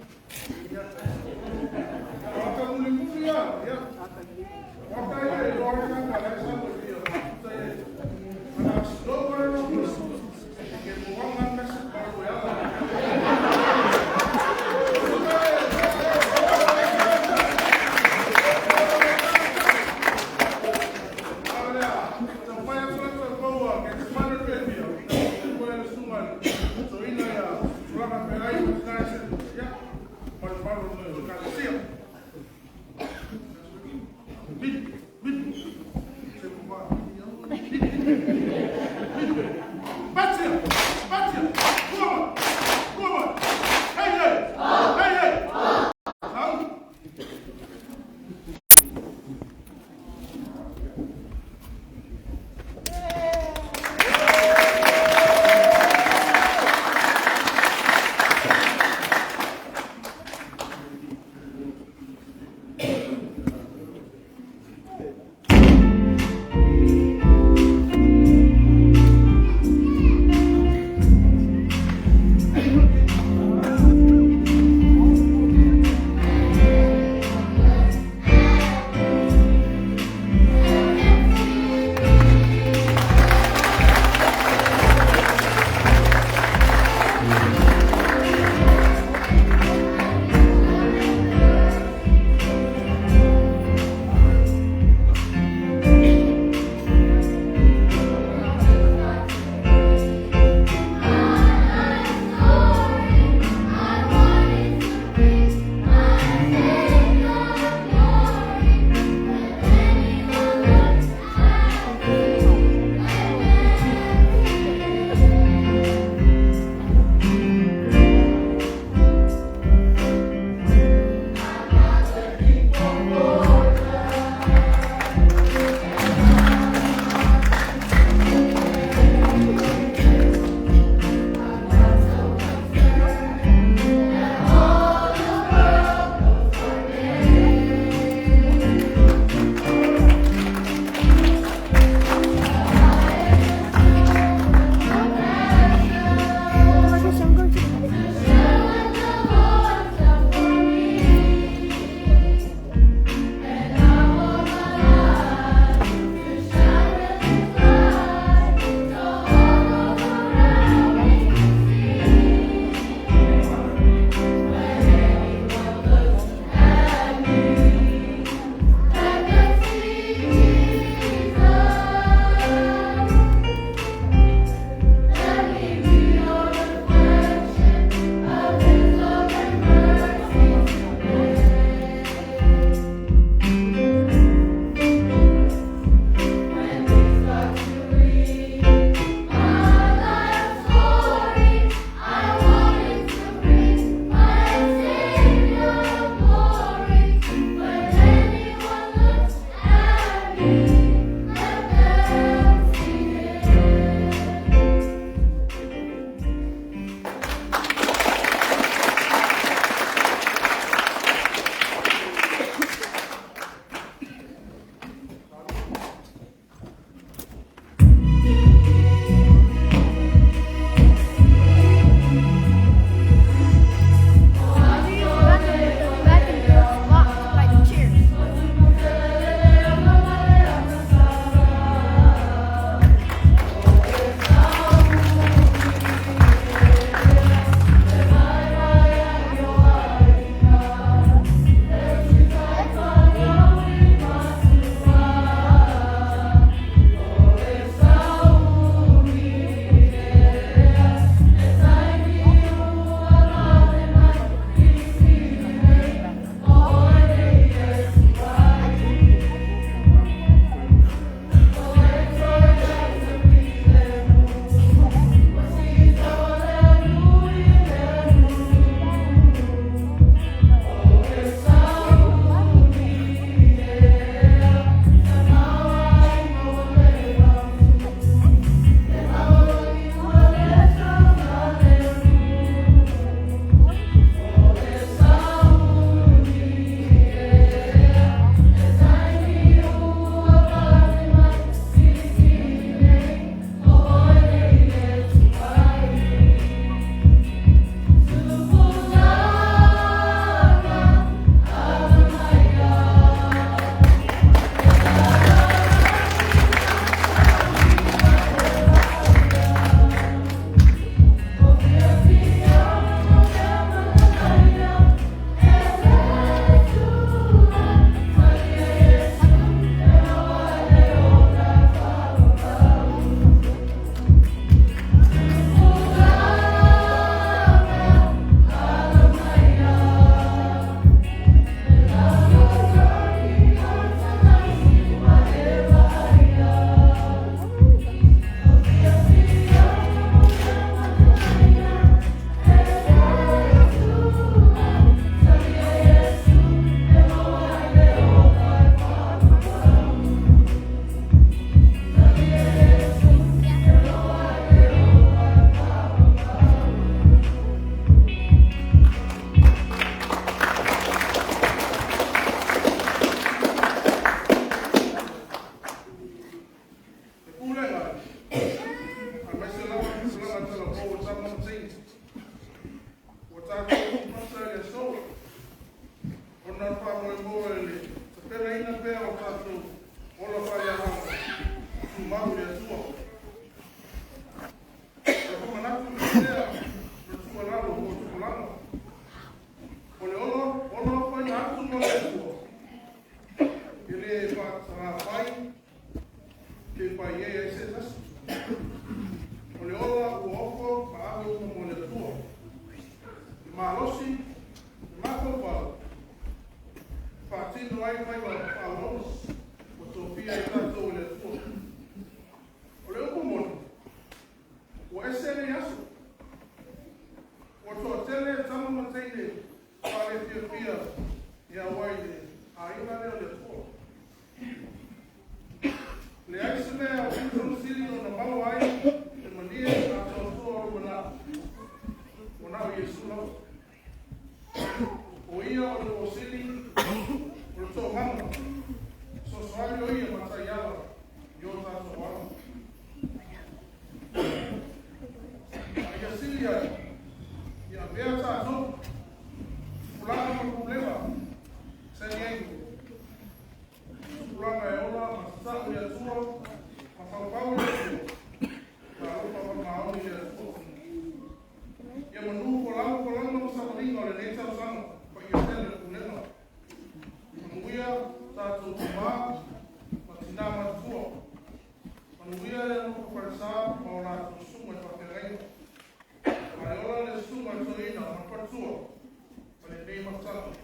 mai mai wa palo o to pia e tato le to o le ko mo o ese le yaso o to tele tamo mo tele pale pia ya wai ai na le to le ai se me a un sili no malo ai e mania a to to ona Yesu no o ia o sili o to mama so swali o ia matayala yo ta to wala ai sili ya vea ta no Pulega no problema se niego Pulega e ola sa o ia tua ma fa pa o ta o pa ma o ia tua ia manu ko la no sa ringo le nei sa sana pa ia tele Pulega manuia ta tu ma tina ma tua manuia no ko farsa o la tu suma pa perai ma ola le suma to ina ma pa tua in the name of God.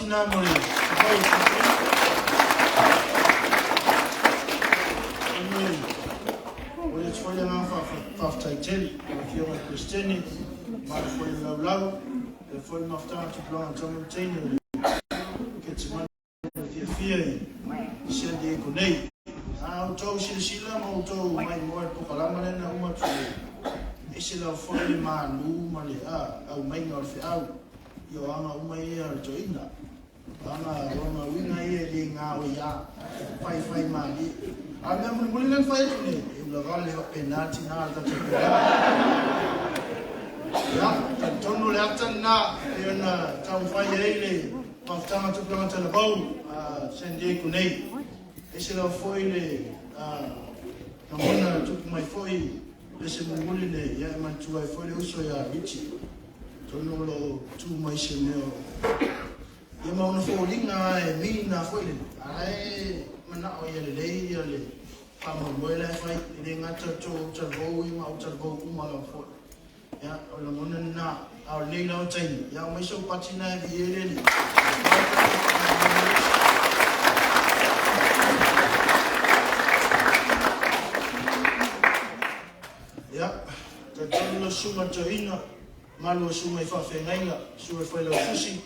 tina mo le. Ole tfoi nga fa taiteli, ki o Kristeni, ma foi lau, e foi mafta tu plan tamu teni. Ke tsima ke fie, sende ko nei. Auto sila auto mai mo to kalama na uma tu. Ese la foi ma lu ma le au mai ngor fi au. Yo anga uma ia to ina. Anga roma winga ia le nga o ya. Fai ma di. Anga mun mulinan fai ni. La vale penati na ta te. Ya, tono le atan na ena tau fai ele. Paftanga tu plan ta la bau. Sende ko nei. Ese la foi le na mona tu mai foi ese munguli le ya man tu ai foi le uso ya bichi tono lo tu mai se meo ya ma ona foi linga e mina foi le ai mana o ya le pa mo mo le fai le ngata to vo i ma vo uma la foi ya o la mona na au le na tai ya mai so patina e ele ya, te suma joina, malu suma fa fengaina, sua foi la fusi,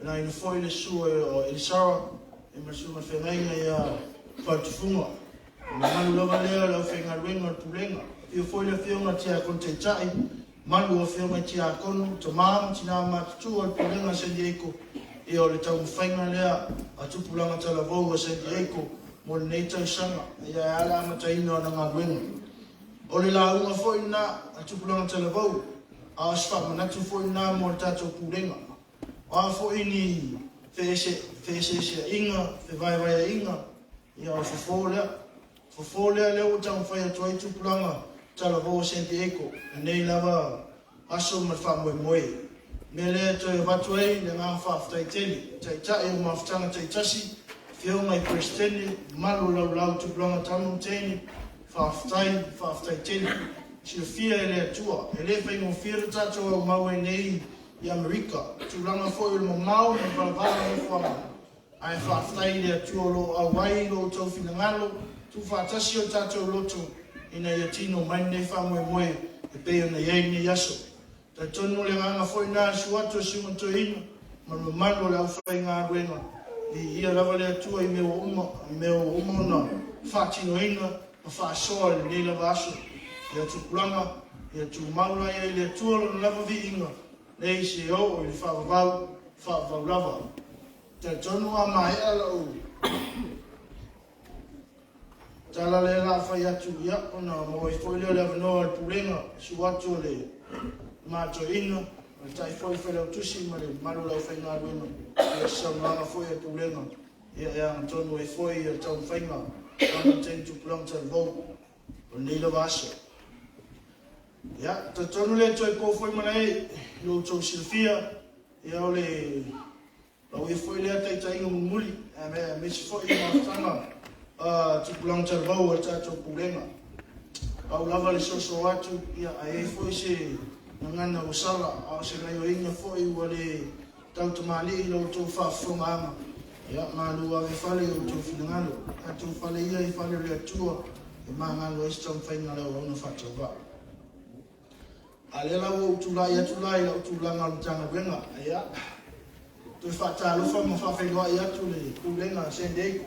na ina foi le sua o Elisara, e ma suma fengaina ya fatufunga. Malu lava lea la fenga wenga Pulega, e foi le fiona tia kontetai, malu o fiona tia konu, tamam tina matu o Pulega San Diego, e o le tau fenga lea, a tupulanga tala vou San Diego, mo le neita sanga, ya ala mataina na nga wenga. Ole la unga foi na atupulanga tala vau a sfa manatu foi na mo tato Pulega a foi ni fese inga fe vai inga ia fofolea le o tau fai atu ai tupulanga tala vau San Diego nei lava aso ma fa moe me le to vatu ai le nga fa taiteli taitai o maftanga taitasi fio mai Kristeni malu lau tupulanga tamu teni Faftai tele, si le fia ele atua, ele fai mo fia tato o mau e nei i Amerika, tūlanga foi mo mau na valavala mo whanga. Ai faftai le atua lo Aoafa'i lo tau finangalo, tu fatasi o tato Lotu, ina ia tino mai nei whamoe moe, e peo na iei ni yaso. Ta tonu le nganga foi na suato simonto ino, manu manu le Aoafa'i ngā ruenga, i ia lava le atua i meo uma na whatino ina, a whaasoa le nei lava aso, ia tupulanga, ia tu maula ia le tuolo na lava vi inga, nei se o i le whaavau lava. Te tonu a mai ala o. Tala le la whai atu ia, ona mo i foi leo le avanoa le Pulega, suato le mato ina, o tai foi leo tusi ma le maru lau whai ngā ruena, ia saunanga foi a Pulega, ia tonu e foi a tau whainga, ana ten tupulanga tala vau, o nei lava aso. Ya, te tonu le toi ko foi mana e, lo tau silfia, ia o le, lau e foi lea taitai inga mumuli, me se foi i maftanga, tupulanga tala vau a tatou Pulega. Au lava le soso atu, ia a e foi se ngana o sala, a se ngai o inga foi ua le tau tamali i lo tau whaafonga anga. Ya, malu ave fale o tau finangalo, a tau fale ia i fale le atua, e mangalo esi tau whainga leo ona whatau. A le lau o tulai atulai, lau tulanga o tanga wenga, ia. Tui whatalofa ma whawhenua i atu le Pulega San Diego.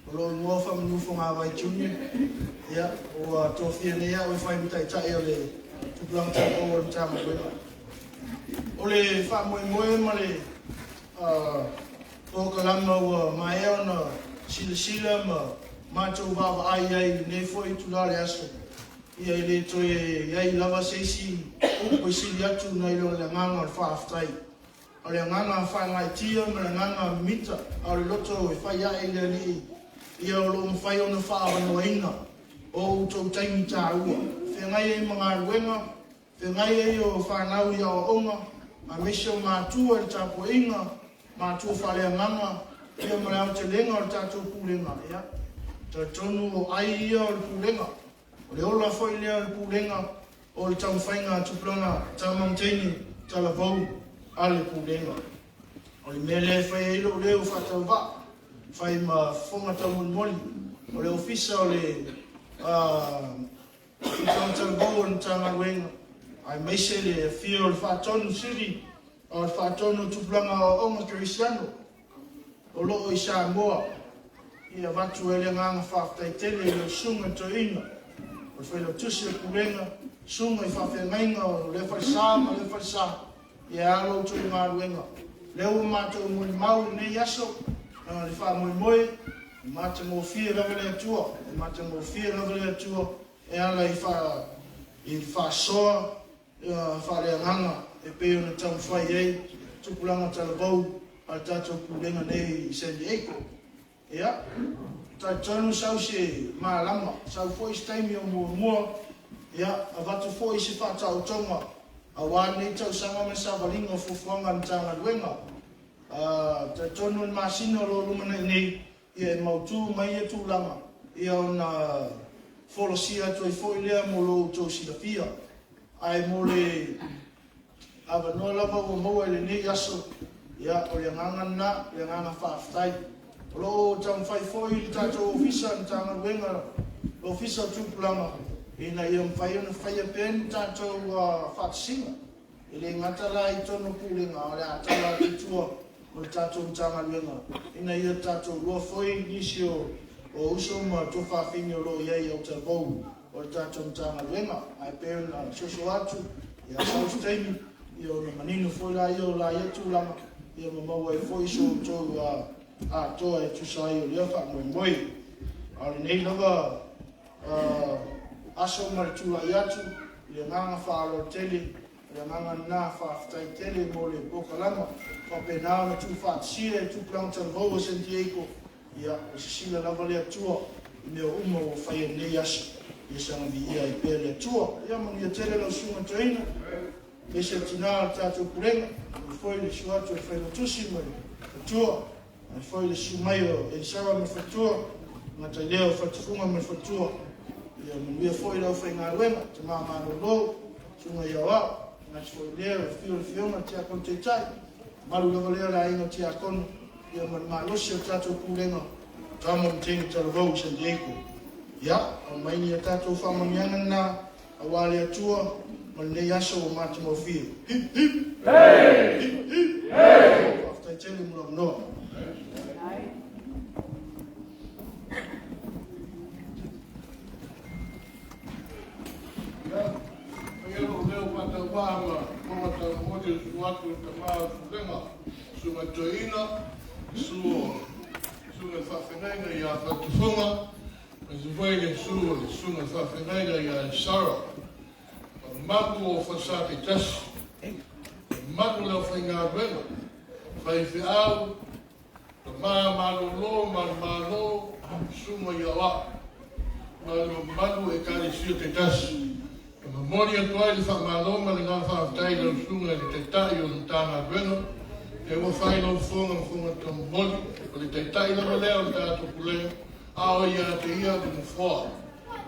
O lo mua whamanufo ngā wai tuni, ia, o tofia nea o e whai mitai tai o le tupulanga tanga o tanga wenga. O le whamoe ma le o kalama ua mai ona sila ma mātou wawa ai nei foi tulare aso. Ia le toi iai lava seisi upo sili atu na ilo le nganga o whaaftai. O le nganga whaingai tia ma le nganga mita a le loto e whai ai le li. Ia o lo mwhai ona whaavanoa ina o utou taimi tā ua. Whengai e mga ruenga, whengai e o whanau ia o onga, a mesio mātua le tāpo inga, mātua whalea nganga, ia marau te lenga o le tātou Pulega, ia. Ta tonu o ai ia o le Pulega, o le ola foi lea o le Pulega, o le tau whainga tupulanga, ta mamteini, tala vau, a le Pulega. O le mele fai ilo leo whatau wa. Fai ma fonga tau moli. O le ofisa o le Tau Bau and Tanga Wenga. I may say the fear of Fatonu City or Fatonu Tuplanga o Onga Cristiano. O loo I sa moa. Ia watu ele nganga whaftai tele le sunga to inga. O whaila tusi e kurenga. Sunga I whawhengainga o le whaisa ma le whaisa. Ia alo tu ngā ruenga. Leo mātou mui mau nei aso. Le wha mui moe. Mata mo fia rawa le atua. Mata mo fia rawa le atua. E ala I wha soa. Wha rea nganga. E peo na tau whai ei. Tupulanga talabau. A tātou pulenga nei I San Diego. Ia. Tai tonu sau se maalama. Sau foi staimi o mua. Ia. A watu foi se whatau tonga. A wā nei tau sanga me sa walinga fufuanga ni tanga ruenga. Tai tonu in masino lo lumana nei. Ia e mautu mai e tūlanga. Ia o na wholosia toi foi lea mo lo tau silapia. Ai mo le awa noa lava o maua le nei aso. Ia o le nganga na, le nganga whaaftai. O lo tau mwhai foi li tātou ofisa ni tanga ruenga. Lo ofisa tūpulanga. Ina ia mwhai ona whai a pen tātou whaatisinga. I le ngatala I tono pulenga. O le atala I tua. O le tātou tanga ruenga. Ina ia tātou lua foi nisi o uso ma to whawhini o lo iei au te bau. O le tātou tanga ruenga. Ai pēr na soso atu. Ia South Taimi. Ia o na manino foi la ia o la ia tūlanga. Ia mamaua e foi so tōu a toa e tusai o lea wha moe moe. A le nei lava aso mara tūla I atu. Ia nganga whaaro tele. Ia nganga nā whaaftai tele mo le pokalama. Whapenao na tū whaatsia e tūpulanga talvau o San Diego. Ia o sisila lava lea tua. I mea uma o whaia nei aso. Ia sanga vi ia I pēr lea tua. Ia mani a tele lau sunga toina. Pese tina tātou pulenga. Foi le suatu e whaino tusi mai. Fatua. Foi le sumai o e sawa me fatua. Nga tai leo fatufunga me fatua. Ia manuia foi lau whai ngā ruenga. Te māmano lou. Sunga ia wā. Nga te foi leo e whio le whionga te akon te tai. Maru lava leo la inga te akon. Ia man malosi o tātou pulenga. Tamo mteni talavau San Diego. Ia. O maini a tātou whamanianga nā. A wale atua. Man nei aso o mati mo fia. Hip, hip! Hey! Hip, hip! Hey! Aftai tele mula mnoa. Ia, paielo leo pata wāma, mawata mode suatu te maa fulenga, sunga toina, sunga whawhenainga ia whatufunga, mas voile sunga whawhenainga ia Sara. Maku o whasake tasi. Maku leo whai ngā ruenga. Whai whiau. Ta malo lo, malo, suma ia wa. Maku e kare sio te tasi. Ta mamori atu ai le wha malo, ma le ngā whaaftai lau sunga le te tai o le tāna ruenga. E wa whai lau whonga ta mamori. O le te tai lama leo le tātou pulenga. Ao ia te ia le mawhoa.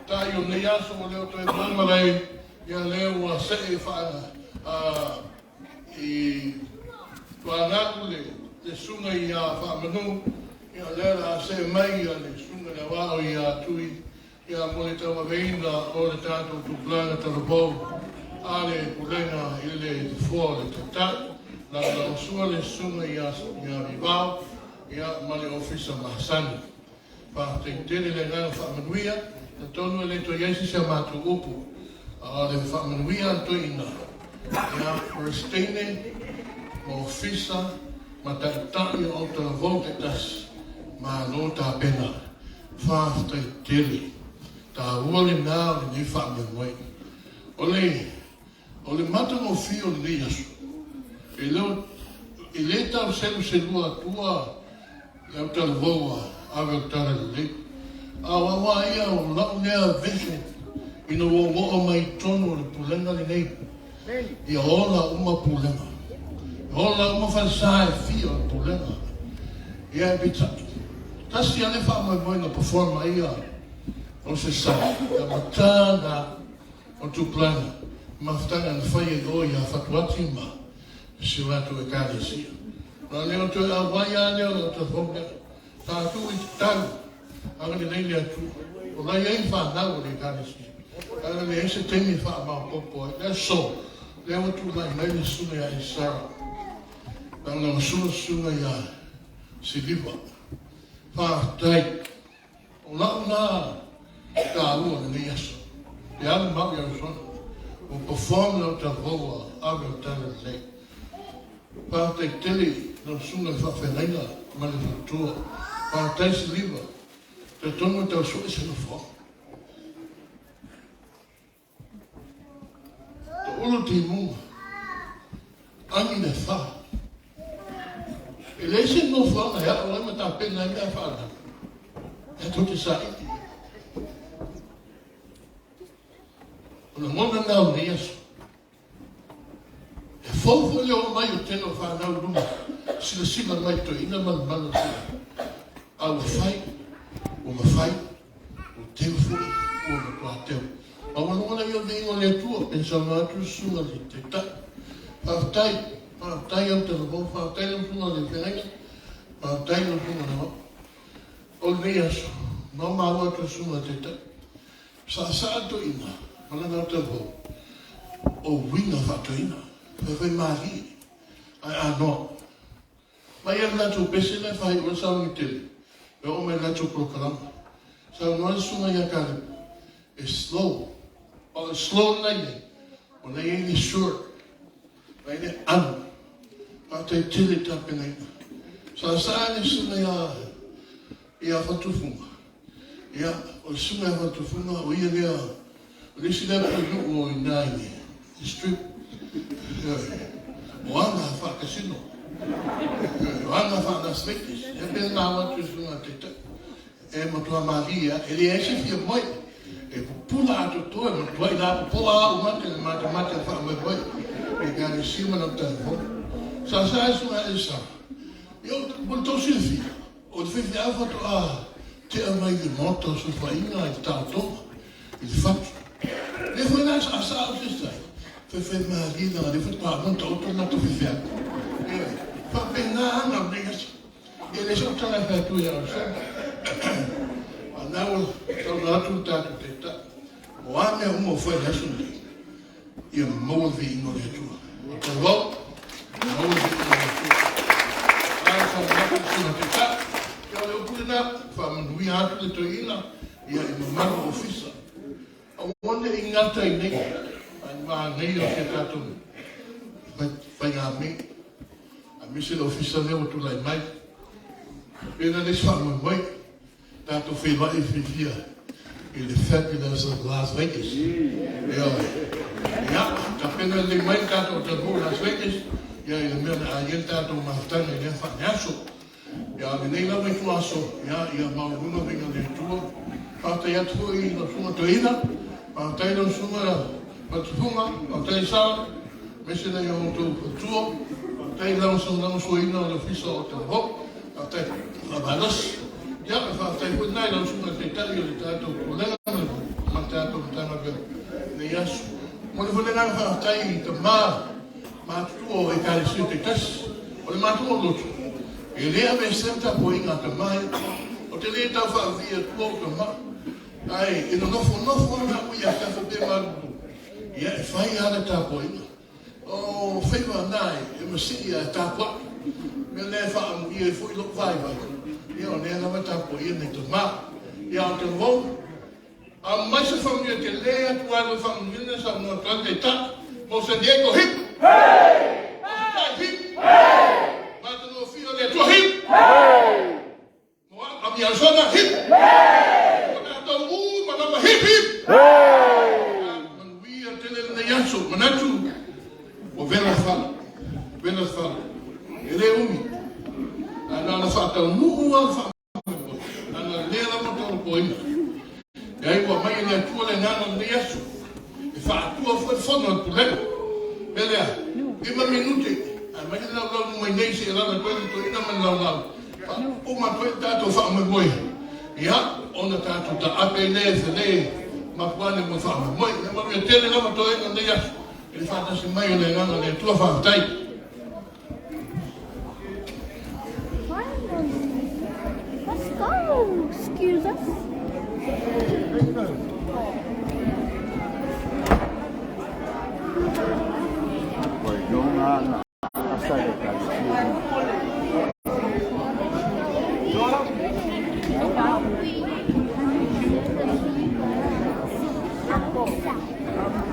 Tai o nei aso o leo toi mamalai. Ia leo a se e whaana I whangaku le sunga I a whaamanu. Ia leo a se mai a le sunga le wao I a tui. Ia mo le tawa veina o le tātou tupulanga talabau. A le pulenga I le fua le tata. La usua le sunga I a wao. Ia ma le ofisa mahasani. Pa te tele le ngana whaamanuia. Na tonu e le to yesi se matu upu. Le whamanuia antoina. Ia Restene, ma ofisa, ma taitai o ta vote tas, ma no ta pena. Whaaftai tele. Ta uale nā le ni whamanuai. O le mata no fio le yasu. E le tau selu selua tua, le tau voa, ave tara le. A wawa ia o lau lea vese. Ina wo mai tono le pulenga le nei. Ia ola uma pulenga. Ola uma falsa e fio le pulenga. Ia e bitaki. Tasi ale wha mai moi na performa ia. O se sa. Ia matana o tupulanga. Maftanga na whai e goi a whatuati ma. Se watu e kāre sia. Na leo to Aoafa'i leo to foka. Ta tu I tan. Aga ni nei atu. O lai ei fa na o le kanisi. Aga ni ese temi fa ma popo. That's so. Leo tu mai mai suna ya Isara. Tanga suna ya Siliva. Fa tai. O na ka ua ni yeso. Ya ma ya so. O perform no ta voa aga tana nei. Fa tai tele no suna fa fenaina ma le tua. Fa tai Siliva. Te tonga tau so se no fo. Te ulu ti munga. Angi ne fa. E le se no fa na ya o ma ta pena me fa na. E to te sa iti. Ona mona na o Yesu. E fofo le o mai o teno fa na o luma. Sila mai to ina man sila. Aoafa'i. O mawhai, o teo fui, o matua teo. Ma wanoana ia veingo le tua, pensa ngā tu sunga le te tai. Whaatai au te rabo, whaatai au sunga le whenanga, whaatai au sunga le wā. O le aso, nā maua tu sunga te tai. Sa ato ina, malanga au te rabo, o winga whato ina, whawhai mahi, ai anō. Mai e natu pese le whai o saungi tele. E o me lato prokarama. Sa noa sunga ia kare. E slow. O slow nai nei. O nei e ni sure. Nei ne anu. Pate tili tape nei. Sa ne sunga ia whatufunga. Ia, o sunga ia whatufunga. O ia lea. O lisi lea punu o inai ni. I strip. O anga whakasino. Ana fa das veces, e ben na watu sunga teta. E matua Maria, ele é chefe moi. E pula ato to, e matua ila pula o mate fa moi boy. E gani cima no tempo. Sa sunga esa. Eu botou silfi. O de a foto te mai de moto su faina e tal to. Il fatto. Le foi na sa o stai. Fe Maria, le foi pa monto to na to fe. Fa pena ana negas. Ele só tá na feito ya. Anau tá tu teta. O ame uma foi na sundi. E mo vi no le tu. Tá bom? Mo vi no le tu. Ai só na teta. Eu pude na fa mui atu de toina e a mano ofisa. Onde ingata nei. Ai ma nei o que tá tu. Vai me Misi l'officer leo tu lai mai. Pena les fameux moi. Tato feva e fifia. Il est fabulous of Las Vegas. Ja, ta pena le mai tato te bo Las Vegas. Ja, il me a yen tato maftane ne fa nyaso. Ja, ne la mai tu aso. Ja, ma uno venga de tu. Pata ya tu i no suma toina. Pata no suma patfunga, pata sa. Misi le yo tu. Tai lang so ina le fiso o te ho. Tai la balas. Ja, tai put nai lang sunga te tai le tato Pulega ma tato tana ve. Ne yasu. Mo le volenga tai te ma tu e kai si te tas. O le ma tu Lotu. E le ave senta poinga te mai. O te le ta fa via tu o ma. Ai, e no fo na ku ya ka te ma. Ya fai ala ta poinga. O whaiwa nai, e masiri a tāpua. Me le wha amu i e fui luk vai vai. Ia o nea nama tāpua i nei tu mā. Ia o te wau. A mai se whamu i te lea tu alu whamu i ne sa mua tuan te tā. Mo San Diego hip. Hey! Hip. Hey! Mata no fio le tua hip. Hey! Mo a mi Arizona hip. Hey! Mo na tau manama hip hip. Hey! Manuia tele le yanso, manatu. O vela fala. Ele é umi. Ana fata nuua fa. Ana lera mo tau poina. E aí o mai ele atua le ngana de Yesu. E fa atua foi fono Pulega. Belea. 5 minuti. A mai la mai nei se la coisa to ina man la. O ma to tato fa mo moi. Ya, ona tato ta apele se le ma quale mo fa moi. Ma mi tele la to ina de Yesu. Ele fala assim, mãe, eu não tua fantai. I'm